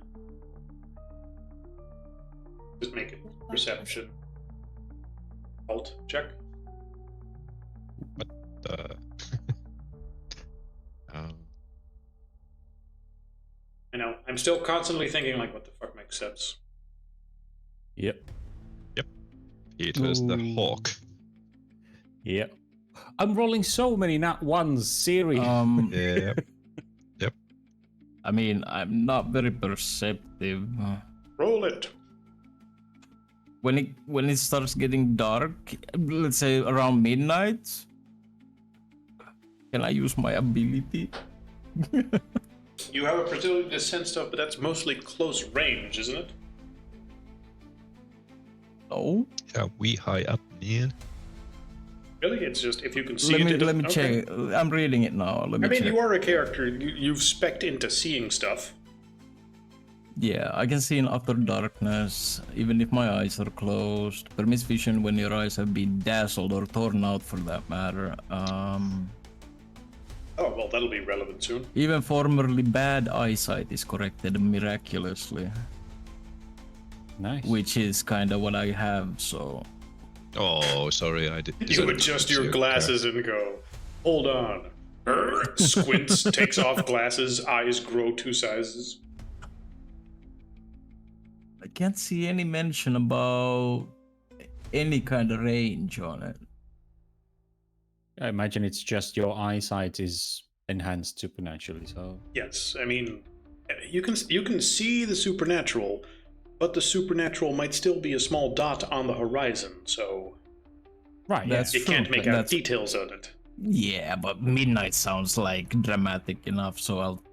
Just make it perception. Alt check. I know. I'm still constantly thinking, like, what the fuck makes sense? Yep. It was the Ooh. hawk. Yep. I'm rolling so many nat ones, Siri. Yeah. I mean, I'm not very perceptive. Roll it. When it starts getting dark, let's say around midnight, can I use my ability? You have a ability to sense stuff, but that's mostly close range, isn't it? No. Yeah, we high up, man. Really? It's just if you can see Let it. me Okay. check. I'm reading it now. Let me I mean, check. you are a character. You've spec'd into seeing stuff. Yeah, I can see in utter darkness, even if my eyes are closed. Permits vision when your eyes have been dazzled or torn out, for that matter. Oh, well, that'll be relevant soon. Even formerly bad eyesight is corrected miraculously, Nice. which is kind of what I have. So Oh, sorry, I did. You adjust your glasses and go, hold on. Squints, takes off glasses, eyes grow 2 sizes. I can't see any mention about any kind of range on it. I imagine it's just your eyesight is enhanced supernaturally. So Yes, I mean, you can see the supernatural, but the supernatural might still be a small dot on the horizon, so right, That's you can't true, make but out that's- details on it. Yeah, but midnight sounds like dramatic enough, so I'll.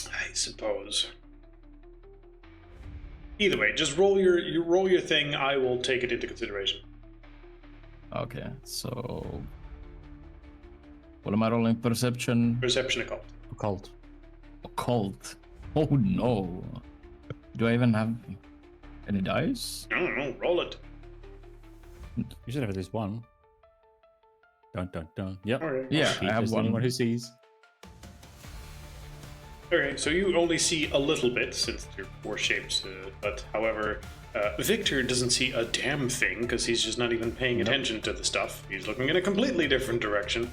I suppose. Either way, just roll your thing. I will take it into consideration. Okay, so. What am I rolling? Perception? Perception occult. occult. Occult. Oh no. Do I even have any dice? I don't know. Roll it. You should have at least one. Dun dun dun. Yep. All right. Yeah, I have Just anyone one. who sees. Okay, so you only see a little bit since there are 4 shapes, but however, Victor doesn't see a damn thing because he's just not even paying attention to the stuff. He's looking in a completely different direction.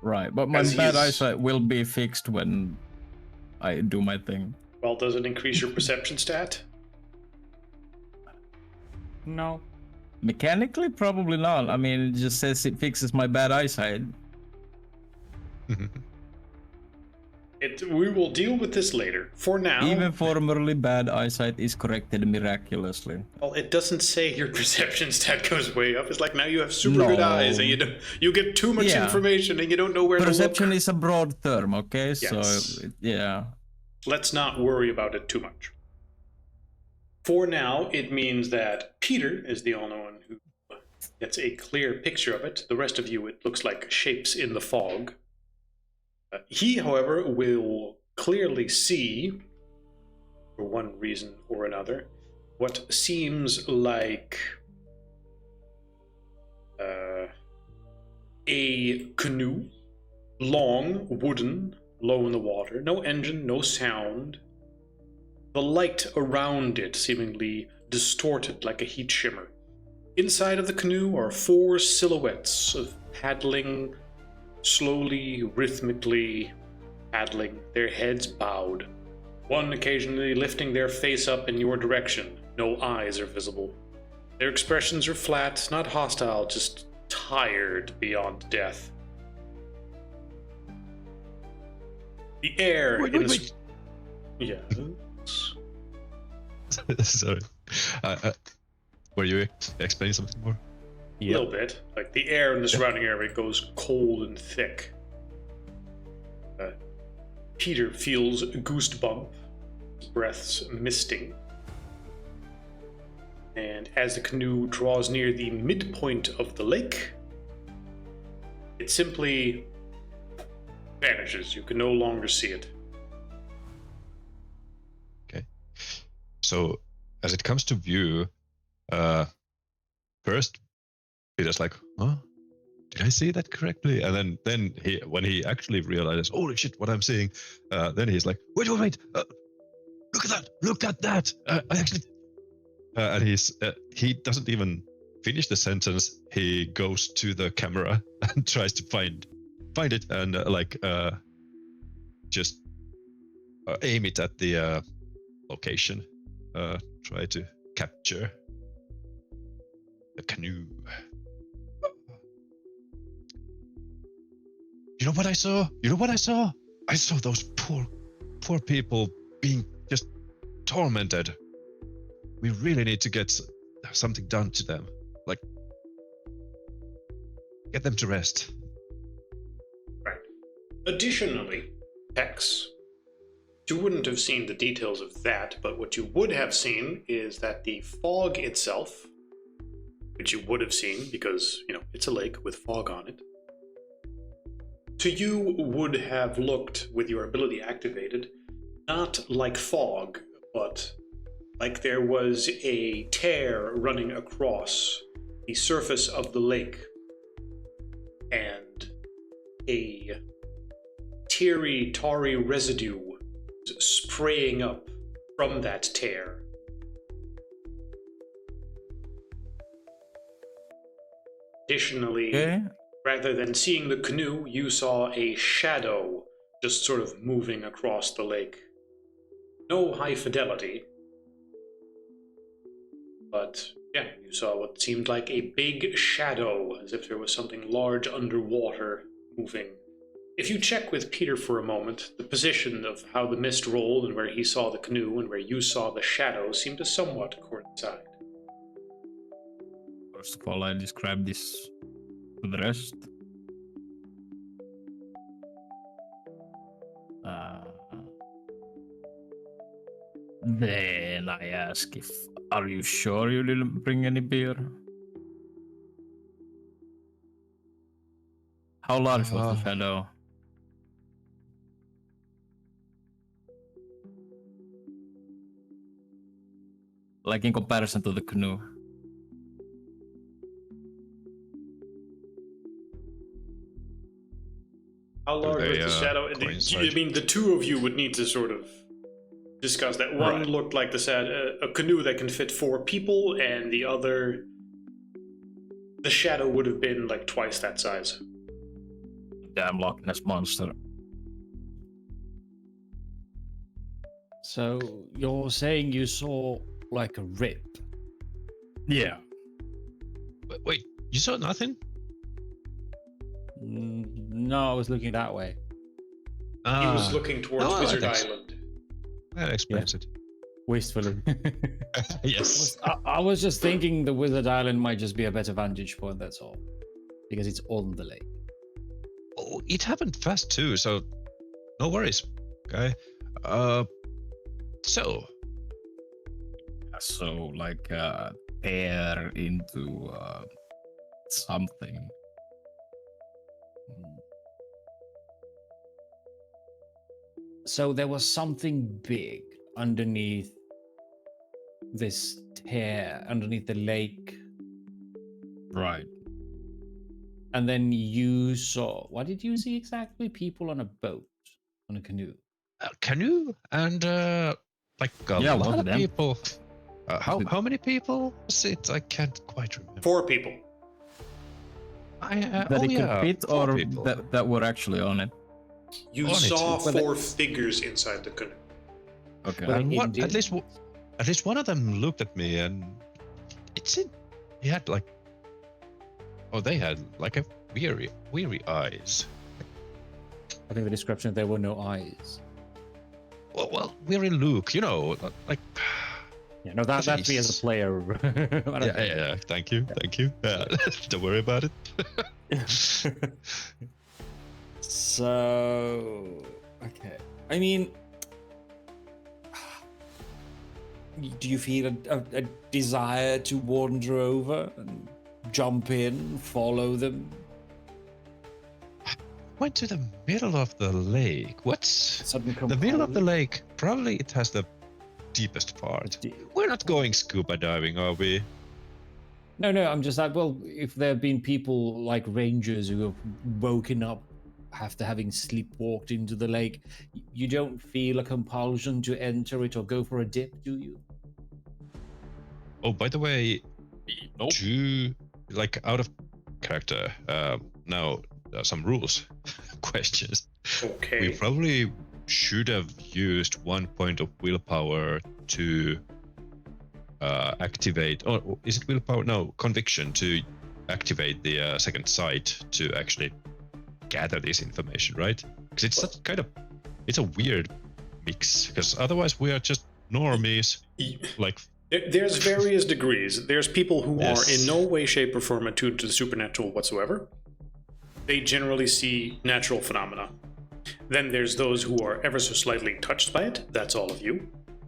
Right, but my As bad he's- eyesight will be fixed when I do my thing. Well, does it increase your perception stat? No. Mechanically, probably not. I mean, it just says it fixes my bad eyesight. We will deal with this later. For now, Even formerly bad eyesight is corrected miraculously. well, it doesn't say your perception stat goes way up. It's like now you have super good No. eyes, and you get too much Yeah. information, and you don't know where Perception to look. is a broad term, okay? Yes. So, yeah. Let's not worry about it too much. For now, it means that Peter is the only one who gets a clear picture of it. The rest of you, it looks like shapes in the fog. He, however, will clearly see, for one reason or another, what seems like a canoe, long, wooden, low in the water, no engine, no sound. The light around it seemingly distorted like a heat shimmer. Inside of the canoe are 4 silhouettes of paddling, slowly, rhythmically paddling, their heads bowed. One occasionally lifting their face up in your direction. No eyes are visible. Their expressions are flat, not hostile, just tired beyond death. The air Wait, in wait, the wait. Yes. Sorry. Were you explaining something more? A little bit. Like the air in the surrounding area goes cold and thick. Peter feels a goosebump, his breath's misting. And as the canoe draws near the midpoint of the lake, it simply vanishes. You can no longer see it. Okay. So as it comes to view, first Peter's like, huh? Did I see that correctly? And then he, when he actually realizes, holy shit, what I'm seeing, then he's like, wait, look at that. I actually, and he doesn't even finish the sentence. He goes to the camera and tries to find it and just aim it at the location. Try to capture the canoe. You know what I saw? I saw those poor poor people being just tormented. We really need to get something done to them. Like, get them to rest. Right. Additionally, Hex, you wouldn't have seen the details of that, but what you would have seen is that the fog itself, which you would have seen because, it's a lake with fog on it, to you would have looked, with your ability activated, not like fog, but like there was a tear running across the surface of the lake, and a teary, tarry residue spraying up from that tear. Additionally, Okay. rather than seeing the canoe, you saw a shadow just sort of moving across the lake. No high fidelity, but yeah, you saw what seemed like a big shadow, as if there was something large underwater moving. If you check with Peter for a moment, the position of how the mist rolled and where he saw the canoe and where you saw the shadow seemed to somewhat coincide. First of all, I describe this to the rest. Then I ask if, are you sure you didn't bring any beer? How large was the shadow? Like in comparison to the canoe. How large was they, the shadow? coincide? I mean, the two of you would need to sort of discuss that. One Right. looked like a canoe that can fit 4 people, and the other, the shadow would have been like twice that size. Damn Loch Ness monster. So you're saying you saw like a rip? Yeah. Wait, you saw nothing? No, I was looking that way. He was looking towards Oh, Wizard that's- Island. That explains it. Wistfully. Yes. I was just thinking the Wizard Island might just be a better vantage point, that's all. Because it's on the lake. Oh, it happened fast too, so no worries. Okay. So So like tear into something. So there was something big underneath this tear, underneath the lake. Right. And then you saw, what did you see exactly? People on a boat, on a canoe. canoe and like a Yeah, lot lots of of them. people. Is it- How many people was it? I can't quite remember. 4 people. That Oh it could yeah, fit 4 or people. that were actually on it. You On it. saw Well, 4 figures inside the canoe. Okay. Well, And Indian. at least one of them looked at me, and it seemed he had like, they had like a weary eyes. I think the description, there were no eyes. Well, weary look, like. Yeah, no, that's me as a Jeez. player. I don't Yeah. Thank you. Don't worry about it. So, okay. I mean, do you feel a desire to wander over and jump in, follow them? Went to the middle of the lake. What's Sudden the middle of the compelling- lake? Probably it has the deepest part. We're not going scuba diving, are we? No, I'm just like, well, if there have been people like rangers who have woken up after having sleepwalked into the lake, you don't feel a compulsion to enter it or go for a dip, do you? Oh, by the way, Nope. like out of character. Now some rules questions. Okay. We probably should have used 1 point of willpower to activate, or is it willpower? No, conviction to activate the second sight to actually gather this information, right? Because it's such it's a weird mix, because otherwise we are just normies. Like, There's various degrees. There's people who Yes. are in no way, shape, or form attuned to the supernatural whatsoever. They generally see natural phenomena. Then there's those who are ever so slightly touched by it. That's all of you.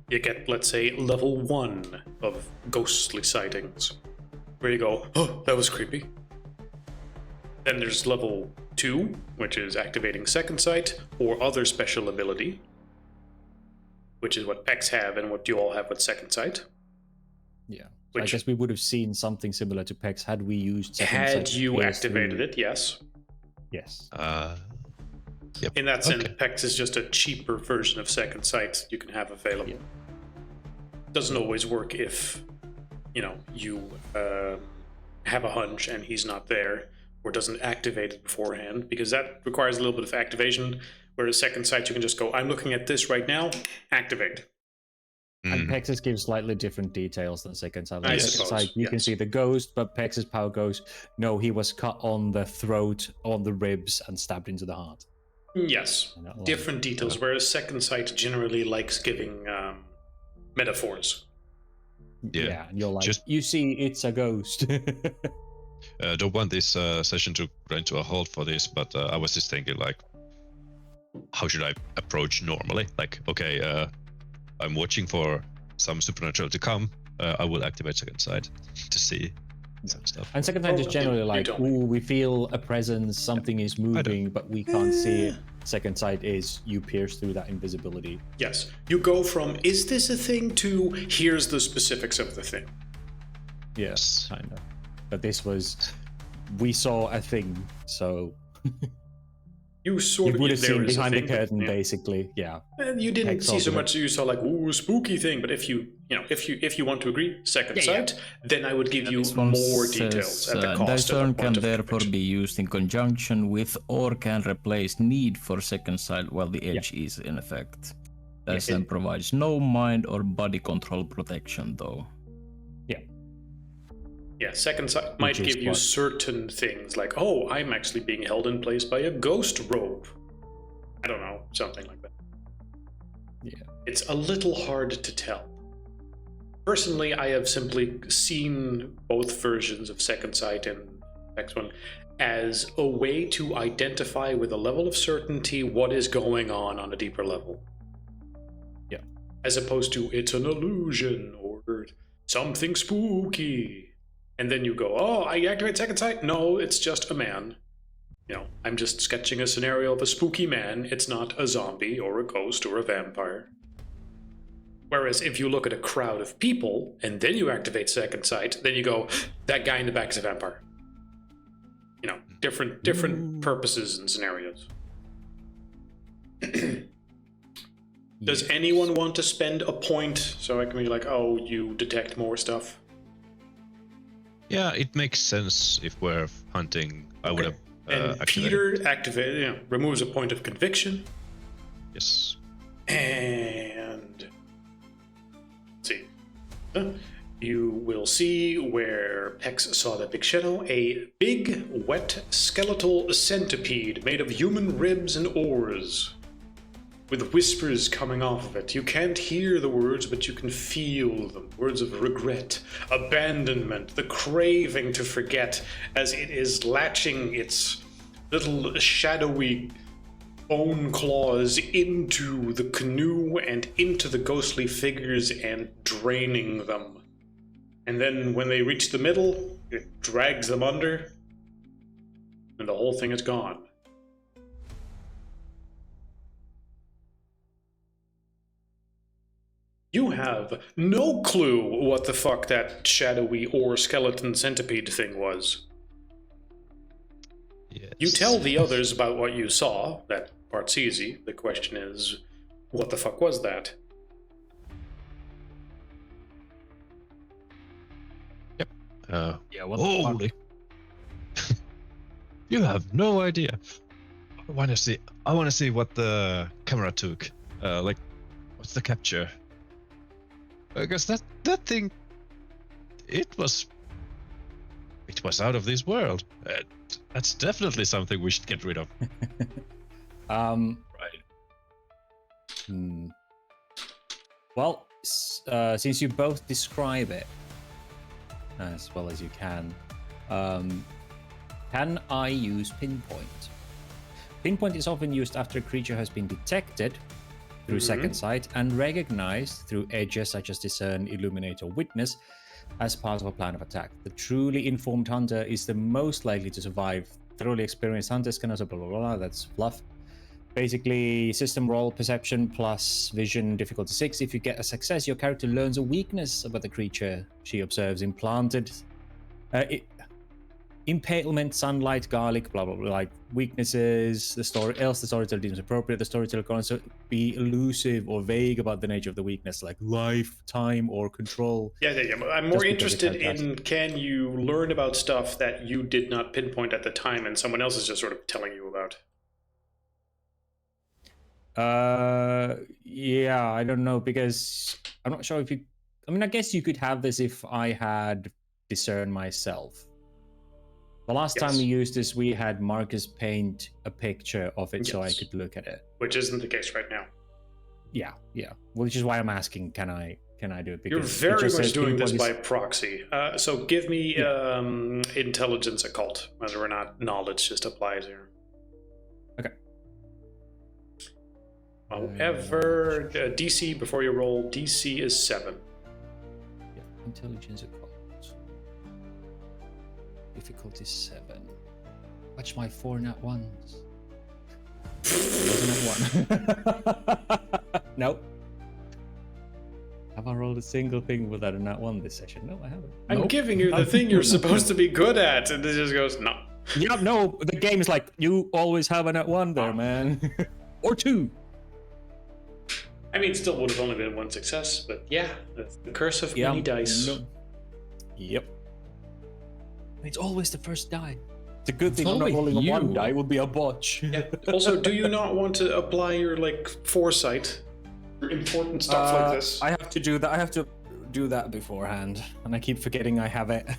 You get, let's say, level 1 of ghostly sightings, where you go, oh, that was creepy. Then there's level 2, which is activating second sight or other special ability, which is what Pex have and what you all have with second sight. Yeah. So I Which- guess we would have seen something similar to PEX had we used second sight Had to you pierce activated through- it, yes. Yes. yep. In that sense, Okay. PEX is just a cheaper version of second sight you can have available. Yeah. Doesn't always work if, you have a hunch and he's not there, or doesn't activate it beforehand, because that requires a little bit of activation, whereas second sight you can just go, I'm looking at this right now, activate. And Mm. Pex's gives slightly different details than second sight. I Like suppose, second sight, you can yes. see the ghost, but Pex's power goes, no, he was cut on the throat, on the ribs, and stabbed into the heart. Yes, You know, like- different details, whereas second sight generally likes giving metaphors. Yeah. And you're like, Just- you see, it's a ghost. Don't want this session to grind to a halt for this, but I was just thinking, like, how should I approach normally? Like, okay, I'm watching for some supernatural to come. I will activate second sight to see some stuff. And second sight is Oh, generally you like, don't. ooh, we feel a presence, something is moving, but we can't see it. Second sight is you pierce through that invisibility. Yes, you go from, is this a thing, to here's the specifics of the thing. Yes, kind of. But this was, we saw a thing, so You you sort of would have there seen is a behind the thing, but, curtain, yeah. basically. Yeah. And you didn't Hex see so ultimate. much. You saw like, ooh, spooky thing. But if you want to agree, second Yeah, sight, then I would give you This one more says, details at the cost dice of a turn point can of therefore conviction. be used in conjunction with or can replace need for second sight while the edge is in effect. Dice Yeah. turn provides no mind or body control protection though. Yeah, second sight might is give you what- certain things like, oh, I'm actually being held in place by a ghost rope. I don't know, something like that. Yeah. It's a little hard to tell. Personally, I have simply seen both versions of second sight and next one as a way to identify with a level of certainty what is going on a deeper level. Yeah. As opposed to it's an illusion or something spooky. And then you go, oh, I activate second sight? No, it's just a man. I'm just sketching a scenario of a spooky man. It's not a zombie or a ghost or a vampire. Whereas if you look at a crowd of people and then you activate second sight, then you go, that guy in the back is a vampire. Different purposes and scenarios. Does anyone want to spend a point so I can be like, oh, you detect more stuff? Yeah, it makes sense if we're hunting. I would have And activated. Peter removes a point of conviction. Yes. And let's see. You will see where Pex saw the big shadow, a big, wet, skeletal centipede made of human ribs and oars, with whispers coming off of it. You can't hear the words, but you can feel them. Words of regret, abandonment, the craving to forget, as it is latching its little shadowy bone claws into the canoe and into the ghostly figures and draining them. And then when they reach the middle, it drags them under, and the whole thing is gone. You have no clue what the fuck that shadowy or skeleton centipede thing was. Yes. You tell the others about what you saw. That part's easy. The question is, what the fuck was that? Yeah, what the fuck? Holy! You have no idea. I want to see what the camera took. Like, what's the capture? Because that thing, it was out of this world. That's definitely something we should get rid of. Um, Right. Well, since you both describe it as well as you can I use pinpoint? Pinpoint is often used after a creature has been detected through second sight and recognized through edges such as discern, illuminate, or witness as part of a plan of attack. The truly informed hunter is the most likely to survive. Thoroughly experienced hunters can also blah blah blah. That's fluff. Basically, system roll perception plus vision difficulty 6. If you get a success, your character learns a weakness about the creature she observes. Implanted, impalement, sunlight, garlic, blah blah blah. Like weaknesses, the storyteller deems appropriate. The storyteller can also be elusive or vague about the nature of the weakness, like life, time, or control. Yeah. I'm more interested in, can you learn about stuff that you did not pinpoint at the time and someone else is just sort of telling you about? Yeah, I don't know, because I'm not sure if you, I mean, I guess you could have this if I had discern myself. The last time we used this, we had Marcus paint a picture of it so I could look at it. Which isn't the case right now. Yeah. Which is why I'm asking, can I do it? Because you're very much doing this by proxy. So give me intelligence occult, whether or not knowledge just applies here. Okay. However, DC before you roll, DC is 7. Yeah, intelligence occult. Difficulty 7. Watch my 4 nat 1s. Nope. Have I rolled a single thing without a nat 1 this session? No, I haven't. I'm giving you the thing you're supposed to be good at, and it just goes, no. Yeah, no, the game is like, you always have a nat 1 there, man. Or 2. I mean, still would have only been 1 success, but yeah, that's the curse of many dice. No. Yep. It's always the first die. It's a good thing I'm not rolling a 1 die. It would be a botch. Yeah. Also, do you not want to apply your foresight for important stuff like this? I have to do that. I have to do that beforehand, and I keep forgetting I have it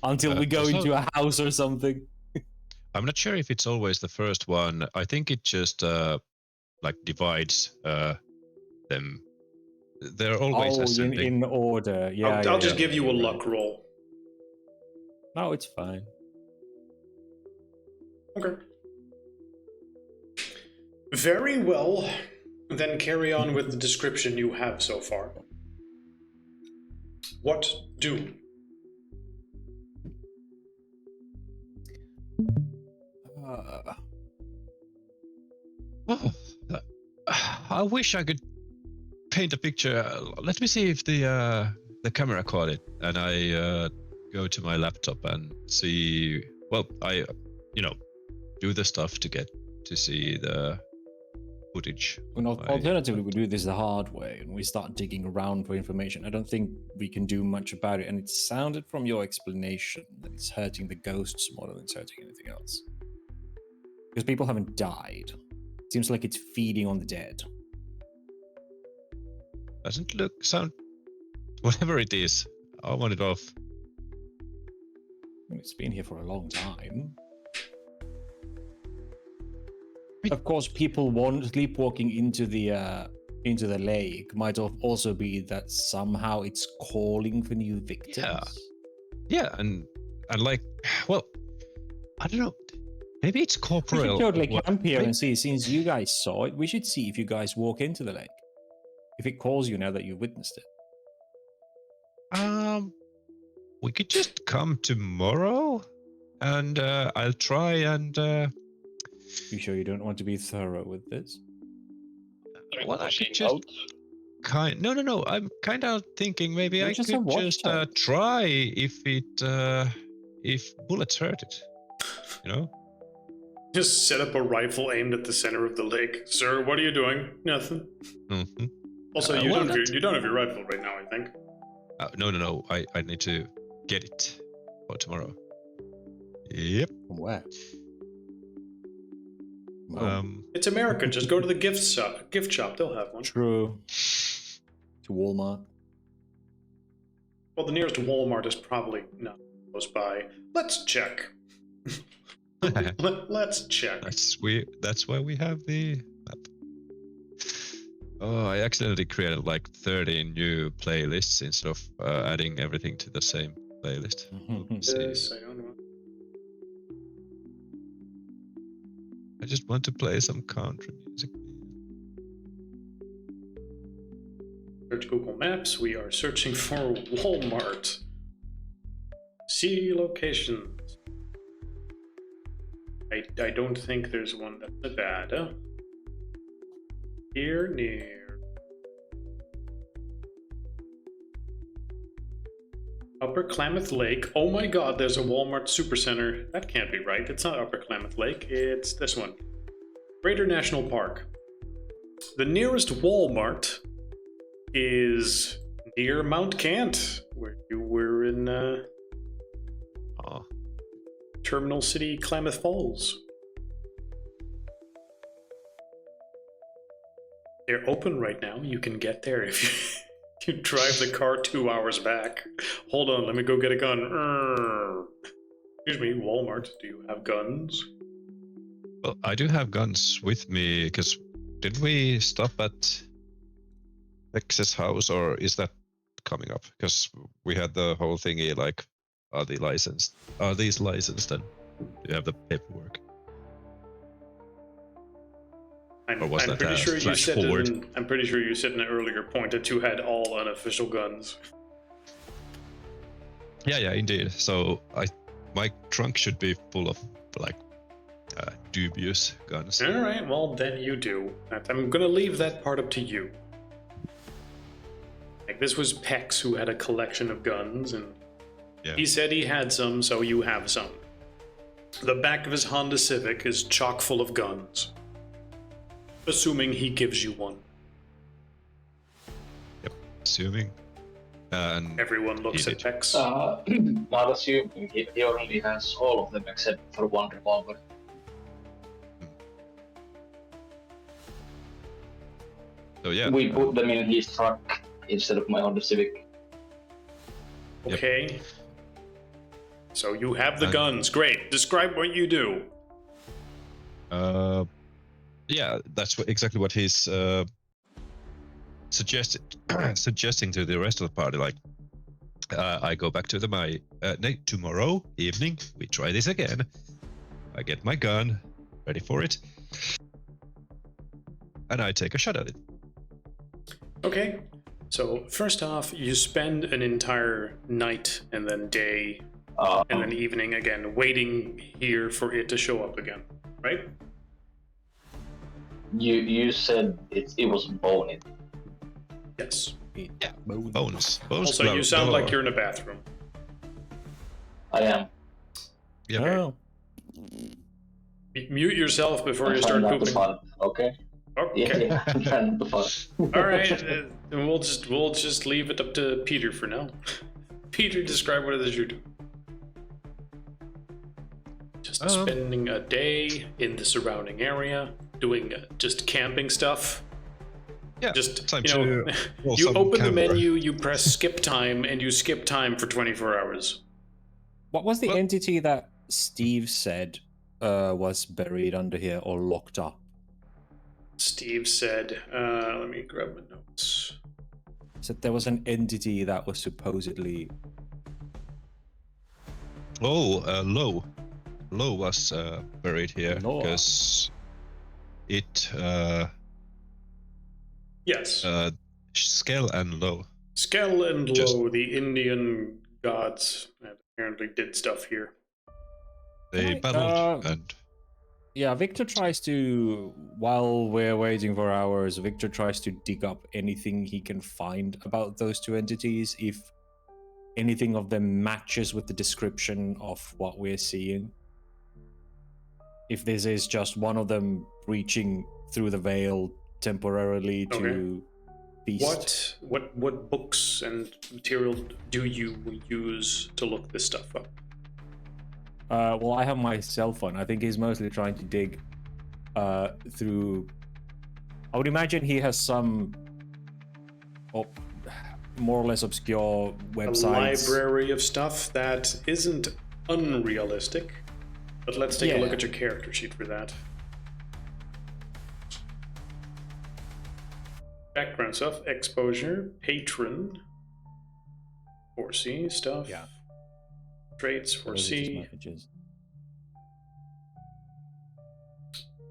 until we go into a house or something. I'm not sure if it's always the first one. I think it just divides them. They're always ascending. in order. Yeah. I'll just give you a luck roll. No, it's fine. Okay. Very well. Then carry on with the description you have so far. What do? I wish I could paint a picture. Let me see if the camera caught it, and I go to my laptop and see. Well, I do the stuff to get to see the footage. Alternatively, we do this the hard way and we start digging around for information. I don't think we can do much about it, and it sounded from your explanation that it's hurting the ghosts more than it's hurting anything else. Because people haven't died. It seems like it's feeding on the dead. Doesn't sound. Whatever it is, I want it off. It's been here for a long time. Of course, people sleepwalking into the lake might also be that somehow it's calling for new victims. Yeah, and well, I don't know. Maybe it's corporeal. We should totally camp here and see. Since you guys saw it, we should see if you guys walk into the lake. If it calls you now that you've witnessed it. We could just come tomorrow, and I'll try and. You sure you don't want to be thorough with this? Well, I should just. No. I'm kind of thinking maybe I could just try if bullets hurt it. Just set up a rifle aimed at the center of the lake. Sir, what are you doing? Nothing. Mm-hmm. Also, you don't have your rifle right now, I think. No. I need to get it for tomorrow. Yep. From where? It's America. Just go to the gift shop. They'll have one. True. To Walmart. Well, the nearest Walmart is probably not close by. Let's check. Let's check. That's why we have the map. Oh, I accidentally created like 30 new playlists instead of adding everything to the same playlist. Let's see. Yes, I don't know. I just want to play some country music. Search Google Maps. We are searching for Walmart. See locations. I don't think there's one that's Nevada. Here near. Upper Klamath Lake. Oh my god, there's a Walmart Supercenter. That can't be right. It's not Upper Klamath Lake. It's this one. Greater National Park. The nearest Walmart is near Mount Kent, where you were in Oh, Terminal City, Klamath Falls. They're open right now. You can get there if you drive the car 2 hours back. Hold on, let me go get a gun. Excuse me, Walmart, do you have guns? well, I do have guns with me because did we stop at X's house or is that coming up? Because we had the whole thingy like, are they licensed? Are these licensed? And do you have the paperwork? Or was that pretty a sure you flash said forward? I'm pretty sure you said in an earlier point that you had all unofficial guns. Yeah, indeed. So my trunk should be full of like dubious guns. All right, well then you do. I'm gonna leave that part up to you. Like this was Pex who had a collection of guns, and Yeah. he said he had some, so you have some. The back of his Honda Civic is chock full of guns. Assuming he gives you one. Assuming. And Everyone looks He at did. Pex. Not assuming he already has all of them except for one revolver. so yeah. We put them in his truck instead of my Honda Civic. Yep. Okay. So you have the And- guns. Great. Describe what you do. Yeah, that's exactly what he's suggesting to the rest of the party. Like, I go back to tomorrow evening. We try this again. I get my gun, ready for it, and I take a shot at it. Okay. So first off, you spend an entire night and then day and then evening again waiting here for it to show up again, right? You said it was bony. Yes. Yeah, bonus. Also, you sound like you're in a bathroom. I am. Yeah. Oh. Mute yourself before I'm you trying start not to pooping. fart, okay? Okay. Yeah, I'm trying not to fart. All right. Then we'll just leave it up to Peter for now. Peter, describe what it is you do. Just spending a day in the surrounding area, doing just camping stuff. Yeah. Just time you know, to roll you some open the camera. menu, you press skip time, and you skip time for 24 hours. What was the Well- entity that Steve said was buried under here or locked up? Steve said, "Let me grab my notes." Said there was an entity that was supposedly. Oh, Low was buried here Low. because it Yes, Skell and Low. Skell and just- Lo, the Indian gods, apparently did stuff here. They Right, battled and Yeah, Victor tries to, while we're waiting for hours, Victor tries to dig up anything he can find about those two entities, if anything of them matches with the description of what we're seeing. If this is just one of them reaching through the veil temporarily to feast. What books and material do you use to look this stuff up? Well, I have my cell phone. I think he's mostly trying to dig through. I would imagine he has some more or less obscure websites. A library of stuff that isn't unrealistic. But let's take a look Yeah. at your character sheet for that. Background stuff, exposure, patron, 4C stuff. Yeah. Traits, Those are just 4C. messages.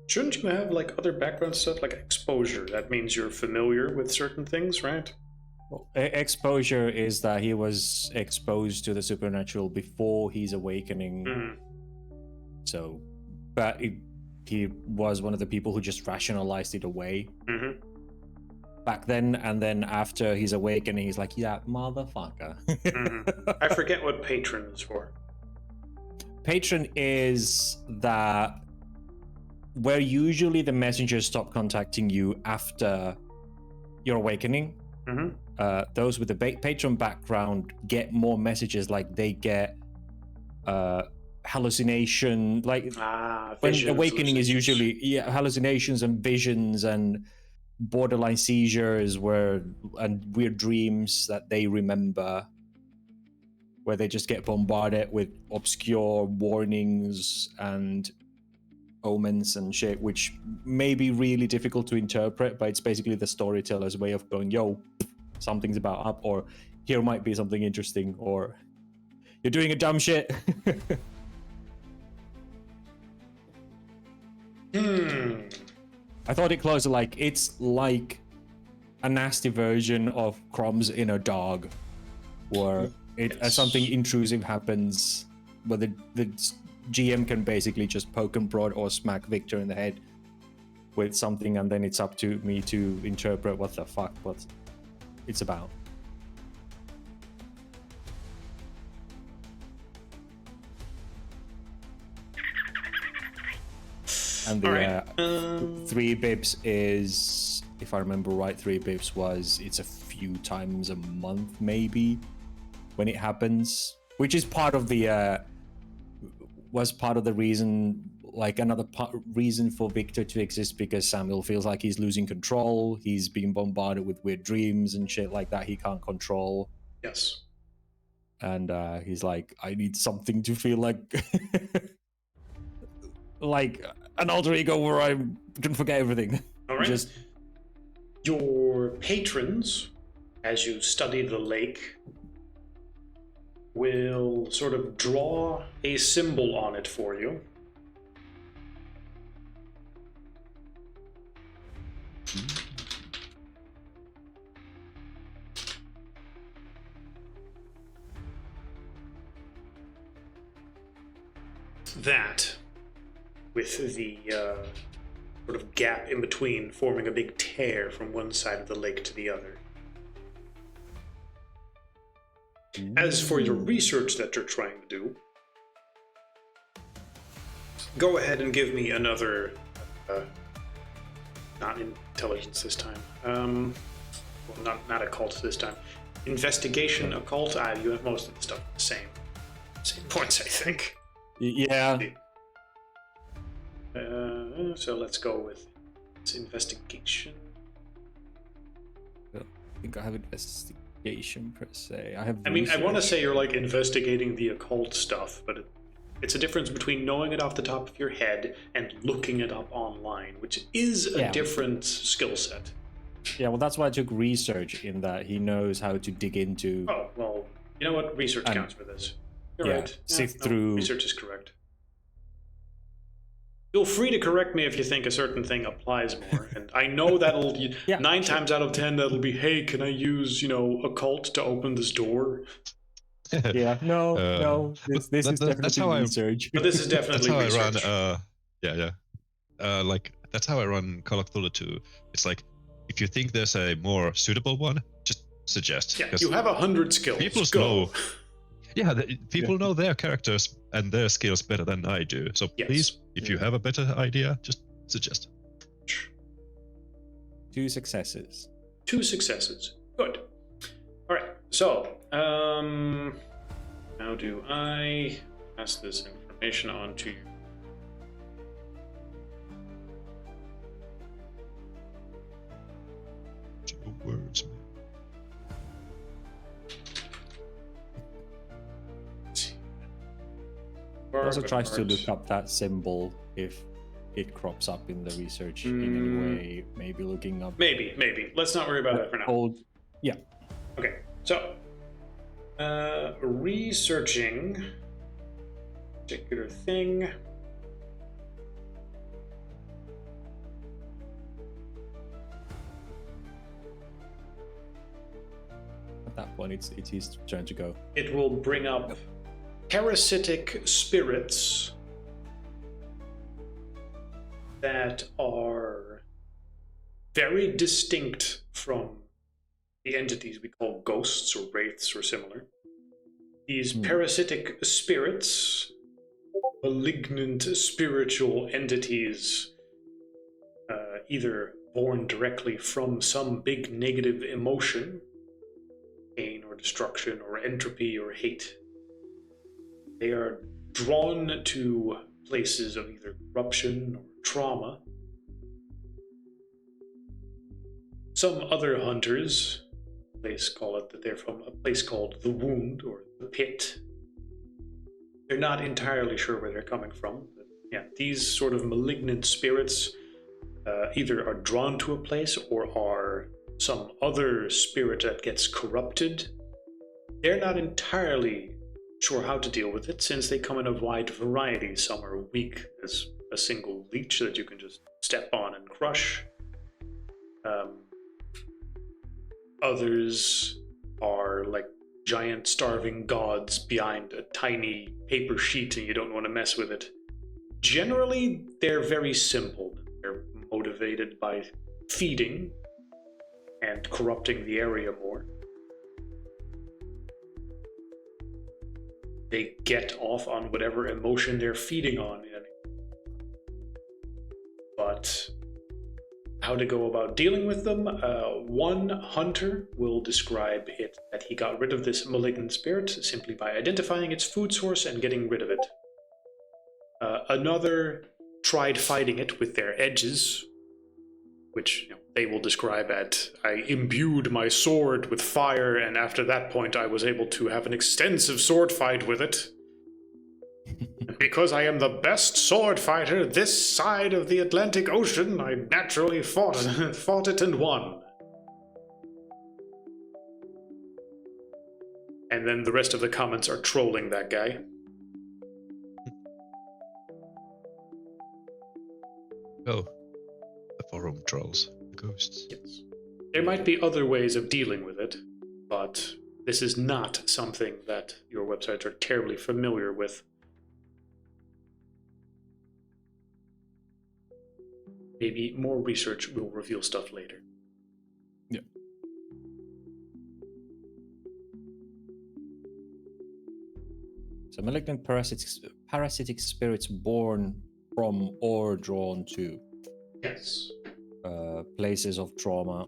Shouldn't you have like other background stuff like exposure? That means you're familiar with certain things, right? Well, exposure is that he was exposed to the supernatural before his awakening. Mhm. So, but he was one of the people who just rationalized it away Mhm. back then, and then after his awakening, he's like, "Yeah, motherfucker." I forget what patron is for. Patron is that where usually the messengers stop contacting you after your awakening. Mhm. Those with the patron background get more messages, like they get hallucination, like when Visions, awakening is hallucinations. usually hallucinations and visions and borderline seizures and weird dreams that they remember, where they just get bombarded with obscure warnings and omens and shit, which may be really difficult to interpret, but it's basically the storyteller's way of going, yo, something's about up, or here might be something interesting, or you're doing a dumb shit. I thought it closer like it's like a nasty version of crumbs in a dog, where something intrusive happens, but the GM can basically just poke and prod or smack Victor in the head with something, and then it's up to me to interpret what the fuck what it's about. And the Alright, 3 bips is, if I remember right, 3 bips was it's a few times a month maybe when it happens, which is part of the was part of the reason, like another reason for Victor to exist, because Samuel feels like he's losing control. He's being bombarded with weird dreams and shit like that he can't control. Yes. And he's like, I need something to feel like like an alter ego where I can forget everything. All right. Just your patrons, as you study the lake, will sort of draw a symbol on it for you. That, with the sort of gap in between, forming a big tear from one side of the lake to the other. As for your research that you're trying to do, go ahead and give me another, not intelligence this time, well, not occult this time, investigation, occult, you have most of the stuff the same points, I think. yeah. So let's go with it's investigation. I think I have investigation per se. I have. I mean, I want to research. say you're like investigating the occult stuff, but it's a difference between knowing it off the top of your head and looking it up online, which is a different skill set. Yeah, well, that's why I took research, in that he knows how to dig into. Oh, well, you know what? Research counts for this. You're right. Sift through. Research is correct. Feel free to correct me if you think a certain thing applies more. And I know that'll 9 times out of 10 that'll be, hey, can I use occult to open this door? Yeah, no. This is definitely research. But this is definitely that's how research. I run. Like that's how I run Call of Cthulhu 2. It's like if you think there's a more suitable one, just suggest. Yeah, you have 100 skills. People know. Yeah, people know their characters and their skills better than I do. So please, if you have a better idea, just suggest. 2 successes. 2 successes. Good. All right. So, how do I pass this information on to you? Words. He also tries to look up that symbol if it crops up in the research in any way. Maybe looking up. Maybe. Let's not worry about that for now. Yeah. Okay, so researching particular thing. At that point, it's his turn to go. It will bring up parasitic spirits that are very distinct from the entities we call ghosts or wraiths or similar. These parasitic spirits, malignant spiritual entities, either born directly from some big negative emotion, pain or destruction or entropy or hate. They are drawn to places of either corruption or trauma. Some other hunters call it that they're from a place called the Wound or the Pit. They're not entirely sure where they're coming from. But yeah, these sort of malignant spirits either are drawn to a place or are some other spirit that gets corrupted. They're not entirely sure how to deal with it, since they come in a wide variety. Some are weak as a single leech that you can just step on and crush. Others are like giant starving gods behind a tiny paper sheet and you don't want to mess with it. Generally, they're very simple. They're motivated by feeding and corrupting the area more. They get off on whatever emotion they're feeding on. But how to go about dealing with them? One hunter will describe it that he got rid of this malignant spirit simply by identifying its food source and getting rid of it. Another tried fighting it with their edges, which they will describe at, I imbued my sword with fire, and after that point I was able to have an extensive sword fight with it. And because I am the best sword fighter this side of the Atlantic Ocean, I naturally fought it and won. And then the rest of the comments are trolling that guy. Oh, the forum trolls, the ghosts. Yes. There might be other ways of dealing with it, but this is not something that your websites are terribly familiar with. Maybe more research will reveal stuff later. Yeah. So malignant parasitic spirits born from or drawn to. Yes. Places of trauma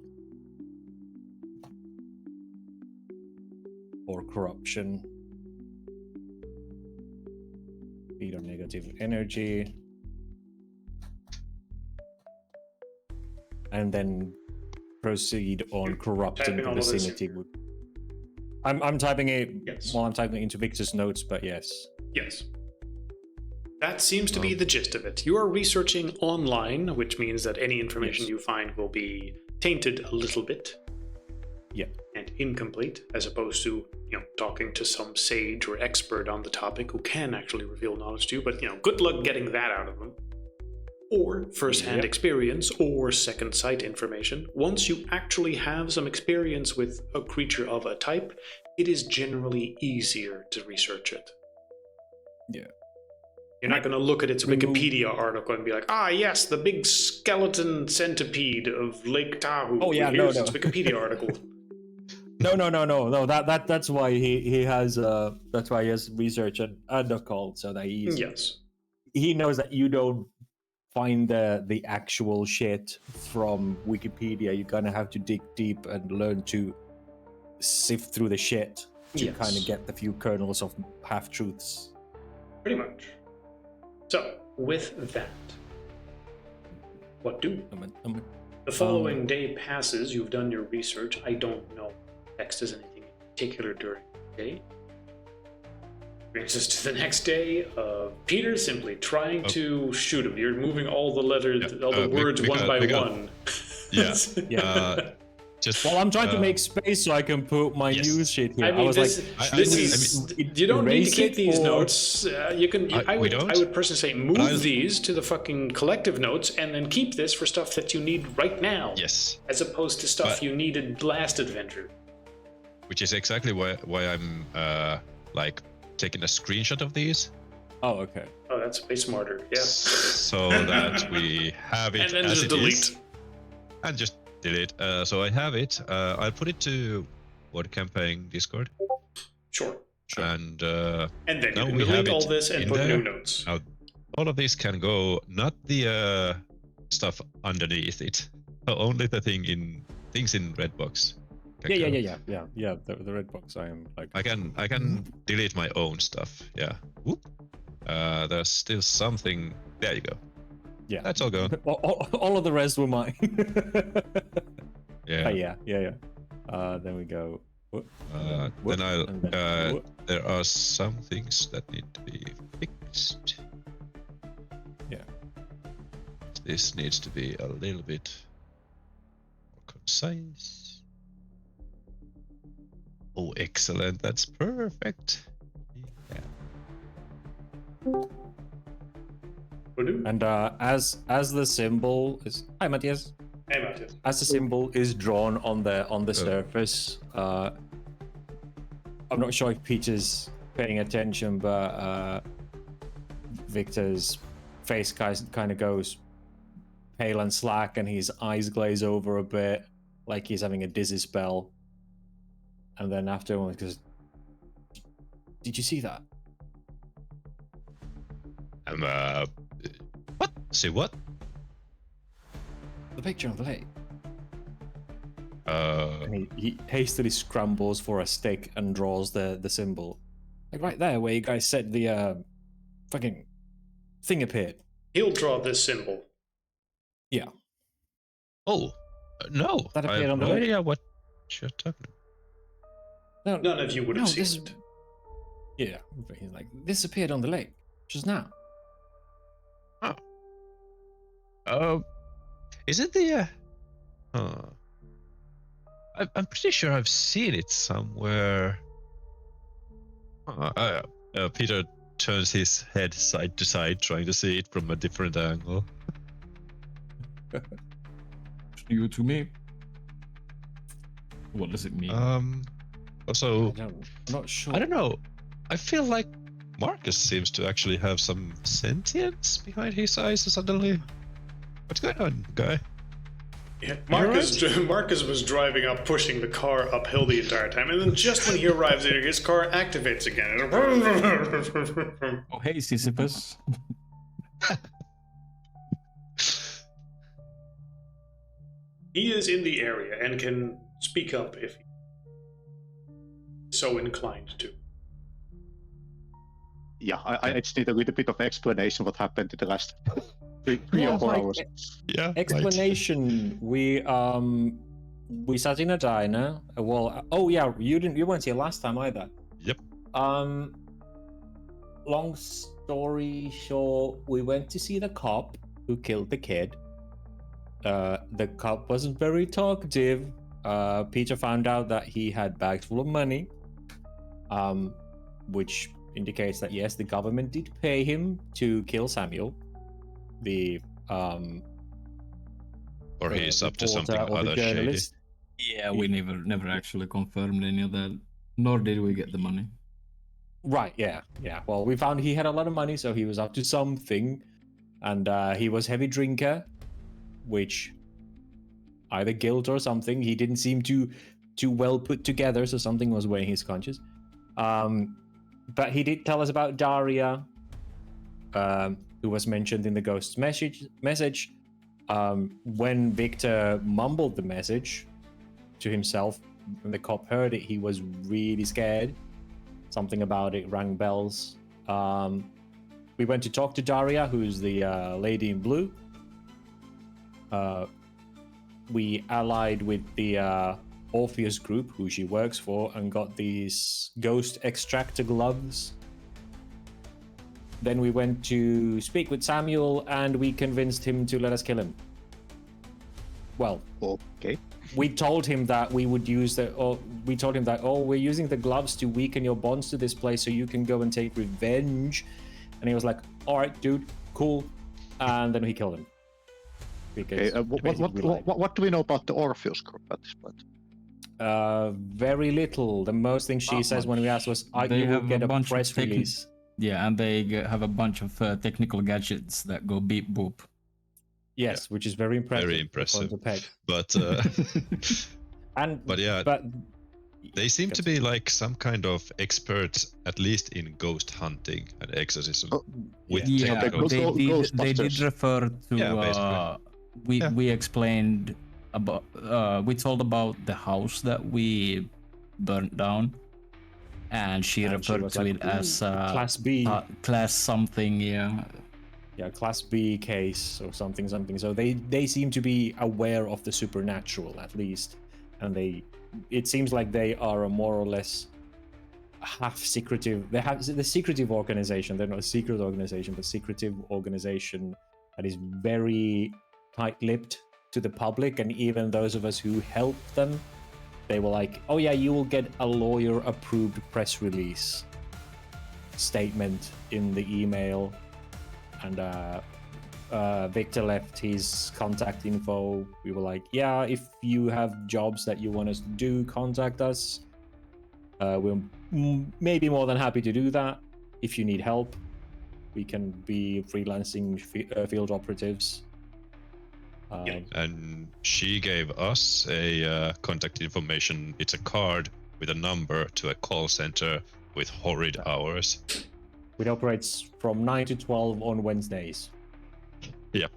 or corruption. Feed on negative energy. And then proceed on corrupting the vicinity. I'm typing it while I'm typing it into Victor's notes, but yes. Yes. That seems to be the gist of it. You are researching online, which means that any information you find will be tainted a little bit. Yeah. And incomplete, as opposed to, talking to some sage or expert on the topic who can actually reveal knowledge to you, but, good luck getting that out of them. Or first-hand experience, or second sight information. Once you actually have some experience with a creature of a type, it is generally easier to research it. Yeah. You're not going to look at its Wikipedia article and be like, yes, the big skeleton centipede of Lake Tahoe. Oh yeah, Here's its Wikipedia article. No. That's why he has research and occult, so that he knows that you don't find the actual shit from Wikipedia. You're gonna have to dig deep and learn to sift through the shit to kind of get the few kernels of half-truths. Pretty much. So, with that, what do? The following day passes, you've done your research. I don't know if X does anything in particular during the day. Brings us to the next day of Peter simply trying to shoot him. You're moving all the letters, Yeah, all the words one by because- one. Yeah. Yeah. Just Well, I'm trying to make space so I can put my yes. news shit here. I mean, was this, like, this I is mean, you don't need to erase keep it these or- notes. You can. We I don't? would personally say move I'll- these to the fucking collective notes, and then keep this for stuff that you need right now, yes, as opposed to stuff But- you needed last adventure. which is exactly why I'm like taking a screenshot of these Oh, okay. Oh, that's way smarter. Yeah. so that we have it And then as just it delete. is. And just delete. So I have it. I'll put it to Word Campaign Discord, Sure. and And then now you can we have delete all it this and in put there. new notes. Now, all of this can go, not the stuff underneath it, only the things in Redbox. can Yeah. go. The red box. I am like. I can delete my own stuff. Yeah. Whoop. There's still something. There you go. Yeah. That's all gone. All of the rest were mine. Yeah. Yeah. Then we go. Whoop, Then I'll. and then whoop. There are some things that need to be fixed. Yeah. This needs to be a little bit more concise. Oh, excellent. That's perfect. Yeah. Voodoo? And as the symbol is. Hi, Matthias. Hey, Matthias. As the symbol is drawn on the surface, I'm not sure if Peter's paying attention, but Victor's face kind of goes pale and slack, and his eyes glaze over a bit, like he's having a dizzy spell. And then afterwards, goes, "Did you see that? What? Say what? The picture on the lake." Uh, And he hastily scrambles for a stick and draws the symbol, like right there where you guys said the fucking thing appeared. He'll draw this symbol. Yeah. oh, no. That I appeared have on the no list. idea what you're talking about. No, None of you would have no, seen this. it. Yeah, but he's like, this appeared on the lake just now. Is it the? I'm pretty sure I've seen it somewhere. Peter turns his head side to side, trying to see it from a different angle. You to me. What does it mean? Also, I'm not sure. I don't know. I feel like Marcus seems to actually have some sentience behind his eyes suddenly. What's going on, guy? Yeah, Marcus was driving up, pushing the car uphill the entire time, and then just when he arrives there, his car activates again. Oh, hey, Sisyphus. He is in the area and can speak up if he's so inclined to. Yeah, I just need a little bit of explanation what happened in the last three or 4 like, hours. Yeah. right. Explanation. We sat in a diner. Oh yeah, you weren't here last time either. Yep. Long story short, we went to see the cop who killed the kid. The cop wasn't very talkative. Peter found out that he had bags full of money, which indicates that yes, the government did pay him to kill Samuel. Or he's up to something reporter or the other shady. journalist. Yeah, we never actually confirmed any of that. Nor did we get the money. Right, yeah. Well, we found he had a lot of money, so he was up to something. And he was heavy drinker, which either guilt or something. He didn't seem too well put together, so something was weighing his conscience. But he did tell us about Daria, who was mentioned in the ghost's message. When Victor mumbled the message to himself, when the cop heard it, he was really scared. Something about it rang bells. We went to talk to Daria, who's the lady in blue. We allied with the Orpheus group, who she works for, and got these ghost extractor gloves, Then we went to speak with Samuel, and we convinced him to let us kill him. Well, Okay. we told him that we would use we told him that, we're using the gloves to weaken your bonds to this place so you can go and take revenge. And he was like, all right, dude, cool. And then he killed him. Okay. Because What do we know about the Orpheus group at this point? very little. The most thing she Not says when we asked was, They you will have get a a bunch of press release. Yeah, and they have a bunch of technical gadgets that go beep boop. Yes, which is very impressive. Very impressive. For the pet. But but yeah, But they seem to be like some kind of experts, at least in ghost hunting and exorcism. Oh, with Yeah, technical- they did Ghostbusters. refer to. Yeah, basically. We explained about. We told about the house that we burnt down, and she And she referred was to like, it as Class B. class something. Yeah. Yeah, Class B case or something. So they seem to be aware of the supernatural at least, and it seems like they are a more or less half secretive. They have the secretive organization. They're not a secret organization, but secretive organization that is very tight-lipped to the public, and even those of us who help them, they were like, "Oh yeah, you will get a lawyer-approved press release statement in the email." And Victor left his contact info. We were like, yeah, if you have jobs that you want us to do, contact us. We're maybe more than happy to do that. If you need help, we can be freelancing field operatives. And she gave us a contact information. It's a card with a number to a call center with horrid hours. It operates from 9 to 12 on Wednesdays. Yeah.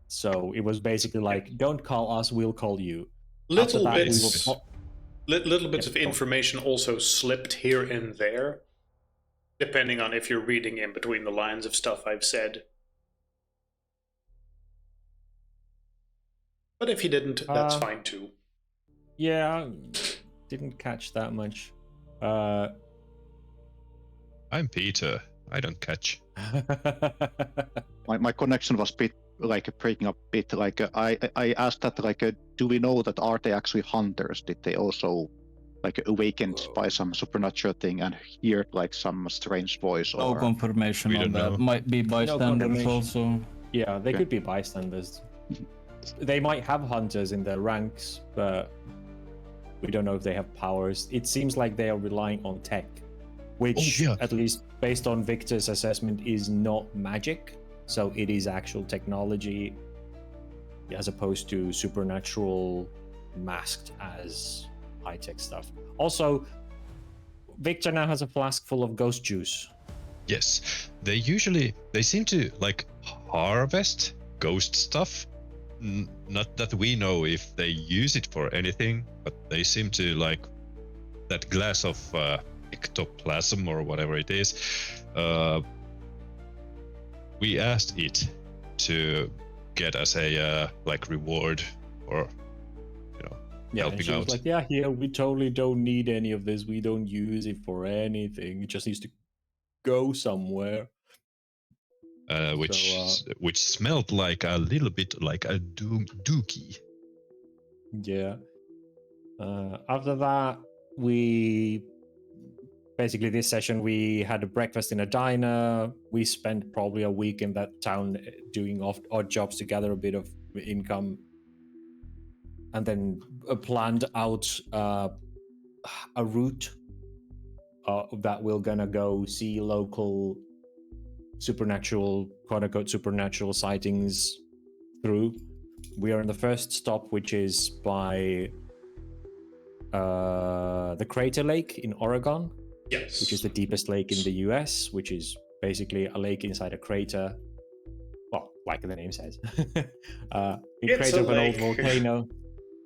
So it was basically like, don't call us, we'll call you. Little After that, bits, little bits Yeah, of go on. information also slipped here and there, depending on if you're reading in between the lines of stuff I've said. But if you didn't, that's fine too. Yeah, didn't catch that much. I'm Peter. I don't catch. My connection was breaking up a bit. I asked that do we know that are they actually hunters? Did they also awakened by some supernatural thing and hear some strange voice? No Or confirmation We on don't that. know. Might be bystanders confirmation. also. Yeah, they Okay. could be bystanders. They might have hunters in their ranks, but we don't know if they have powers. It seems like they are relying on tech, which, Oh, yeah. at least based on Victor's assessment, is not magic. So it is actual technology as opposed to supernatural masked as high-tech stuff. Also, Victor now has a flask full of ghost juice. Yes, they seem to harvest ghost stuff. Not that we know if they use it for anything, but they seem to that glass of ectoplasm or whatever it is. We asked it to get us a reward or Yeah, and helping she was out. like, yeah, here, we totally don't need any of this. We don't use it for anything. It just needs to go somewhere. Which smelled like a little bit like a dookie. Yeah. After that, basically this session, we had a breakfast in a diner. We spent probably a week in that town doing odd jobs to gather a bit of income. And then planned out a route that we're gonna go see local supernatural, quote-unquote supernatural sightings through. We are in the first stop, which is by the Crater Lake in Oregon, Yes. which is the deepest lake in the US, which is basically a lake inside a crater. Well, like the name says. It's Crater a of an old lake. volcano.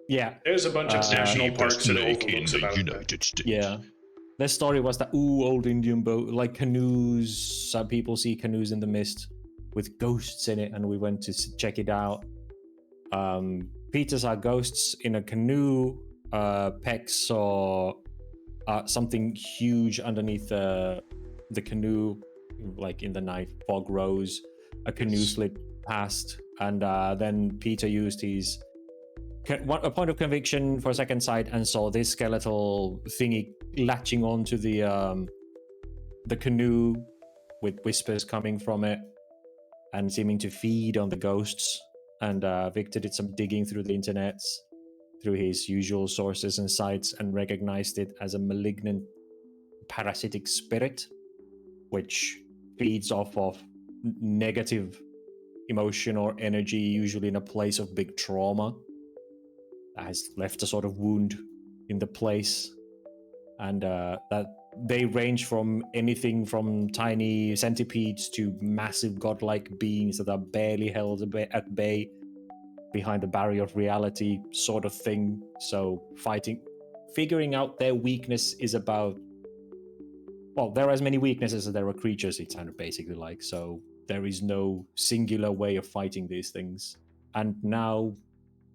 Yeah. There's a bunch of national parks Deepest and lake in overlooks the about that. United States. Yeah. Their story was that, old Indian boat, like canoes. Some people see canoes in the mist with ghosts in it, and we went to check it out. Peter saw ghosts in a canoe. Peck saw something huge underneath the canoe, like in the night, fog rose, a canoe slid past, and then Peter used his a point of conviction for a second sight and saw this skeletal thingy latching onto the canoe with whispers coming from it and seeming to feed on the ghosts. And Victor did some digging through the internets, through his usual sources and sites, and recognized it as a malignant parasitic spirit, which feeds off of negative emotion or energy, usually in a place of big trauma, that has left a sort of wound in the place. And that they range from anything from tiny centipedes to massive godlike beings that are barely held at bay behind the barrier of reality, sort of thing. So figuring out their weakness is about, well, there are as many weaknesses as there are creatures, it's kind of basically like. So there is no singular way of fighting these things. And now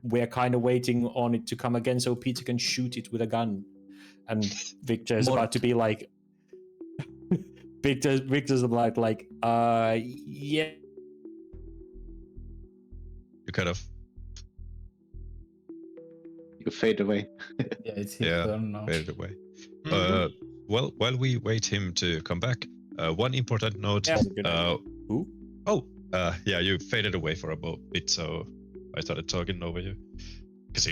we're kind of waiting on it to come again so Peter can shoot it with a gun. And Victor is about to be like, Victor's like, yeah. You kind of You fade away. Yeah, it's his turn now. faded away. Mhm. Well, while we wait him to come back, one important note. Yeah, good idea. Who? Oh, yeah, you faded away for a bit, so I started talking over you. Because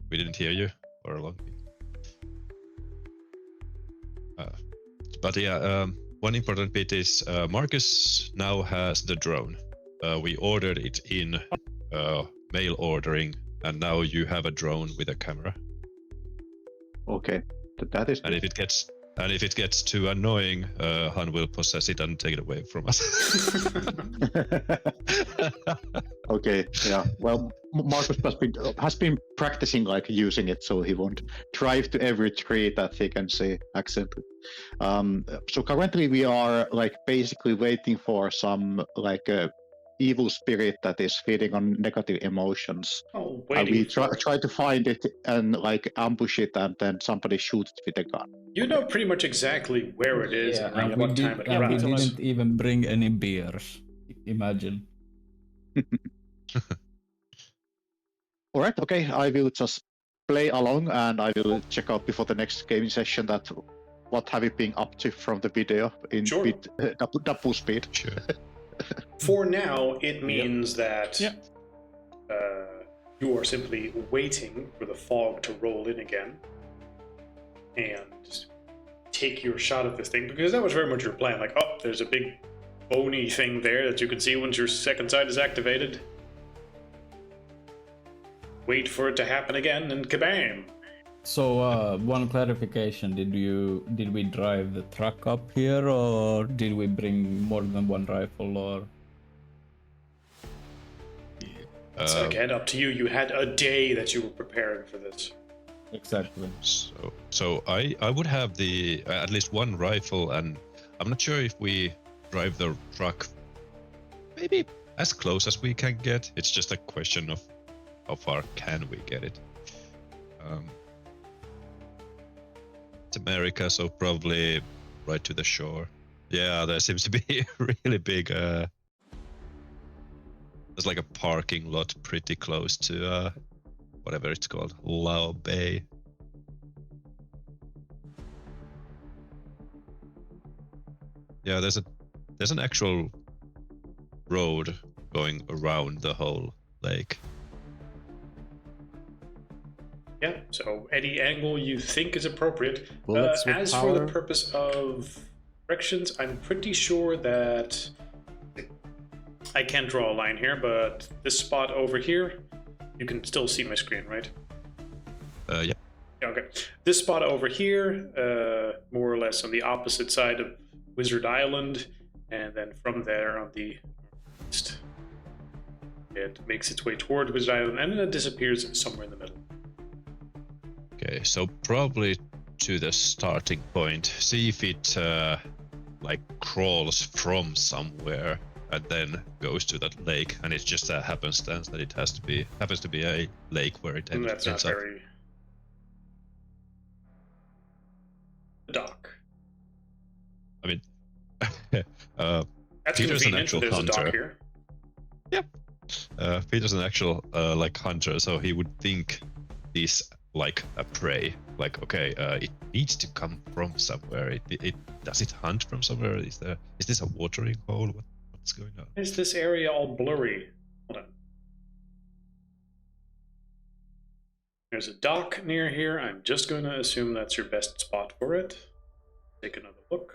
we didn't hear you for a long bit. But yeah, one important bit is Marcus now has the drone. We ordered it in mail ordering, and now you have a drone with a camera. Okay, that is And if it gets too annoying, Han will possess it and take it away from us. Okay, yeah. Well, Marcus has been practicing like using it, so he won't drive to every tree that he can see accidentally. So currently we are like basically waiting for some like evil spirit that is feeding on negative emotions. Oh, And we waiting for it. try to find it and like ambush it, and then somebody shoots it with a gun. You know pretty much exactly where it is and around what time it we arrives. didn't even bring any beers. Imagine. All right, okay. I will just play along, and I will check out before the next gaming session that what have you been up to from the video in Sure. bit double speed. Sure. For now, it means that Yep. you are simply waiting for the fog to roll in again and take your shot at this thing, because that was very much your plan. Like, oh, there's a big bony thing there that you can see once your second sight is activated. Wait for it to happen again, and kabam! So one clarification: did we drive the truck up here, or did we bring more than one rifle, or? It's again up to you. You had a day that you were preparing for this. Exactly. So I would have the at least one rifle, and I'm not sure if we drive the truck maybe as close as we can get. It's just a question of how far can we get it. It's America, so probably right to the shore. Yeah, there seems to be really big. There's like a parking lot pretty close to whatever it's called, Lao Bay. Yeah, there's an actual road going around the whole lake. Yeah, so any angle you think is appropriate. Bullets with As for the power. purpose of directions, I'm pretty sure that I can't draw a line here, but this spot over here, you can still see my screen, right? Yeah. Yeah, okay. This spot over here, more or less on the opposite side of Wizard Island, and then from there on the east, it makes its way toward Wizard Island, and then it disappears somewhere in the middle. Okay, so probably to the starting point. See if it like crawls from somewhere and then goes to that lake, and it's just a happenstance that it happens to be a lake where it And ends that's not up. very... Dock. I mean, That's Peter's an convenient. actual There's a dock hunter. here. Peter's an actual like hunter, so he would think these like a prey. Like, okay, it needs to come from somewhere. It does it hunt from somewhere? Is this a watering hole? What's going on? Why is this area all blurry? Hold on. There's a dock near here. I'm just going to assume that's your best spot for it. Take another look.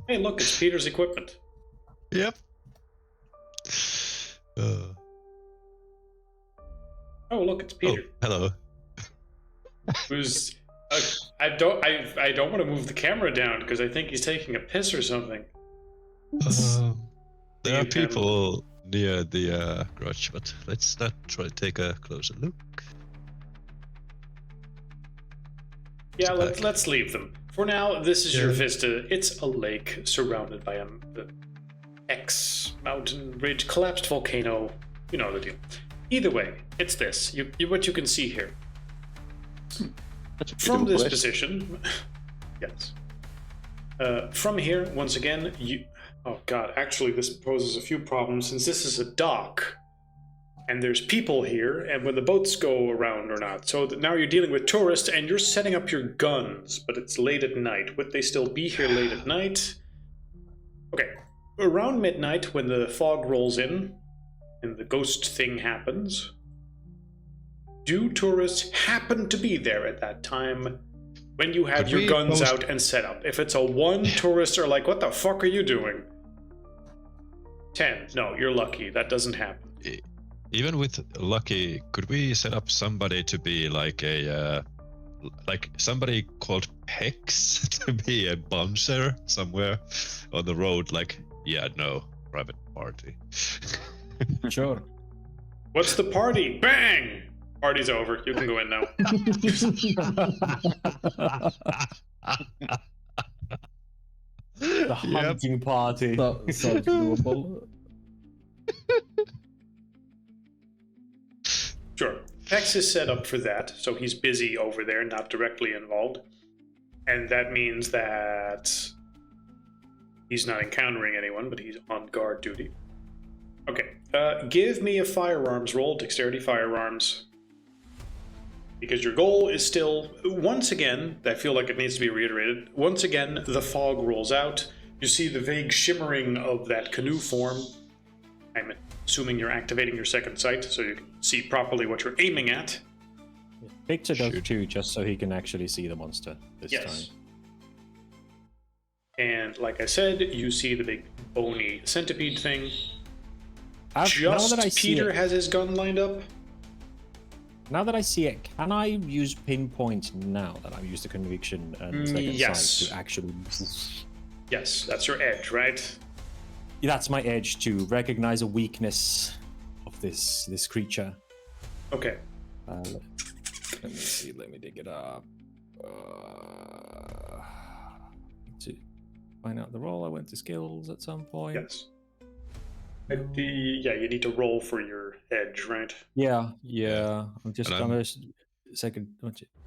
Hey, look, it's Peter's equipment. Yep. Oh, look, it's Peter. Hello. Who's? I don't want to move the camera down because I think he's taking a piss or something. There are You people near the garage, but let's not try to take a closer look. Yeah, It's let's leave them. For now, this is your Yeah. vista. It's a lake surrounded by the X mountain ridge, collapsed volcano. You know the deal. Either way, it's this. What you can see here. That's a From beautiful this place. position, yes. From here, once again, oh god, actually this poses a few problems since this is a dock and there's people here and when the boats go around or not. So now you're dealing with tourists and you're setting up your guns, but it's late at night. Would they still be here late at night? Okay, around midnight when the fog rolls in and the ghost thing happens, do tourists happen to be there at that time when you have Could your we guns post- out and set up? If it's a 1, tourists are like, what the fuck are you doing? 10, no, you're lucky. That doesn't happen. Even with lucky, could we set up somebody to be like a like somebody called Hex to be a bouncer somewhere on the road? Like, yeah, no, private party. Sure. What's the party? Bang! Party's over. You can go in now. The hunting party. That sounds doable. Sure. Hex is set up for that, so he's busy over there, not directly involved. And that means that he's not encountering anyone, but he's on guard duty. Okay. Give me a firearms roll, dexterity firearms. Because your goal is still, once again, I feel like it needs to be reiterated, once again, the fog rolls out. You see the vague shimmering of that canoe form. I'm assuming you're activating your second sight, so you can see properly what you're aiming at. Victor does Shoot. too, just so he can actually see the monster this Yes. time. And like I said, you see the big bony centipede thing. Now Just that I see Peter it, has his gun lined up. now that I see it, can I use pinpoint now that I've used the conviction and second Yes. sight to actually? Yes, that's your edge, right? That's my edge to recognize a weakness of this creature. Okay. Let me see. Let me dig it up. To find out the roll, I went to skills at some point. Yes. Yeah, you need to roll for your edge, right? Yeah. I'm just And on a second.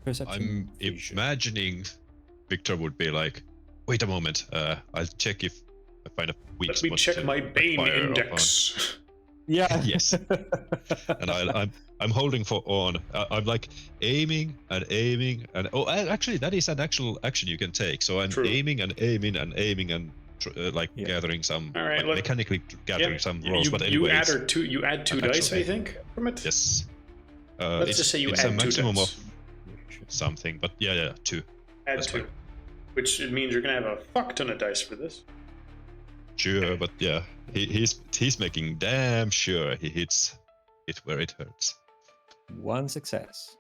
Perception. I'm vision. imagining Victor would be like, wait a moment, I'll check if I find a weak Let me spot check to my Bane fire index. Yeah. Yes. And I'm holding for on. I'm like aiming and actually that is an actual action you can take. So I'm True. aiming and like Yeah. gathering some All right, like look. mechanically gathering Yeah, some rolls. But you anyways, add two I'm dice, I actually- think, from it. yes. Let's just say you it's add a 2 maximum dice. of something, but yeah, 2. Add that's 2. fine. Which means you're gonna have a fuck ton of dice for this. Sure, but yeah, he's making damn sure he hits it where it hurts. One success.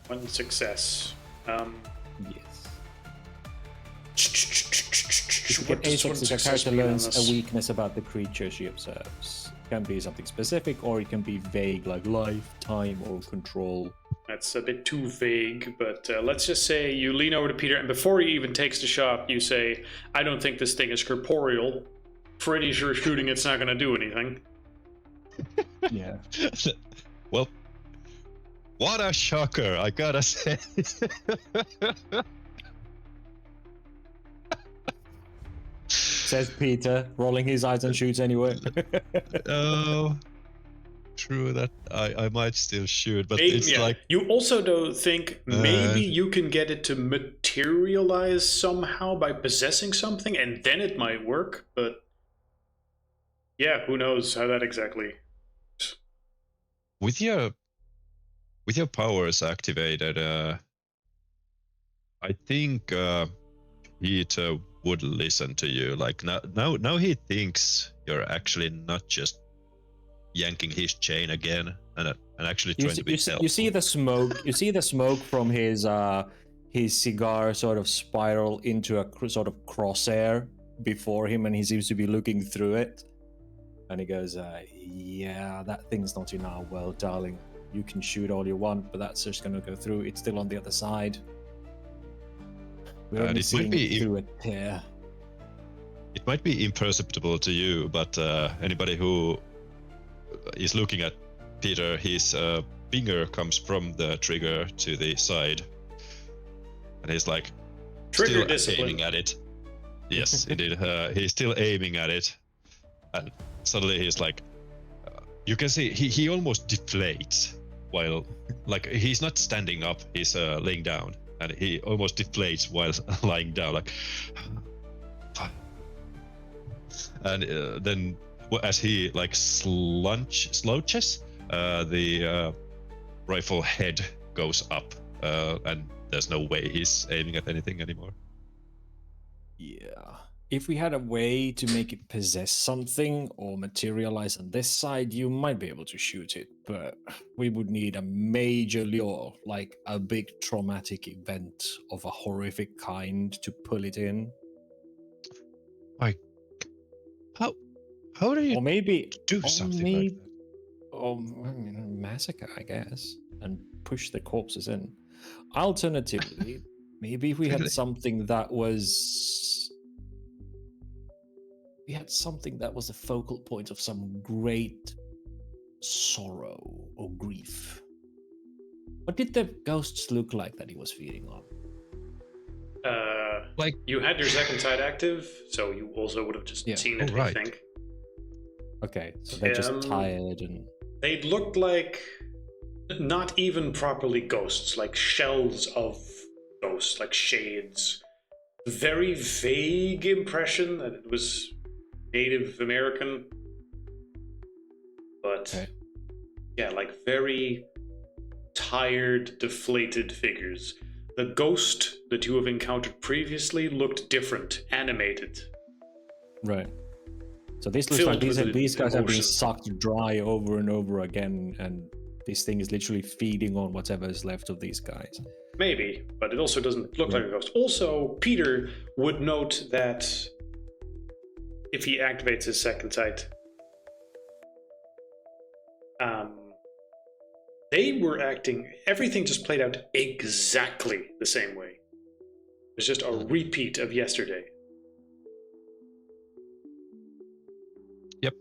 1 success. Yes. What Get does a one success, the success character mean on learns this? a weakness about the creature she observes. It can be something specific, or it can be vague, like life, time, or control. That's a bit too vague, but let's just say you lean over to Peter, and before he even takes the shot, you say, I don't think this thing is corporeal. Pretty sure shooting it's not going to do anything. Yeah. Well, what a shocker! I gotta say. Says Peter, rolling his eyes and shoots anyway. Oh, true that I might still shoot, but Maybe, it's like you also don't think maybe Uh, you can get it to materialize somehow by possessing something, and then it might work. But yeah, who knows how that exactly? with your powers activated. I think Peter would listen to you. Like now he thinks you're actually not just yanking his chain again and actually trying to be helpful. You see the smoke. You see the smoke from his cigar sort of spiral into a sort of crosshair before him, and he seems to be looking through it. And he goes, "Yeah, that thing's not in our world, darling. You can shoot all you want, but that's just going to go through. It's still on the other side. We're And only it might seeing be it through a tear." It might be imperceptible to you, but anybody who is looking at Peter, his finger comes from the trigger to the side, and he's like Trigger still discipline. aiming at it. Yes, indeed. He's still aiming at it, and suddenly he's like, you can see he almost deflates while, like, he's not standing up, he's laying down, and he almost deflates while lying down, like. And then, as he like slouches, the rifle head goes up, and there's no way he's aiming at anything anymore. Yeah. If we had a way to make it possess something or materialize on this side, you might be able to shoot it, but we would need a major lure, like a big traumatic event of a horrific kind to pull it in. How do you Or maybe do something like that? Or massacre, I guess, and push the corpses in. Alternatively, maybe if we had something that was the focal point of some great sorrow or grief. What did the ghosts look like that he was feeding on? Like, You had your second sight active, so you also would have just seen it, I right. think. Okay, so they're just tired and They looked like not even properly ghosts, like shells of ghosts, like shades. Very vague impression that it was Native American. But okay. yeah, like very tired, deflated figures. The ghost that you have encountered previously looked different, animated. Right. So this looks Filled like with these guys have been emotion. sucked dry over and over again, and this thing is literally feeding on whatever is left of these guys. Maybe, but it also doesn't look like a ghost. Also, Peter would note that if he activates his second sight, they were acting, everything just played out exactly the same way. It was just a repeat of yesterday. Yep.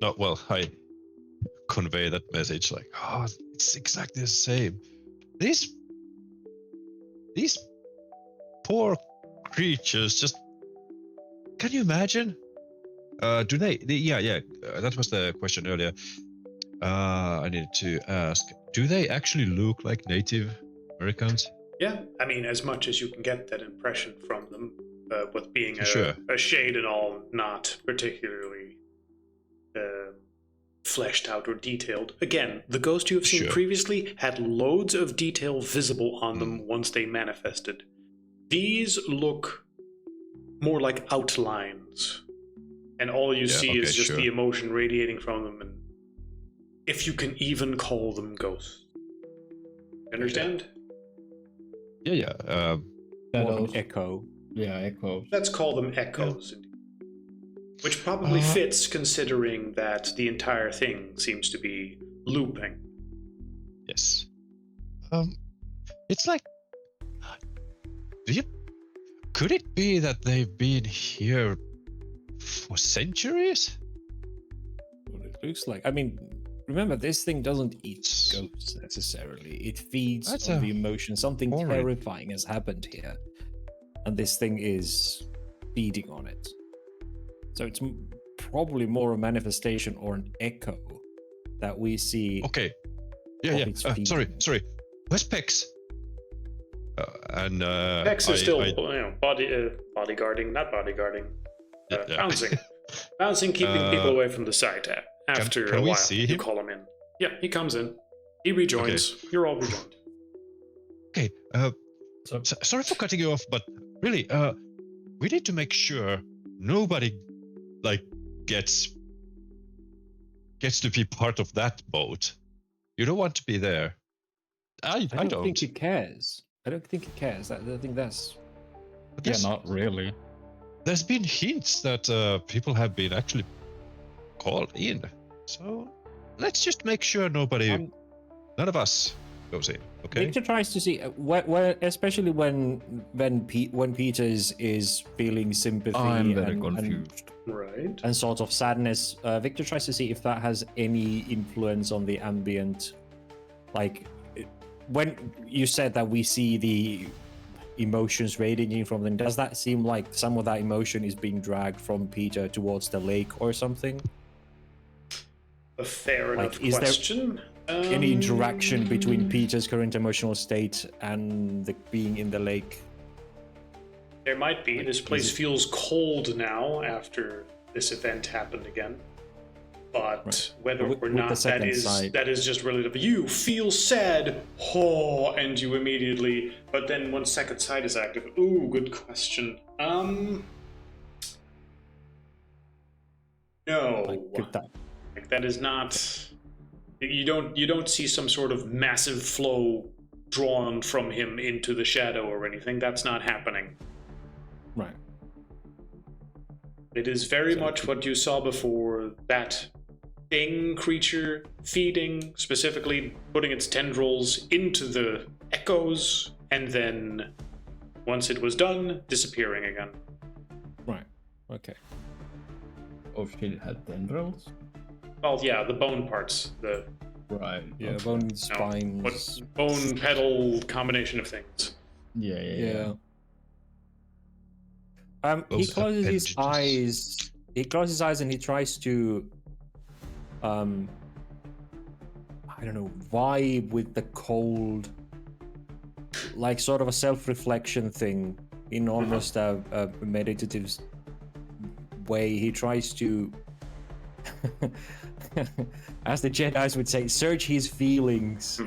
No, well, I convey that message like, oh, it's exactly the same. These poor creatures just. Can you imagine? Do they? Yeah. That was the question earlier. I needed to ask. Do they actually look like Native Americans? Yeah, I mean, as much as you can get that impression from them, with being Sure. a shade and all, not particularly fleshed out or detailed. Again, the ghost you have seen Sure. previously had loads of detail visible on them once they manifested. These look more like outlines, and all you see is just the emotion radiating from them, and if you can even call them ghosts. Understand? Yeah. More of an echo. Yeah, echo. Let's call them echoes. Which probably fits, considering that the entire thing seems to be looping. Yes. It's like. Could it be that they've been here for centuries? What it looks like. I mean, remember, this thing doesn't eat ghosts necessarily. It feeds That's on a the emotion. Something horrid- terrifying has happened here. and this thing is feeding on it. So it's probably more a manifestation or an echo that we see. Okay. Yeah, of yeah. its Sorry. Where's Pex? Pex is still, I- bodyguarding, not bodyguarding. Yeah, yeah. Bouncing. Bouncing, keeping people away from the site after can a we while. see You him? call him in. Yeah, he comes in. He rejoins. You're all rejoined. Okay. Sorry for cutting you off, but really, we need to make sure nobody gets to be part of that boat. You don't want to be there. I don't. think he cares. I don't think he cares. I think that's. But Yeah, there's- not really. There's been hints that people have been actually called in. So let's just make sure none of us goes in. Okay. Victor tries to see, especially when Peter is feeling sympathy. I'm very and- confused. Right. and sort of sadness. Victor tries to see if that has any influence on the ambient. Like, when you said that we see the emotions radiating from them, does that seem like some of that emotion is being dragged from Peter towards the lake or something? A fair Like, enough is there question. Any interaction between Peter's current emotional state and the being in the lake? There might be. Like, This place is it- feels cold now after this event happened again. But Right. whether With- or with the not that second is side. that is just relative. You feel sad, and you immediately. But then once second sight is active, ooh, good question. No, Like, could that? like that is not. You don't see some sort of massive flow drawn from him into the shadow or anything. That's not happening. Right. It is very much what you saw before, that thing, creature, feeding, specifically putting its tendrils into the echoes, and then, once it was done, disappearing again. Right. Okay. Oh, she had tendrils? Well, yeah, the bone parts, the Right. Yeah. okay. Bone what spines. bone pedal combination of things. Yeah. Yeah. He Those closes his appendages. eyes. He closes his eyes and he tries to, I don't know, vibe with the cold, like sort of a self-reflection thing in almost a meditative way. He tries to, as the Jedi's would say, search his feelings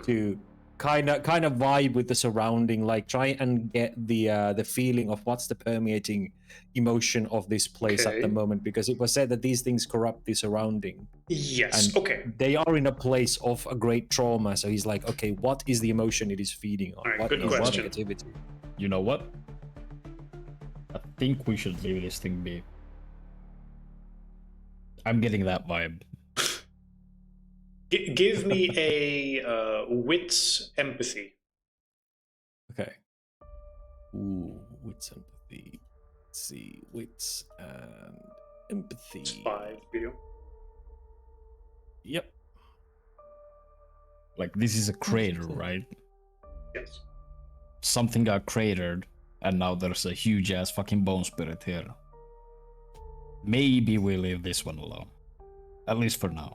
to kind of vibe with the surrounding, like try and get the feeling of what's the permeating emotion of this place at the Okay. moment, because it was said that these things corrupt the surrounding Yes, and okay. they are in a place of a great trauma. So he's like, okay, what is the emotion it is feeding on? All right, What good is the question. negativity? You know what? I think we should leave this thing be. I'm getting that vibe. Give me a wits empathy. Okay. Ooh, wits empathy. Let's see, wits and empathy. It's 5 video. Yep. Like, this is a crater, right? Yes. Something got cratered, and now there's a huge ass fucking bone spirit here. Maybe we leave this one alone. At least for now.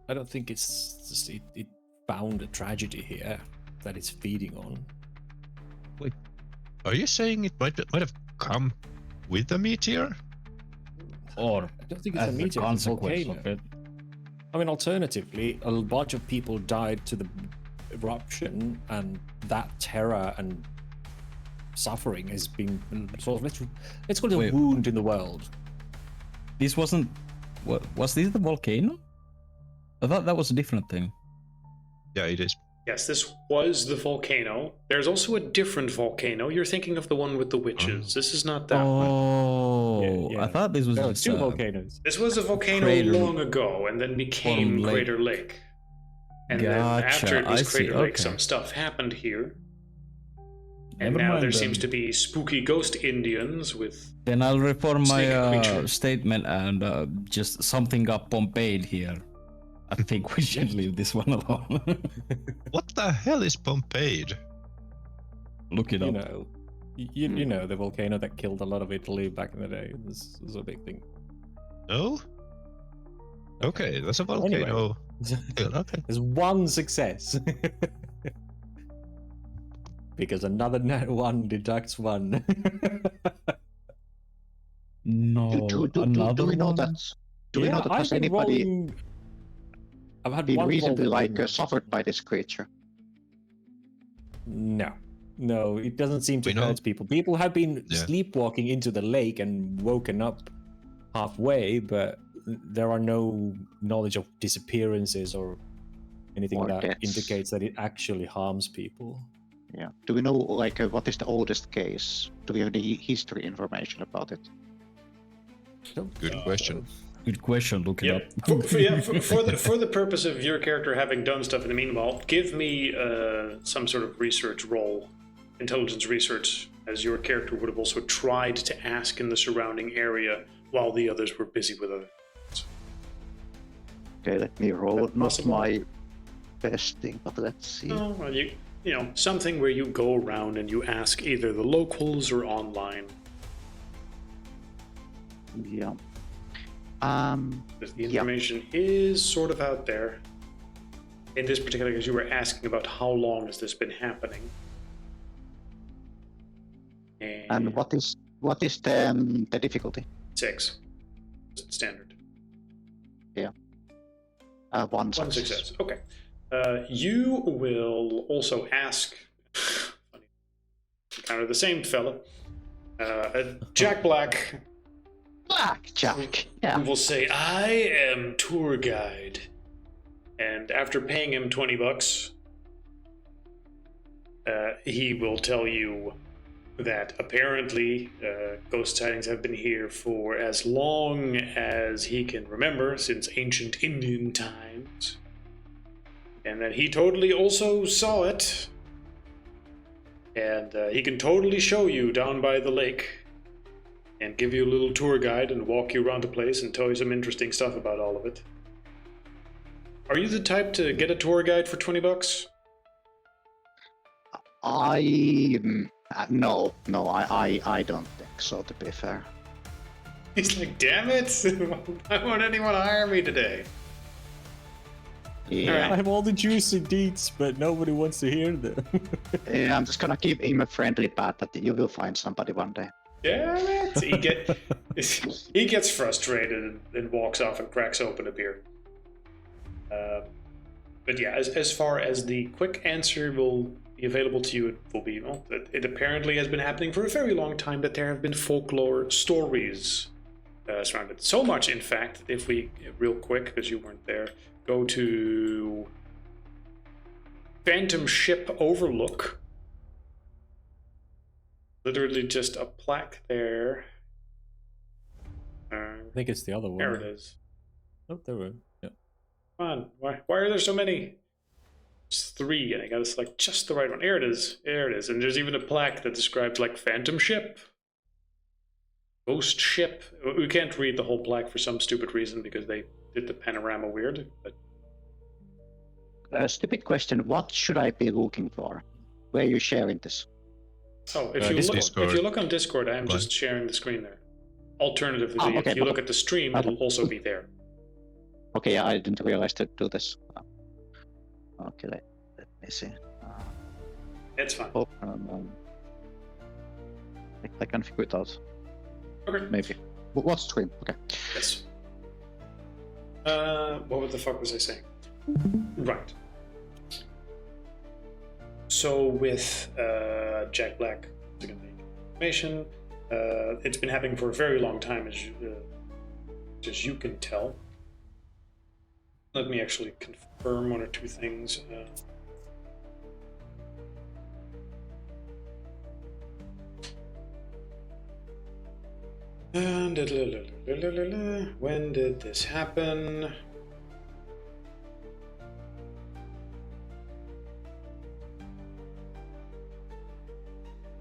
I don't think it's just it found a tragedy here that it's feeding on. Are you saying it might have come with the meteor? Or I don't think it's a as a meteor, it's a consequence volcano. of it. I mean, alternatively, a bunch of people died to the eruption, and that terror and suffering has been sort of let's call it a Wait. wound in the world. This wasn't. What was this? The volcano? I thought that was a different thing. Yeah, it is. Yes, this was the volcano. There's also a different volcano. You're thinking of the one with the witches. This is not that one. Oh, Yeah, I thought this was There are just, two volcanoes. This was a volcano Crater- long ago and then became Lake. Crater Lake. And then Gotcha, after it I was see, Crater Lake, okay. some stuff happened here. And Never now mind there then. seems to be spooky ghost Indians with... Then I'll reform my Snake creature. statement and just something got Pompeyed here. I think we should leave this one alone. What the hell is Pompeii? Look it You up. know, You know, the volcano that killed a lot of Italy back in the day. This is a big thing. No? Okay, that's a Anyway. volcano. Okay. There's one success. Because another nat one deducts one. No, Do another we know one? that? Do we know that I've has been anybody rolling. I've had been one recently roll. suffered by this creature? No, it doesn't seem to We know- hurt people. People have been Yeah. sleepwalking into the lake and woken up halfway, but there are no knowledge of disappearances or anything Or that deaths. indicates that it actually harms people. Yeah. Do we know what is the oldest case? Do we have any history information about it? Good question. Good question. Look it Yep. up. For the purpose of your character having done stuff in the meanwhile, give me some sort of research roll, intelligence research, as your character would have also tried to ask in the surrounding area while the others were busy with other. Okay, let me roll. That's Not possible. my best thing, but let's see. Oh, well, you know, something where you go around and you ask either the locals or online. Yeah. Because the information is sort of out there. In this particular case, you were asking about how long has this been happening. And what is the difficulty? 6. Just standard. One One success. success. Okay. You will also ask. Funny. Encounter the same fella. Jack Black. Blackjack. Yeah. Who will say, "I am tour guide," and after paying him $20, he will tell you that apparently ghost sightings have been here for as long as he can remember, since ancient Indian times, and that he totally also saw it, and he can totally show you down by the lake and give you a little tour guide and walk you around the place and tell you some interesting stuff about all of it. Are you the type to get a tour guide for $20? No, I don't think so, to be fair. He's like, damn it! Why won't anyone hire me today? Yeah. I have all the juicy deets, but nobody wants to hear them. Yeah, I'm just gonna keep him a friendly path that you will find somebody one day. Damn it! He gets frustrated and walks off and cracks open a beer. But yeah, as far as the quick answer will be available to you, it will be, well, that it apparently has been happening for a very long time, that there have been folklore stories surrounded. So much, in fact, if we, real quick, because you weren't there, go to Phantom Ship Overlook. Literally just a plaque there. I think it's the other one. There it is. Oh, there we go. Yeah. Come on, why are there so many? There's 3, and I gotta select just the right one. There it is. There it is. And there's even a plaque that describes like Phantom Ship, Ghost Ship. We can't read the whole plaque for some stupid reason because they did the panorama weird. But Stupid question. What should I be looking for? Where are you sharing this? oh, Discord. if you look on Discord, I am just sharing the screen there. Alternatively, okay, if you look at the stream, it'll also be there. Okay, yeah, I didn't realize to do this. Okay, let me see. It's fine. I can figure it out. Okay. Maybe. What stream? Okay. Yes. What the fuck was I saying? Right. So with Jack Black, information, it's been happening for a very long time, as you can tell. Let me actually confirm 1 or 2 things. And when did this happen?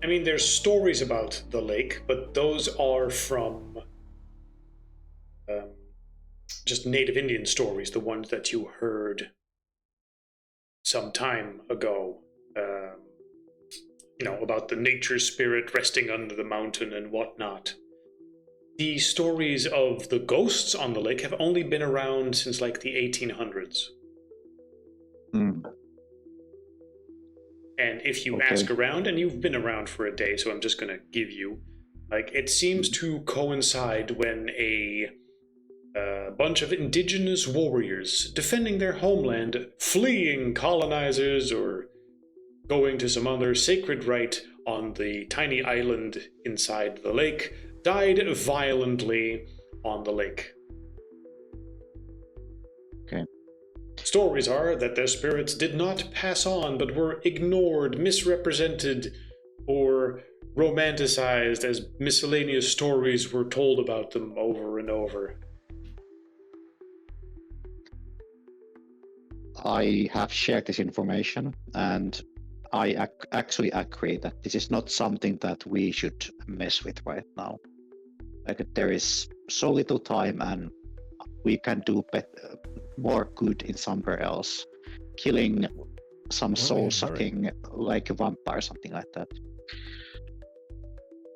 I mean, there's stories about the lake, but those are from just native Indian stories, the ones that you heard some time ago. about the nature spirit resting under the mountain and whatnot. The stories of the ghosts on the lake have only been around since like the 1800s. Hmm. And if you Okay. ask around, and you've been around for a day, so I'm just going to give you, it seems to coincide when a bunch of indigenous warriors defending their homeland, fleeing colonizers, or going to some other sacred rite on the tiny island inside the lake, died violently on the lake. Okay. Stories are that their spirits did not pass on, but were ignored, misrepresented, or romanticized as miscellaneous stories were told about them over and over. I have shared this information, and I actually agree that this is not something that we should mess with right now. Like, there is so little time, and we can do more good in somewhere else. Killing some soul-sucking, like a vampire, something like that.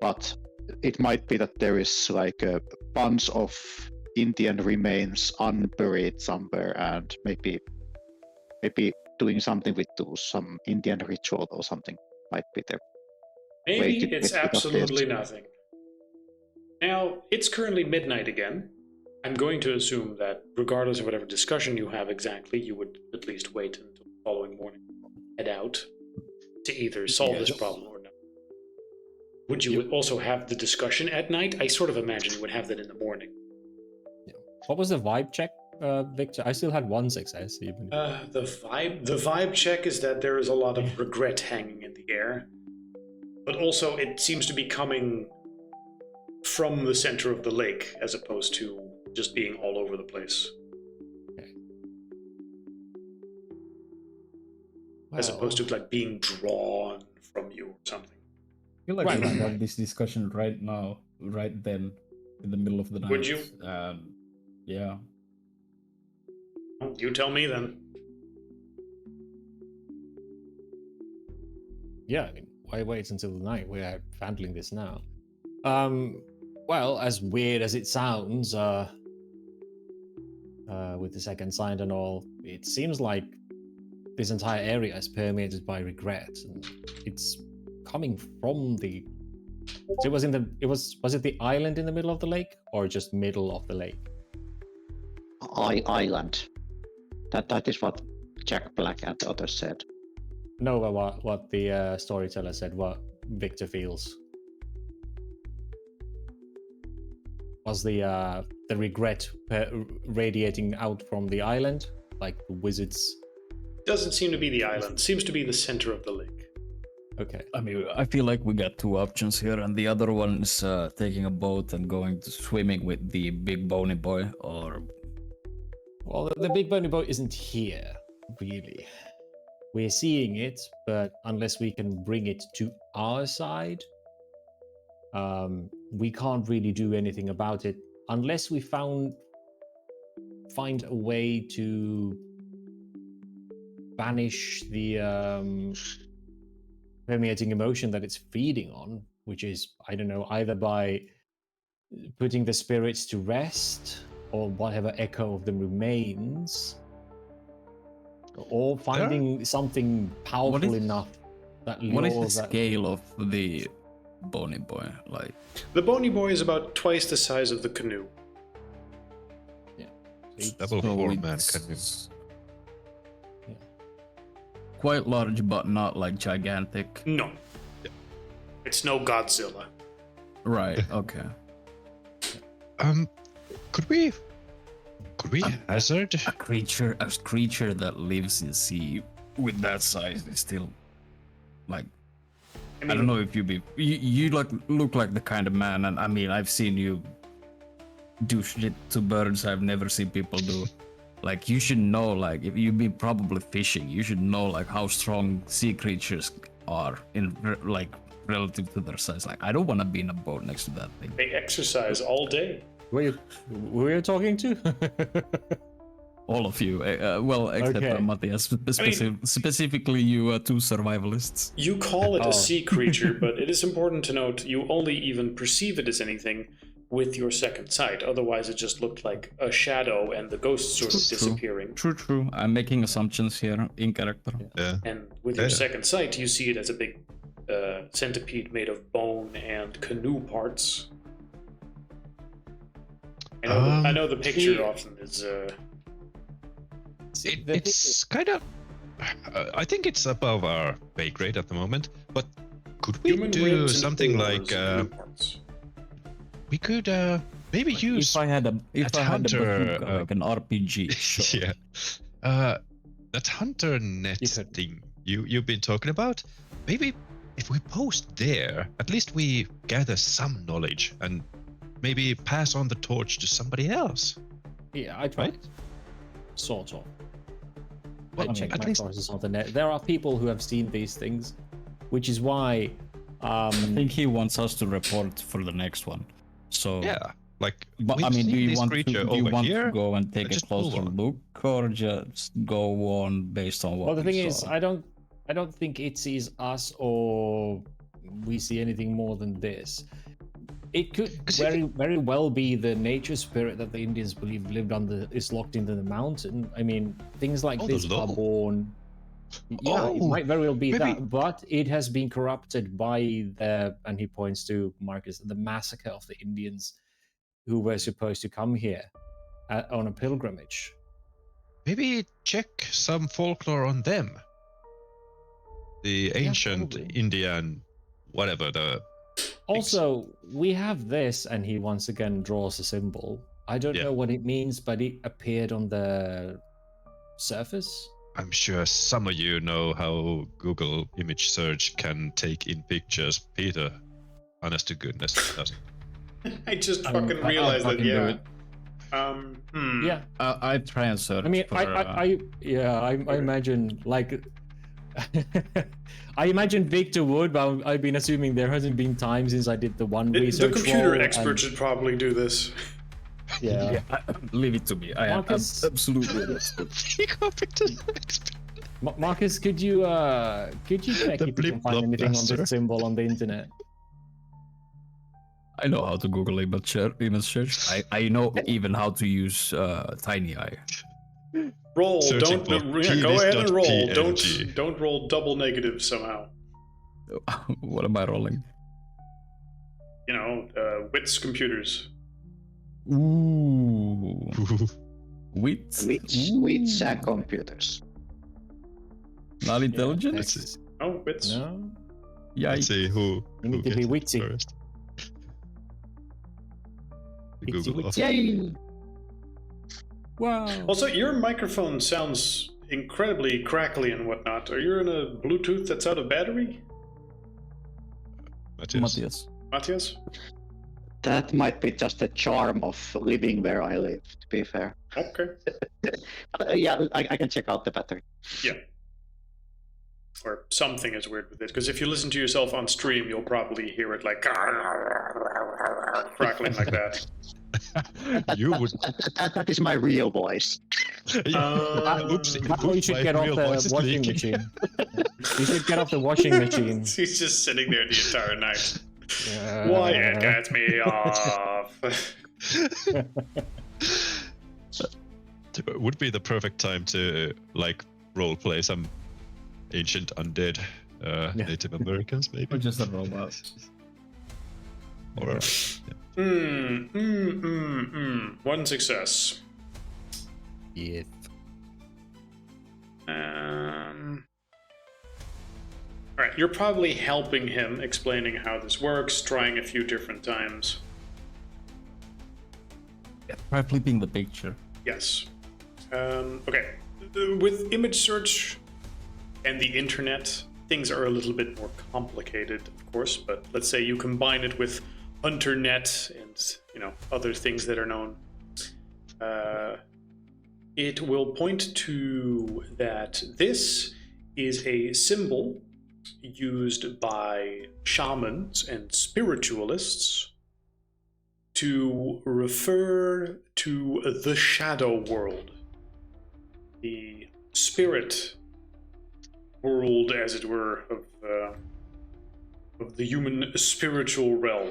But it might be that there is like a bunch of Indian remains unburied somewhere, and maybe doing something with those, some Indian ritual or something might be there. Maybe Way to it's get rid of absolutely this. nothing. Now, it's currently midnight again. I'm going to assume that regardless of whatever discussion you have exactly, you would at least wait until the following morning, head out to either solve this Yes. problem or not. Would you also have the discussion at night? I sort of imagine you would have that in the morning. What was the vibe check, Victor? I still had one success even. The vibe check is that there is a lot of regret hanging in the air, but also it seems to be coming from the center of the lake as opposed to just being all over the place. Okay. As opposed to like being drawn from you or something. I feel like Right, we could right, have right. this discussion right now, right then, in the middle of the night. Would you? Yeah. Well, you tell me then. Yeah, I mean, why wait until the night? We're handling this now. Well, as weird as it sounds, with the second sight and all, it seems like this entire area is permeated by regret, and it's coming from the. So it was in the. Was it the island in the middle of the lake, or just middle of the lake? Island. That is what Jack Black and the others said. No, what the storyteller said. What Victor feels. Was the regret radiating out from the island, like the wizards? Doesn't seem to be the island. Seems to be the center of the lake. Okay. I mean, I feel like we got two options here, and the other one is taking a boat and going to swimming with the big bony boy, or... Well, the big bony boat isn't here, really. We're seeing it, but unless we can bring it to our side, we can't really do anything about it unless we find a way to banish the permeating emotion that it's feeding on, which is, I don't know, either by putting the spirits to rest or whatever echo of them remains, or finding something powerful enough that What is the lures that. scale of the bony boy? Like, The bony boy is about twice the size of the canoe. Double so 4-man it's canoe. quite large, but not like gigantic. No. It's no Godzilla. Right. Okay. Could we hazard? A creature that lives in sea with that size is still like. I don't know if you like look like the kind of man, and I mean I've seen you do shit to birds I've never seen people do. Like, you should know, like, if you've been probably fishing, you should know like how strong sea creatures are in like relative to their size. Like, I don't want to be in a boat next to that thing. They exercise all day. Who are you talking to? all of you. Well, except Okay. Matthias, specifically you two survivalists. You call it Oh. a sea creature, but it is important to note you only even perceive it as anything with your second sight. Otherwise, it just looked like a shadow and the ghost sort of True. disappearing. True. I'm making assumptions here in character. Yeah. And with your Yeah. second sight, you see it as a big centipede made of bone and canoe parts. I know the picture See- often is. It's kind of. I think it's above our pay grade at the moment, but could we Human do ribs and something oars like and canoe parts. we could maybe use If I had a Hunter, bazooka, like an RPG, sure. yeah that hunter net You could. thing you've been talking about. Maybe if we post there, at least we gather some knowledge and maybe pass on the torch to somebody else. Yeah, I tried. Right? Sort of. Well, I checked at my least- sources on the net. There are people who have seen these things, which is why. I think he wants us to report for the next one. So Yeah, like But I we've mean, seen do you this want creature to over here. to go and take a just move closer on. look, or just go on based on what? Well, the we thing is, saw? I don't think it sees us or we see anything more than this. It could 'Cause if very well be the nature spirit that the Indians believe lived is locked into the mountain. I mean, things like Oh, the this are law. born. Yeah, it Oh, might very well be maybe- that, but it has been corrupted by and he points to Marcus, the massacre of the Indians who were supposed to come here on a pilgrimage. Maybe check some folklore on them. The ancient probably. Indian, whatever the. Also, we have this, and he once again draws a symbol. I don't Yeah. know what it means, but it appeared on the surface. I'm sure some of you know how Google image search can take in pictures. Peter, honest to goodness, doesn't. I just I'll fucking realized that. fucking do Yeah. it. Yeah, I try and search. I mean, for, I imagine like. I imagine Victor would, but I've been assuming there hasn't been time since I did the one The research. computer roll, expert and- should probably do this. Yeah. leave it to me. I am Marcus- absolutely. Marcus, could you check The if you can find flip-flop anything on master. this symbol on the internet? I know how to Google image search. I know even how to use Tiny Eye. Roll. Searching Don't. for Go ahead and roll. penis.png. Don't roll double negative somehow. What am I rolling? You know, wits computers. Ooh, wit. With computers. Not intelligence. Let's see. Oh, wits. No. Yeah. Let's see who. You need who to be gets it witty. first. The Witty, Google witty. Yay! Wow. Also, your microphone sounds incredibly crackly and whatnot. Are you in a Bluetooth that's out of battery, Matthias. Matthias. Matthias? That might be just the charm of living where I live, to be fair. Okay. Yeah, I can check out the battery. Yeah. Or something is weird with it, because if you listen to yourself on stream, you'll probably hear it like crackling like that. You would. That is my real voice. Oops. Now you should get off the washing machine. You should get off the washing machine. He's just sitting there the entire night. Wyatt gets me off. Would be the perfect time to like role play some ancient undead Native Americans, maybe. Or just a robot. Or One success. Yeah. All right, you're probably helping him, explaining how this works, trying a few different times. Try flipping the picture. Yes. Okay. With image search and the internet, things are a little bit more complicated, of course. But let's say you combine it with HunterNet and other things that are known. It will point to that this is a symbol used by shamans and spiritualists to refer to the shadow world. the spirit world, as it were, of the human spiritual realm.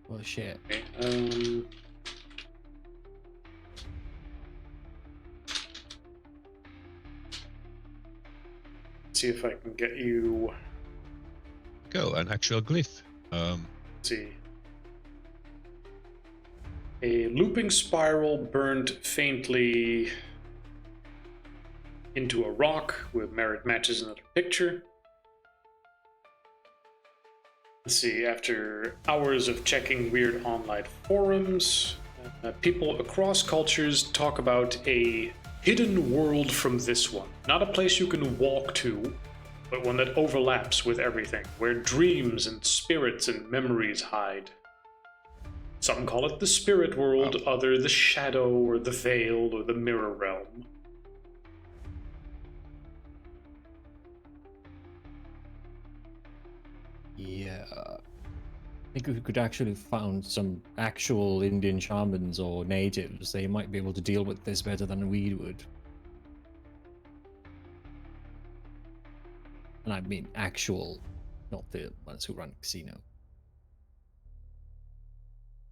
Well, shit. Okay, see if I can get you. Go, an actual glyph. Let's see. A looping spiral burned faintly into a rock with mirrored matches another picture. Let's see, after hours of checking weird online forums, people across cultures talk about a hidden world from this one. Not a place you can walk to, but one that overlaps with everything, where dreams and spirits and memories hide. Some call it the spirit world, other the shadow or the veil or the mirror realm. Yeah. I think if we could actually found some actual Indian shamans or natives, they might be able to deal with this better than we would. And I mean actual, not the ones who run casino.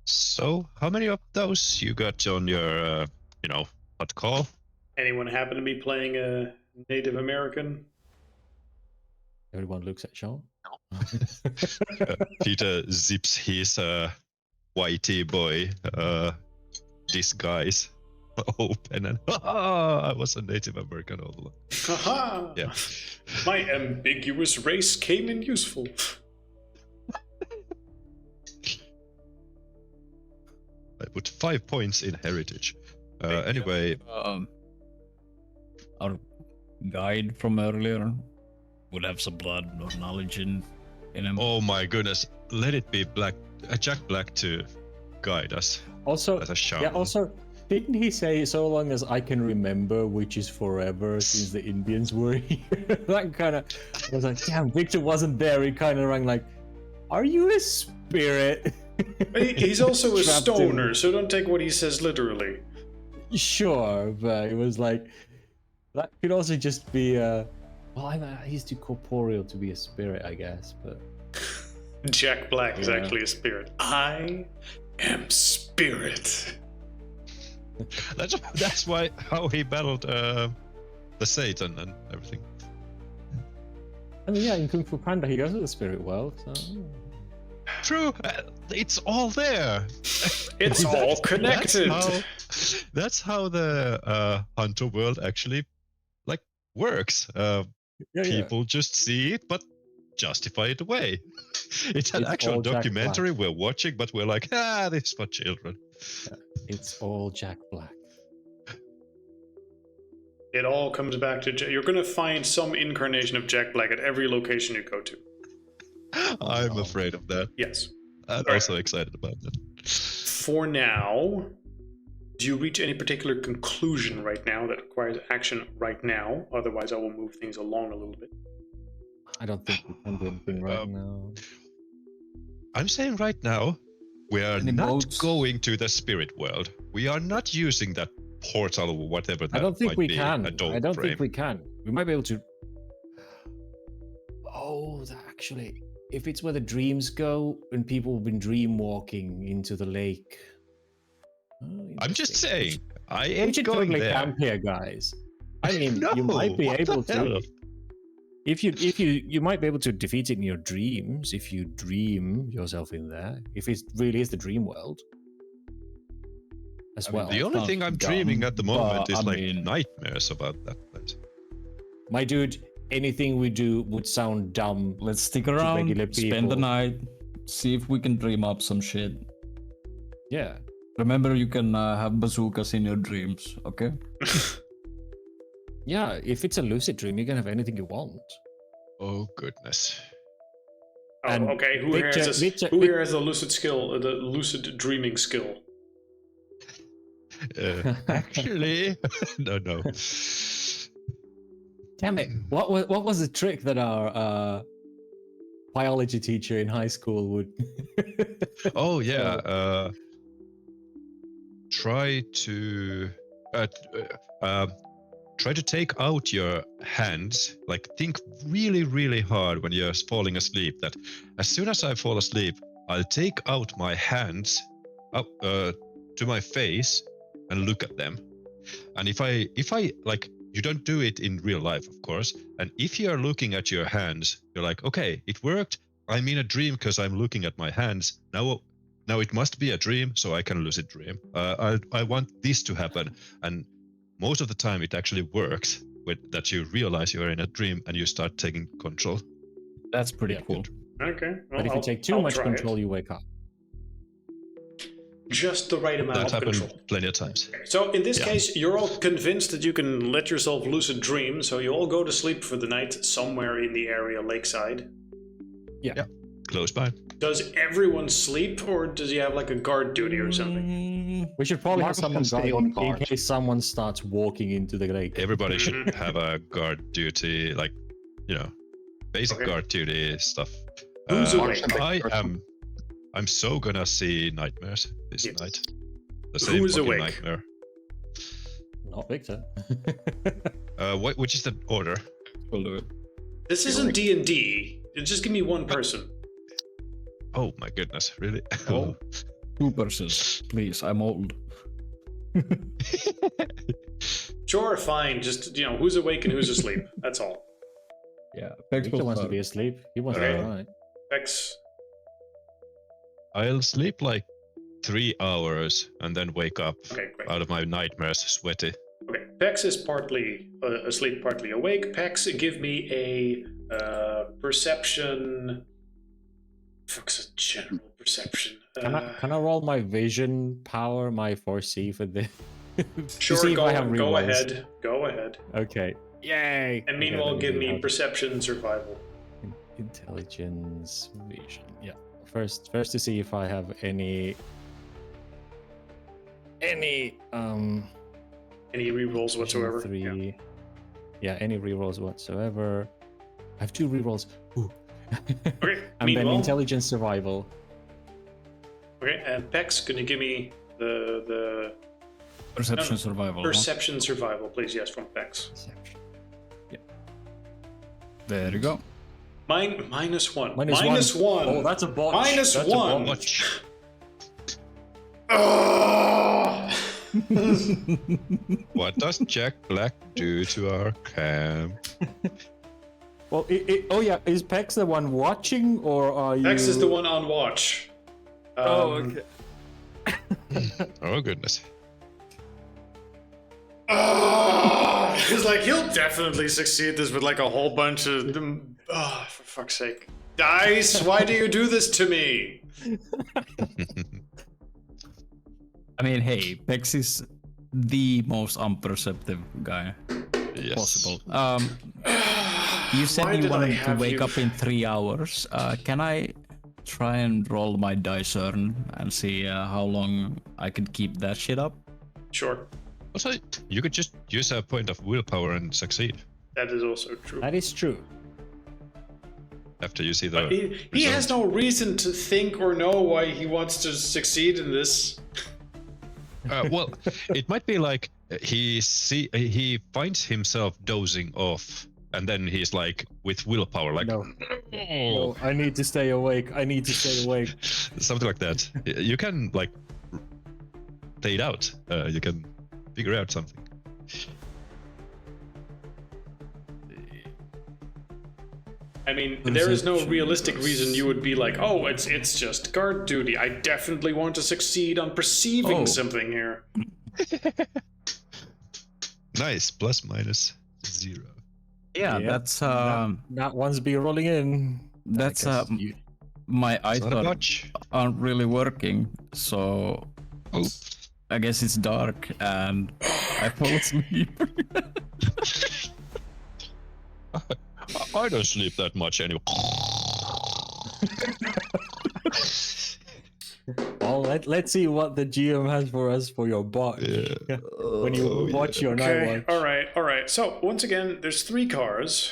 So, how many of those you got on your, hot call? Anyone happen to be playing a Native American? Everyone looks at Sean. Peter zips his whitey boy disguise open and I was a Native American all along. Haha! Yeah. My ambiguous race came in useful. I put 5 points in heritage. Anyway, Our guide from earlier would have some blood or knowledge in him. oh my goodness, let it be Jack Black to guide us Also, as a shaman. yeah, also, didn't he say, so long as I can remember, which is forever since the Indians were here? That kind of, I was like, damn, Victor wasn't there. He kind of rang like, are you a spirit? He's also a Trapped in- stoner, so don't take what he says literally. Sure, but it was like, that could also just be, he's too corporeal to be a spirit, I guess, but... Jack Black is Yeah. actually a spirit. I am spirit. That's why how he battled the Satan and everything. I mean, yeah, in Kung Fu Panda, he goes to the spirit world, so... True, it's all there. It's all connected. That's how the hunter world actually works. People just see it, but justify it away. It's an It's actual all Jack documentary we're watching, but we're like, this is for children. It's all Jack Black. It all comes back to you're going to find some incarnation of Jack Black at every location you go to. I'm afraid of that. Yes. I'm Right. also excited about that. For now, do you reach any particular conclusion right now that requires action right now? Otherwise, I will move things along a little bit. I don't think we can do anything right now. I'm saying right now, we are Any not boats? going to the spirit world. We are not using that portal or whatever that I don't think might we be, can. a dome I don't frame. think we can. We might be able to. Oh, actually, if it's where the dreams go and people have been dream walking into the lake. Oh, I'm just interesting. saying, I We ain't should going totally there. camp here, guys. I mean, No, you might be what able the hell? to. If you might be able to defeat it in your dreams if you dream yourself in there. If it really is the dream world. As I mean, well. The only sounds thing I'm dumb, dreaming at the moment but, is I like mean- nightmares about that place. My dude, anything we do would sound dumb. Let's stick regular around, spend the people. night, see if we can dream up some shit. Yeah. Remember, you can have bazookas in your dreams, okay? Yeah, if it's a lucid dream, you can have anything you want. Oh goodness. Oh, And okay. Who Victor- here has Victor- who here has the lucid skill, the lucid dreaming skill? Actually, no. Damn it! What was the trick that our biology teacher in high school would? Oh yeah. try to try to take out your hands. Like think really, really hard when you're falling asleep. That as soon as I fall asleep, I'll take out my hands up to my face and look at them. And if I like, you don't do it in real life, of course. And if you are looking at your hands, you're like, okay, it worked. I'm in a dream because I'm looking at my hands. Now it must be a dream, so I can lucid dream. I want this to happen, and most of the time it actually works. With that, you realize you're in a dream and you start taking control. That's pretty cool. Okay. Well, But if you take too I'll much try control, it. you wake up. Just the right amount That of happened control. plenty of times. So in this Yeah. case, you're all convinced that you can let yourself lucid dream, so you all go to sleep for the night somewhere in the area lakeside. Close by. Does everyone sleep, or does he have like a guard duty or something? We should probably Marcus have can someone stay guard on in guard. case someone starts walking into the lake. Everybody should Mhm. have a guard duty, like, basic Okay. guard duty stuff. Who's awake? I'm so gonna see nightmares this Yes. night. The Who same is fucking awake? nightmare. Not Victor. Which is the order? We'll do it. This isn't D&D. Just give me one person. Oh my goodness, really? Oh. 2 persons, please. I'm old. Sure, fine. Just, who's awake and who's asleep. That's all. Yeah. Pex Victor will wants to start. be asleep. He wants to Okay. be alright. Vex. I'll sleep like 3 hours and then wake up Okay, great. out of my nightmares sweaty. Okay, Pex is partly asleep, partly awake. Pex, give me a perception. Fuck's a general perception. Can I roll my vision power, my 4C for this? Sure, see if go, I have go rerolls. ahead. Go ahead. Okay. Yay! And meanwhile, Okay, give then we me have perception survival. intelligence, vision. Yeah. First to see if I have any Any rerolls vision whatsoever? 3. Yeah, any rerolls whatsoever. I have 2 rerolls. Ooh. Okay, And then meanwhile, intelligence survival. okay, and Pex, can you give me the Perception No, survival. huh? perception survival, please? Yes, from Pex. Perception. There you go. -1. Minus Minus one. Oh, that's a botch. Minus That's a one. botch. Watch. Oh! What does Jack Black do to our camp? Well, oh yeah, is Pex the one watching, or are you? Pex is the one on watch. Oh goodness. It's like he'll definitely succeed this with like a whole bunch of them. Oh, for fuck's sake. Dice, why do you do this to me? I mean, hey, Pex is the most unperceptive guy Yes. possible. You Why said you did I wanted to have wake you- up in 3 hours. Can I try and roll my dice and see how long I could keep that shit up? Sure, Also, you could just use a point of willpower and succeed that is also true. That is true. after you see the. But he has no reason to think or know why he wants to succeed in this. Well, it might be like he finds himself dozing off, and then he's like with willpower, like No. No, I need to stay awake. I need to stay awake. something like that. You can like play it out. You can figure out something. I mean, there is no realistic reason you would be like, oh, it's just guard duty. I definitely want to succeed on perceiving Oh. something here. Nice, plus minus 0. Yeah, Yep. that's That one's be rolling in. That's, I guess you- my eyes Not a botch. aren't really working, so Oh. I guess it's dark and I fall asleep. I don't sleep that much anymore. Oh, let's see what the GM has for us for your bot. Yeah. When you Oh, watch your night Okay, watch. all right. So, once again, there's 3 cars.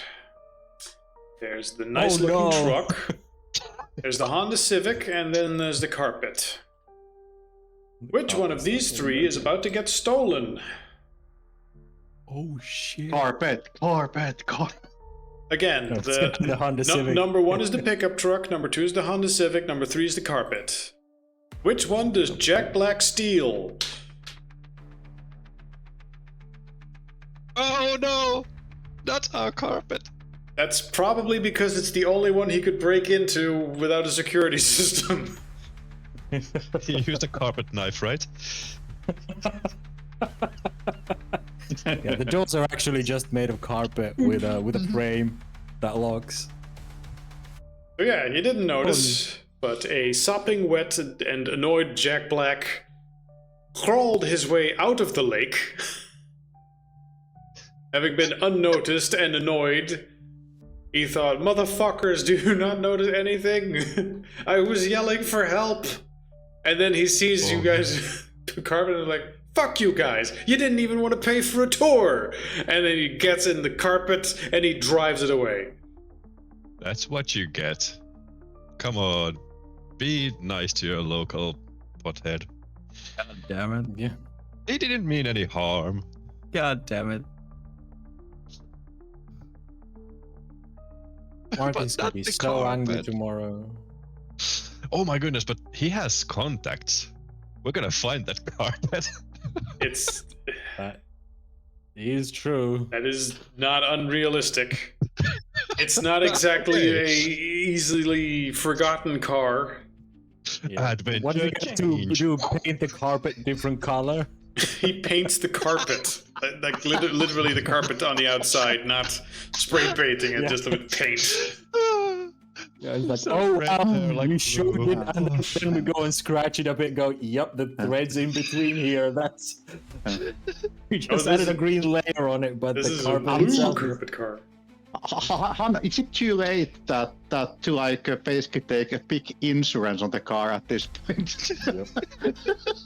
There's the nice looking no. truck. There's the Honda Civic, and then there's the carpet. Which one of these three is about to get stolen? Oh shit! Carpet. Again, No, it's gonna be the Honda Civic. number 1 is the pickup truck, number 2 is the Honda Civic, number 3 is the carpet. Which one does Jack Black steal? Oh no! Not our carpet. That's probably because it's the only one he could break into without a security system. He used a carpet knife, right? Yeah, the doors are actually just made of carpet with a frame that locks. So yeah, you didn't notice, but a sopping wet and annoyed Jack Black crawled his way out of the lake. Having been unnoticed and annoyed, he thought, motherfuckers, do you not notice anything? I was yelling for help. And then he sees you guys, carpet, and like, fuck you guys, you didn't even want to pay for a tour. And then he gets in the carpet and he drives it away. That's what you get. Come on. Be nice to your local pothead. God damn it. Yeah. He didn't mean any harm. God damn it. Martin's gonna not be the so angry carpet. tomorrow. Oh my goodness, but he has contacts. We're gonna find that carpet. It's That is true. that is not unrealistic. It's not exactly a easily forgotten car. Yeah. Adventure What do you get to change. do? Paint the carpet different color? He paints the carpet, like literally the carpet on the outside, not spray painting it, Yeah. just with paint. Yeah, it's like, So oh, red hair, like you showed blue. it, and then we go and scratch it up and go, yep, the threads in between here. That's we just this added is- a green layer on it, but This the is a carpet blue itself. carpet car. Hanna, is it too late that to like basically take a big insurance on the car at this point?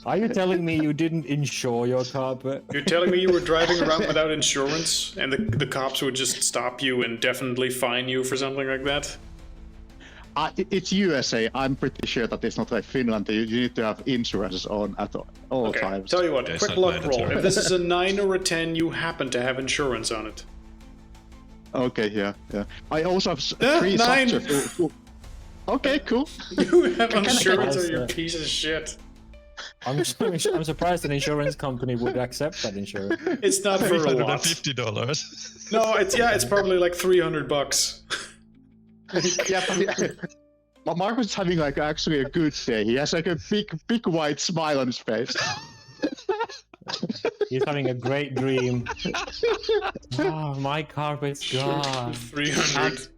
Are you telling me you didn't insure your carpet? You're telling me you were driving around without insurance, and the cops would just stop you and definitely fine you for something like that? It's USA. I'm pretty sure that it's not like Finland. You need to have insurance on at all Okay, times. tell you what, Yeah, it's quick not luck roll. mandatory. If this is a 9 or a 10, you happen to have insurance on it. Okay, yeah. I also have Ah, 3 9. subjects. Okay, cool. You have insurance I- or you're a piece of shit. I'm surprised an insurance company would accept that insurance. It's not for a lot. $350. No, it's probably like $300. Yeah, but Marcus having like actually a good day. He has like a big white smile on his face. He's having a great dream. Oh, my carpet's gone. 300.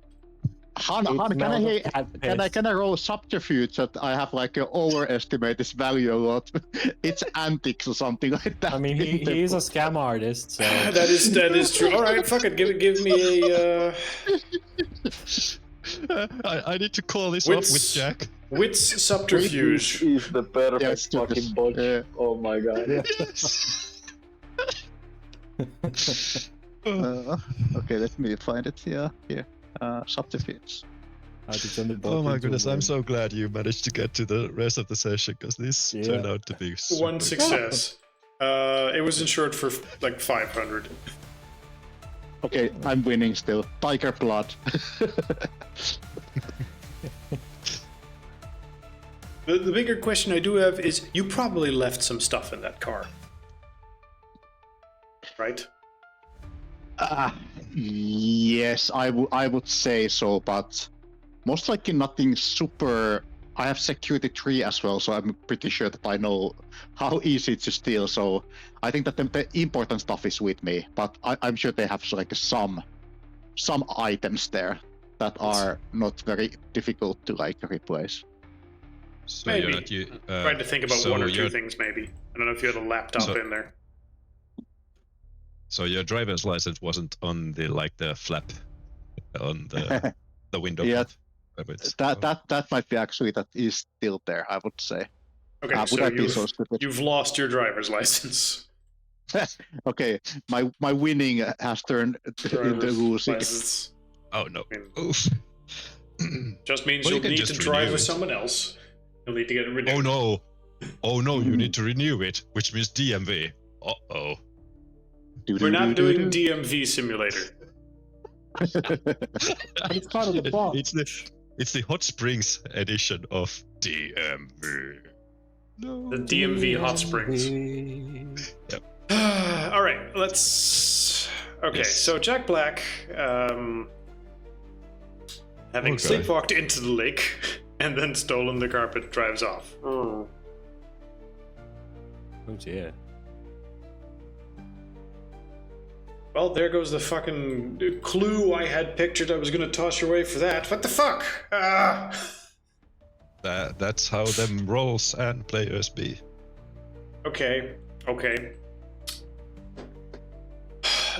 Hanna, It smells of can I roll subterfuge that I have like overestimate this value a lot? It's antics or something like that. I mean, he is a scam artist, so That is true. All right, fuck it. Give me a I need to call this up with Wits. Jack. wits subterfuge. Is the perfect Yes, fucking botch. Oh my god. Okay, let me find it here. Subterfuge. Oh my goodness, I'm so glad you managed to get to the rest of the session because this Yeah. turned out to be One super success. It was insured for like 500. Okay, I'm winning still. Tiger blood. The bigger question I do have is, you probably left some stuff in that car, right? Yes, I would say so, but most likely nothing super. I have security 3 as well, so I'm pretty sure that I know how easy it's to steal. So I think that the important stuff is with me, but I'm sure they have like some items there that are not very difficult to like replace. So Maybe. you're not you. Trying to think about so one or two you're- things, maybe. I don't know if you had a laptop So- in there. So your driver's license wasn't on the flap on the window. Yeah, flap. But that might be actually that is still there. I would say. Okay, Would so I be so stupid? you've lost your driver's license. Okay, my winning has turned into Driver's losing. license. Oh no! I mean, Oof. just means Well, you you'll can need just to drive renew with it. someone else. You'll need to get it renewed. Oh no! Oh no, you need to renew it, which means DMV. Uh-oh. We're not doing DMV simulator. But it's part of the box. It's the hot springs edition of DMV. No. The DMV hot springs. Yep. All right, let's. Okay, Yes. so Jack Black, having Okay. sleepwalked into the lake and then stolen the carpet, drives off. Oh dear. Well, there goes the fucking clue I had pictured. I was gonna toss your way for that. What the fuck? That's how them roles and players be. Okay.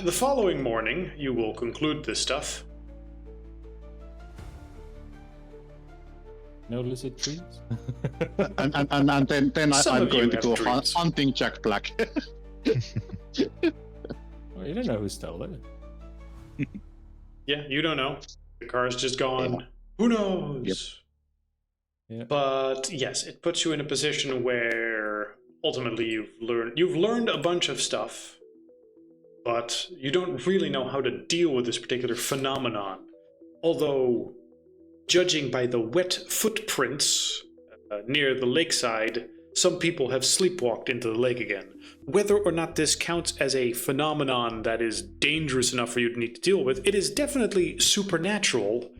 The following morning, you will conclude this stuff. No lucid dreams? and then Some I'm of you going to have go dreams. hunting Jack Black. Well, you don't know who stole it. Yeah, you don't know. The car's just gone. Yeah. Who knows? Yep. Yeah. But yes, it puts you in a position where ultimately you've learned a bunch of stuff, but you don't really know how to deal with this particular phenomenon. Although, judging by the wet footprints near the lakeside, some people have sleepwalked into the lake again. Whether or not this counts as a phenomenon that is dangerous enough for you to need to deal with, it is definitely supernatural.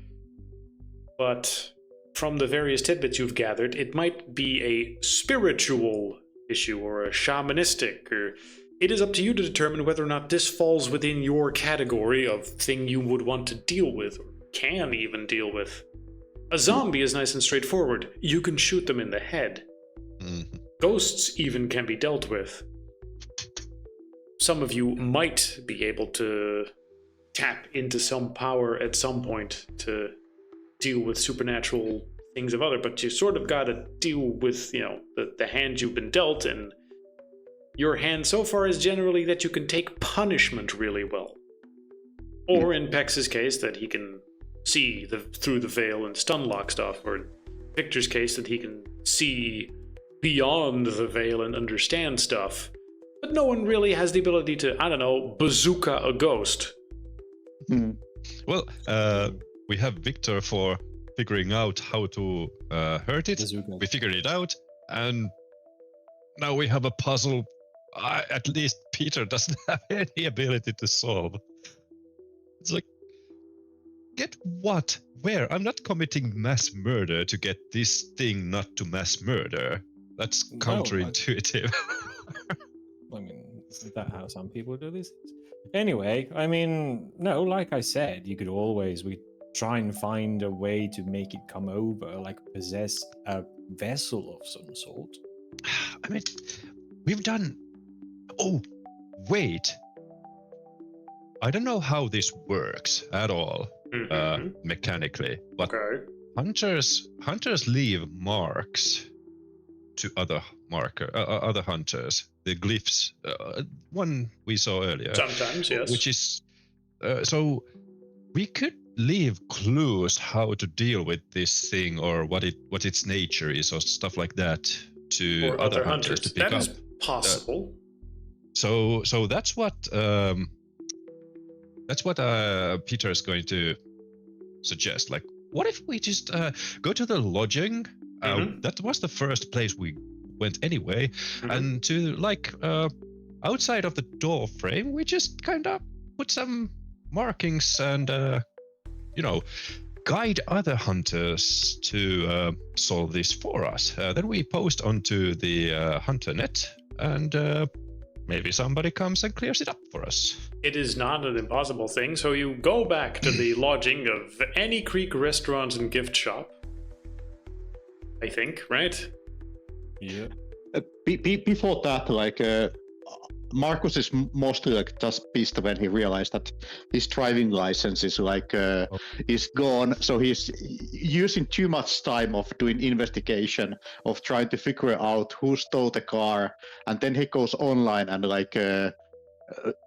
But from the various tidbits you've gathered, it might be a spiritual issue or a shamanistic, or it is up to you to determine whether or not this falls within your category of thing you would want to deal with, or can even deal with. A zombie is nice and straightforward. You can shoot them in the head. Mhm. Ghosts even can be dealt with. Some of you might be able to tap into some power at some point to deal with supernatural things of other, but you sort of got to deal with, the hand you've been dealt, and your hand so far is generally that you can take punishment really well. Or in Pex's case, that he can see through the veil and stunlock stuff, or in Victor's case, that he can see beyond the veil and understand stuff. But no one really has the ability to, I don't know, bazooka a ghost. Well, we have Victor for figuring out how to hurt it. Bazooka. We figured it out, and now we have a puzzle. At least Peter doesn't have any ability to solve. It's like, get what? Where? I'm not committing mass murder to get this thing not to mass murder. That's No, counterintuitive. I mean, isn't that how some people do these things? Anyway, I mean, no, like I said, you could always try and find a way to make it come over, like possess a vessel of some sort. I mean, we've done. Oh, wait. I don't know how this works at all, mechanically, but Okay. hunters leave marks to other hunters. The glyphs, one we saw earlier. Sometimes, yes. Which is so we could leave clues how to deal with this thing, or what its nature is, or stuff like that, to or other hunters to pick That up. is possible. So that's what Peter is going to suggest. Like, what if we just go to the lodging? That was the first place we went anyway, and to outside of the door frame, we just kind of put some markings and guide other hunters to solve this for us. Then we post onto the hunter net, and maybe somebody comes and clears it up for us. It is not an impossible thing, so you go back to the lodging of Any Creek Restaurant and Gift Shop. I think, right? Yeah. Before that, Marcus is mostly just pissed when he realized that his driving license is is gone. So he's using too much time of doing investigation, of trying to figure out who stole the car, and then he goes online and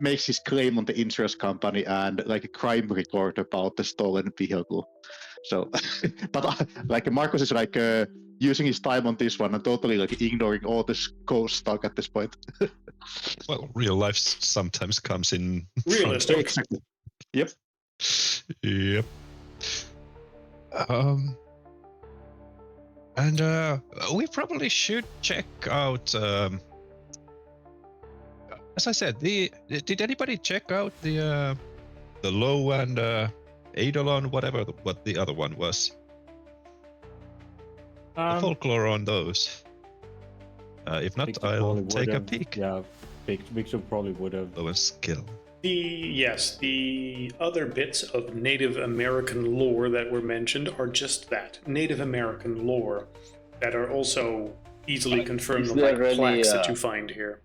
makes his claim on the insurance company and a crime report about the stolen vehicle. So, but Marcus is using his time on this one and totally like ignoring all this ghost talk at this point. Well, real life sometimes comes in Realistic. Exactly. Yep. Yep. And we probably should check out. As I said, did anybody check out the low and Eidolon, whatever what the other one was? The folklore on those. If not, Victor I'll probably take a would've- peek. Yeah, Victor probably would have. Low and skill. The other bits of Native American lore that were mentioned are just that, Native American lore, that are also easily confirmed Is by there any, plaques that you find here.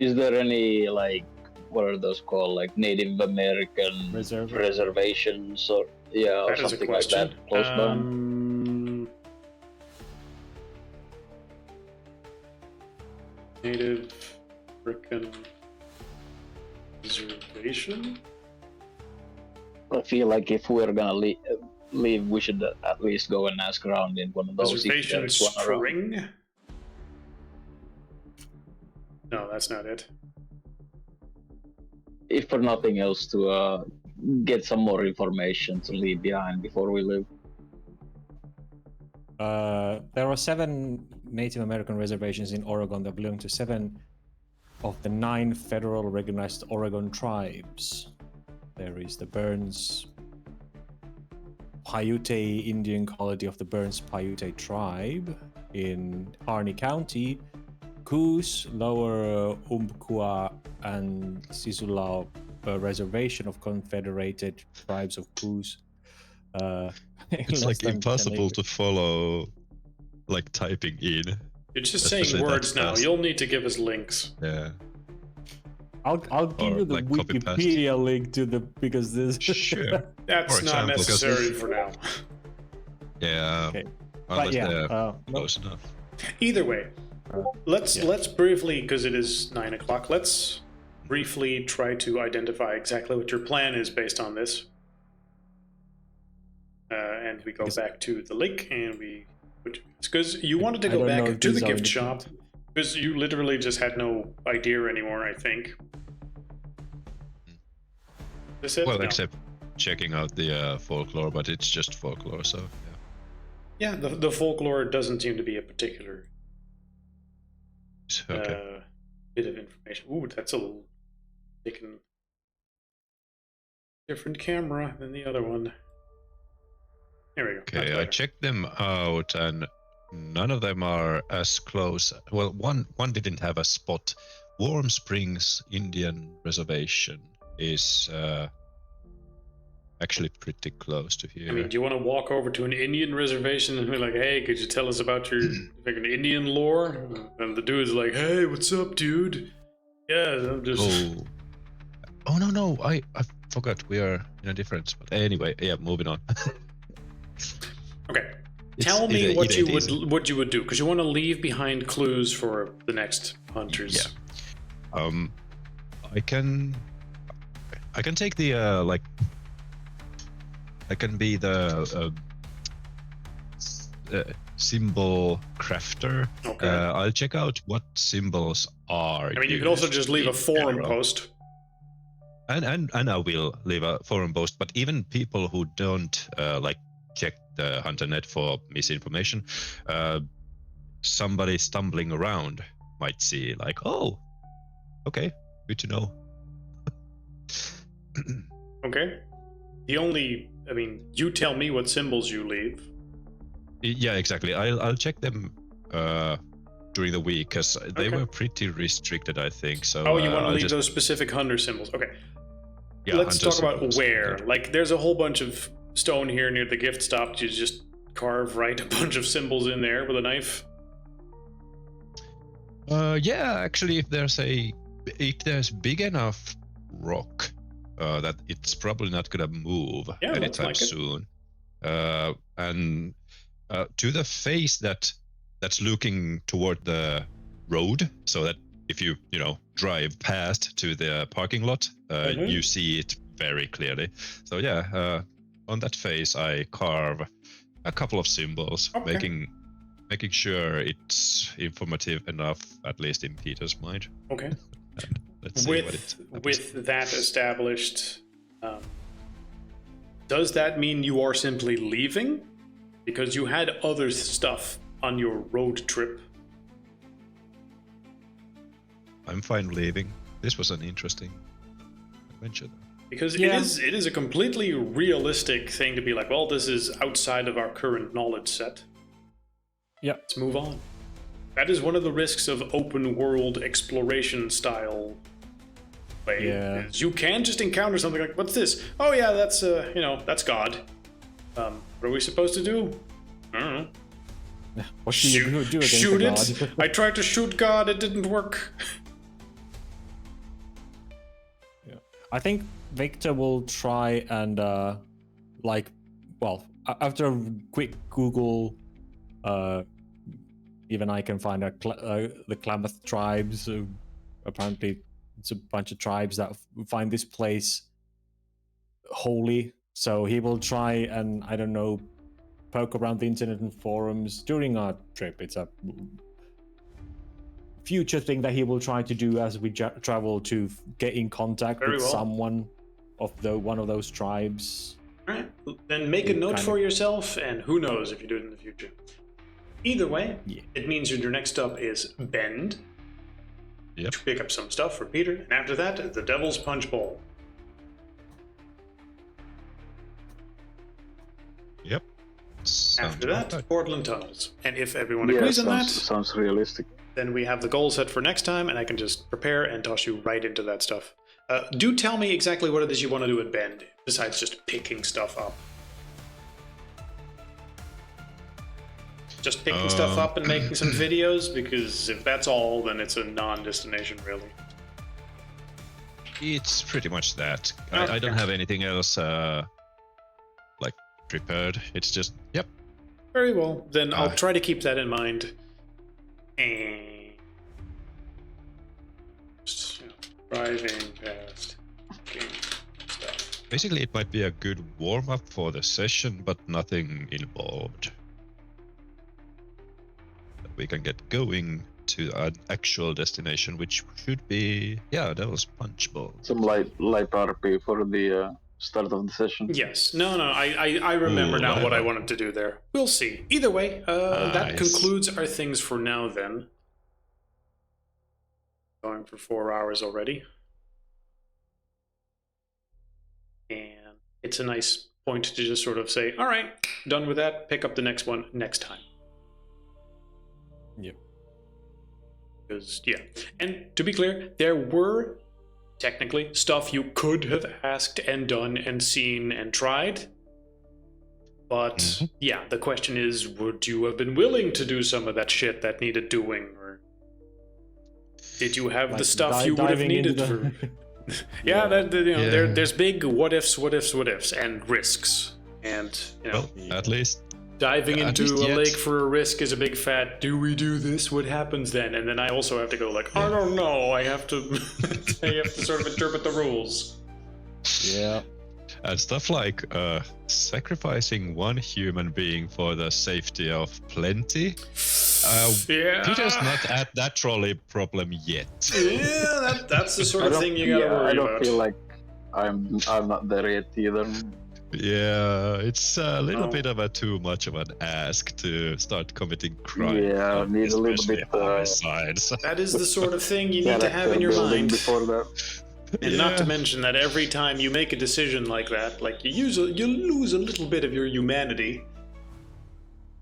Is there any like what are those called? Like Native American reservations or or That is a something like question. that close by? Native American reservation? I feel like if we're gonna leave, we should at least go and ask around in one of those. if Reservation there's one around. string? No, that's not it. If for nothing else, to get some more information to leave behind before we leave. There are 7 Native American reservations in Oregon that belong to 7 of the 9 federal recognized Oregon tribes. There is the Burns Paiute Indian colony of the Burns Paiute tribe in Harney County, Coos, Lower Umpqua, and Sisulao Reservation of Confederated Tribes of Coos. It's like impossible to follow, like typing in. You're just Especially saying that words now. fast. You'll need to give us links. Yeah. I'll give Or, you the like, copy paste. Wikipedia link to the because this. Sure. That's For not example, because necessary if- for now. Yeah. Okay. Unless But yeah, they're no, close enough. Either way, let's yeah. let's briefly, because it is 9 o'clock. Let's briefly try to identify exactly what your plan is based on this. And we go Because- back to the lake, and we, because you wanted to I go don't know back if to the these are gift in the shop, plans. because you literally just had no idea anymore. I think. This it? Well, No. except checking out the folklore, but it's just folklore, so Yeah, the folklore doesn't seem to be a particular yeah. Okay. bit of information. Ooh, that's a little taken different camera than the other one. There we go. That's Okay, I better. checked them out, and none of them are as close. Well, one didn't have a spot. Warm Springs Indian Reservation is actually pretty close to here. I mean, do you want to walk over to an Indian reservation and be like, "Hey, could you tell us about your like an Indian lore?" And the dude's like, "Hey, what's up, dude? Yeah, I'm just." Oh no! I forgot we are in a different spot. Anyway, yeah, moving on. Okay. It's- Tell me it what ain't you easy. would do, because you want to leave behind clues for the next hunters. Yeah. I can take the like. I can be the symbol crafter. Okay. I'll check out what symbols are. I mean, you could also used just leave a in forum general. post. And I will leave a forum post. But even people who don't like check the HunterNet for misinformation, somebody stumbling around might see like, oh, okay, good to know. Okay. I mean, you tell me what symbols you leave. Yeah, exactly. I'll check them during the week because they Okay. were pretty restricted, I think. So Oh, you want to I'll leave just, those specific hunter symbols. Okay. yeah, Let's hunter talk about symbols. where. Like, there's a whole bunch of stone here near the gift stop. You just carve right a bunch of symbols in there with a knife. Yeah, actually, if there's big enough rock that it's probably not gonna move Yeah, looks anytime like it. soon, and to the face that's looking toward the road, so that if you drive past to the parking lot, Mhm. you see it very clearly. So yeah, on that face I carve a couple of symbols, Okay. making sure it's informative enough, at least in Peter's mind. Okay. And let's see what it happens. With that established, does that mean you are simply leaving? Because you had other stuff on your road trip. I'm fine leaving. This was an interesting adventure. Because Yeah. it is a completely realistic thing to be like, well, this is outside of our current knowledge set. Yeah. Let's move on. That is one of the risks of open world exploration style play. Yeah. Is you can just encounter something like, what's this? Oh yeah, that's that's God. What are we supposed to do? I don't know. What do you do against Shoot the it. god? I tried to shoot God, it didn't work. I think Victor will try and after a quick Google, even I can find the Klamath tribes. Apparently, it's a bunch of tribes that find this place holy. So he will try and, I don't know, poke around the internet and forums during our trip. It's a future thing that he will try to do as we travel to get in contact Very with well. someone of one of those tribes. Alright, then make a note Kind for of- yourself, and who knows if you do it in the future. Either way, Yeah. it means your next stop is Bend. Yep. To pick up some stuff for Peter, and after that, the Devil's Punch Bowl. Yep. Sounds After about that, right. Portland Tunnels. And if everyone Yeah, agrees on that, sounds realistic. then we have the goal set for next time, and I can just prepare and toss you right into that stuff. Do tell me exactly what it is you want to do at Bend, besides just picking stuff up. Just picking stuff up and making some videos, because if that's all, then it's a non-destination, really. It's pretty much that. Okay. I don't have anything else like prepared. It's just yep. Very well, then I'll Ah. try to keep that in mind. And just, driving past picking stuff. Basically, it might be a good warm up for the session, but nothing involved. We can get going to an actual destination, which should be Devil's Punch Bowl. Some light RP for the start of the session. Yes, no, I remember Ooh, now what I right. wanted to do there. We'll see. Either way, that Nice. concludes our things for now then. Going for 4 hours already. And it's a nice point to just sort of say, all right, done with that, pick up the next one next time. Yep. Because, yeah. And to be clear, there were technically stuff you could have asked and done and seen and tried. But, Mhm. yeah, the question is, would you have been willing to do some of that shit that needed doing? Or did you have the Like stuff you would have diving into needed the- for... Yeah, Yeah. there's big what ifs, and risks. And, Well, at least diving at into least a yet. lake for a risk is a big fat, do we do this? What happens then? And then I also have to go like, I don't know. I have to I have to sort of interpret the rules. Yeah. and stuff like sacrificing one human being for the safety of plenty. Yeah. Peter's not at that trolley problem yet. Yeah, that's the sort I of don't, thing you gotta yeah, worry I don't about. feel like I'm not there yet either. Yeah, it's a little Oh. bit of a too much of an ask to start committing crime. Yeah, need a little especially bit, homicides. That is the sort of thing you need to Character have in your building mind. before that. And not to mention that every time you make a decision like that, like you lose a little bit of your humanity.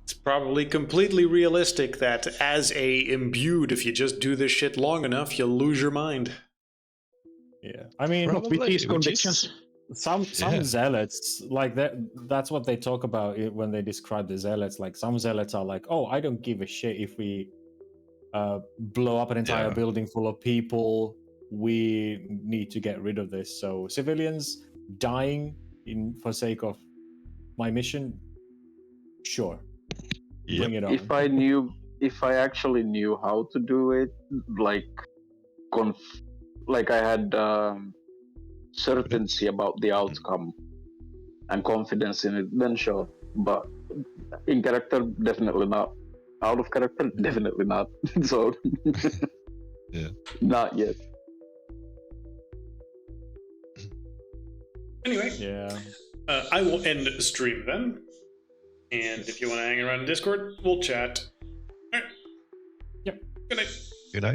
It's probably completely realistic that as a imbued, if you just do this shit long enough, you'll lose your mind. Yeah. I mean, Not with these which convictions. is- some Yeah. zealots like that's what they talk about when they describe the zealots. Like some zealots are like, oh, I don't give a shit if we blow up an entire Yeah. building full of people. We need to get rid of this. So civilians dying for sake of my mission, sure, bring it on. If I actually knew how to do it, like I had certainty about the outcome and confidence in it, then sure. But In character, definitely not. Out of character, definitely not. So, Yeah. not yet. Anyway, Yeah. I will end the stream then. And if you want to hang around in Discord, we'll chat. All right. Yep. Good night. Good night.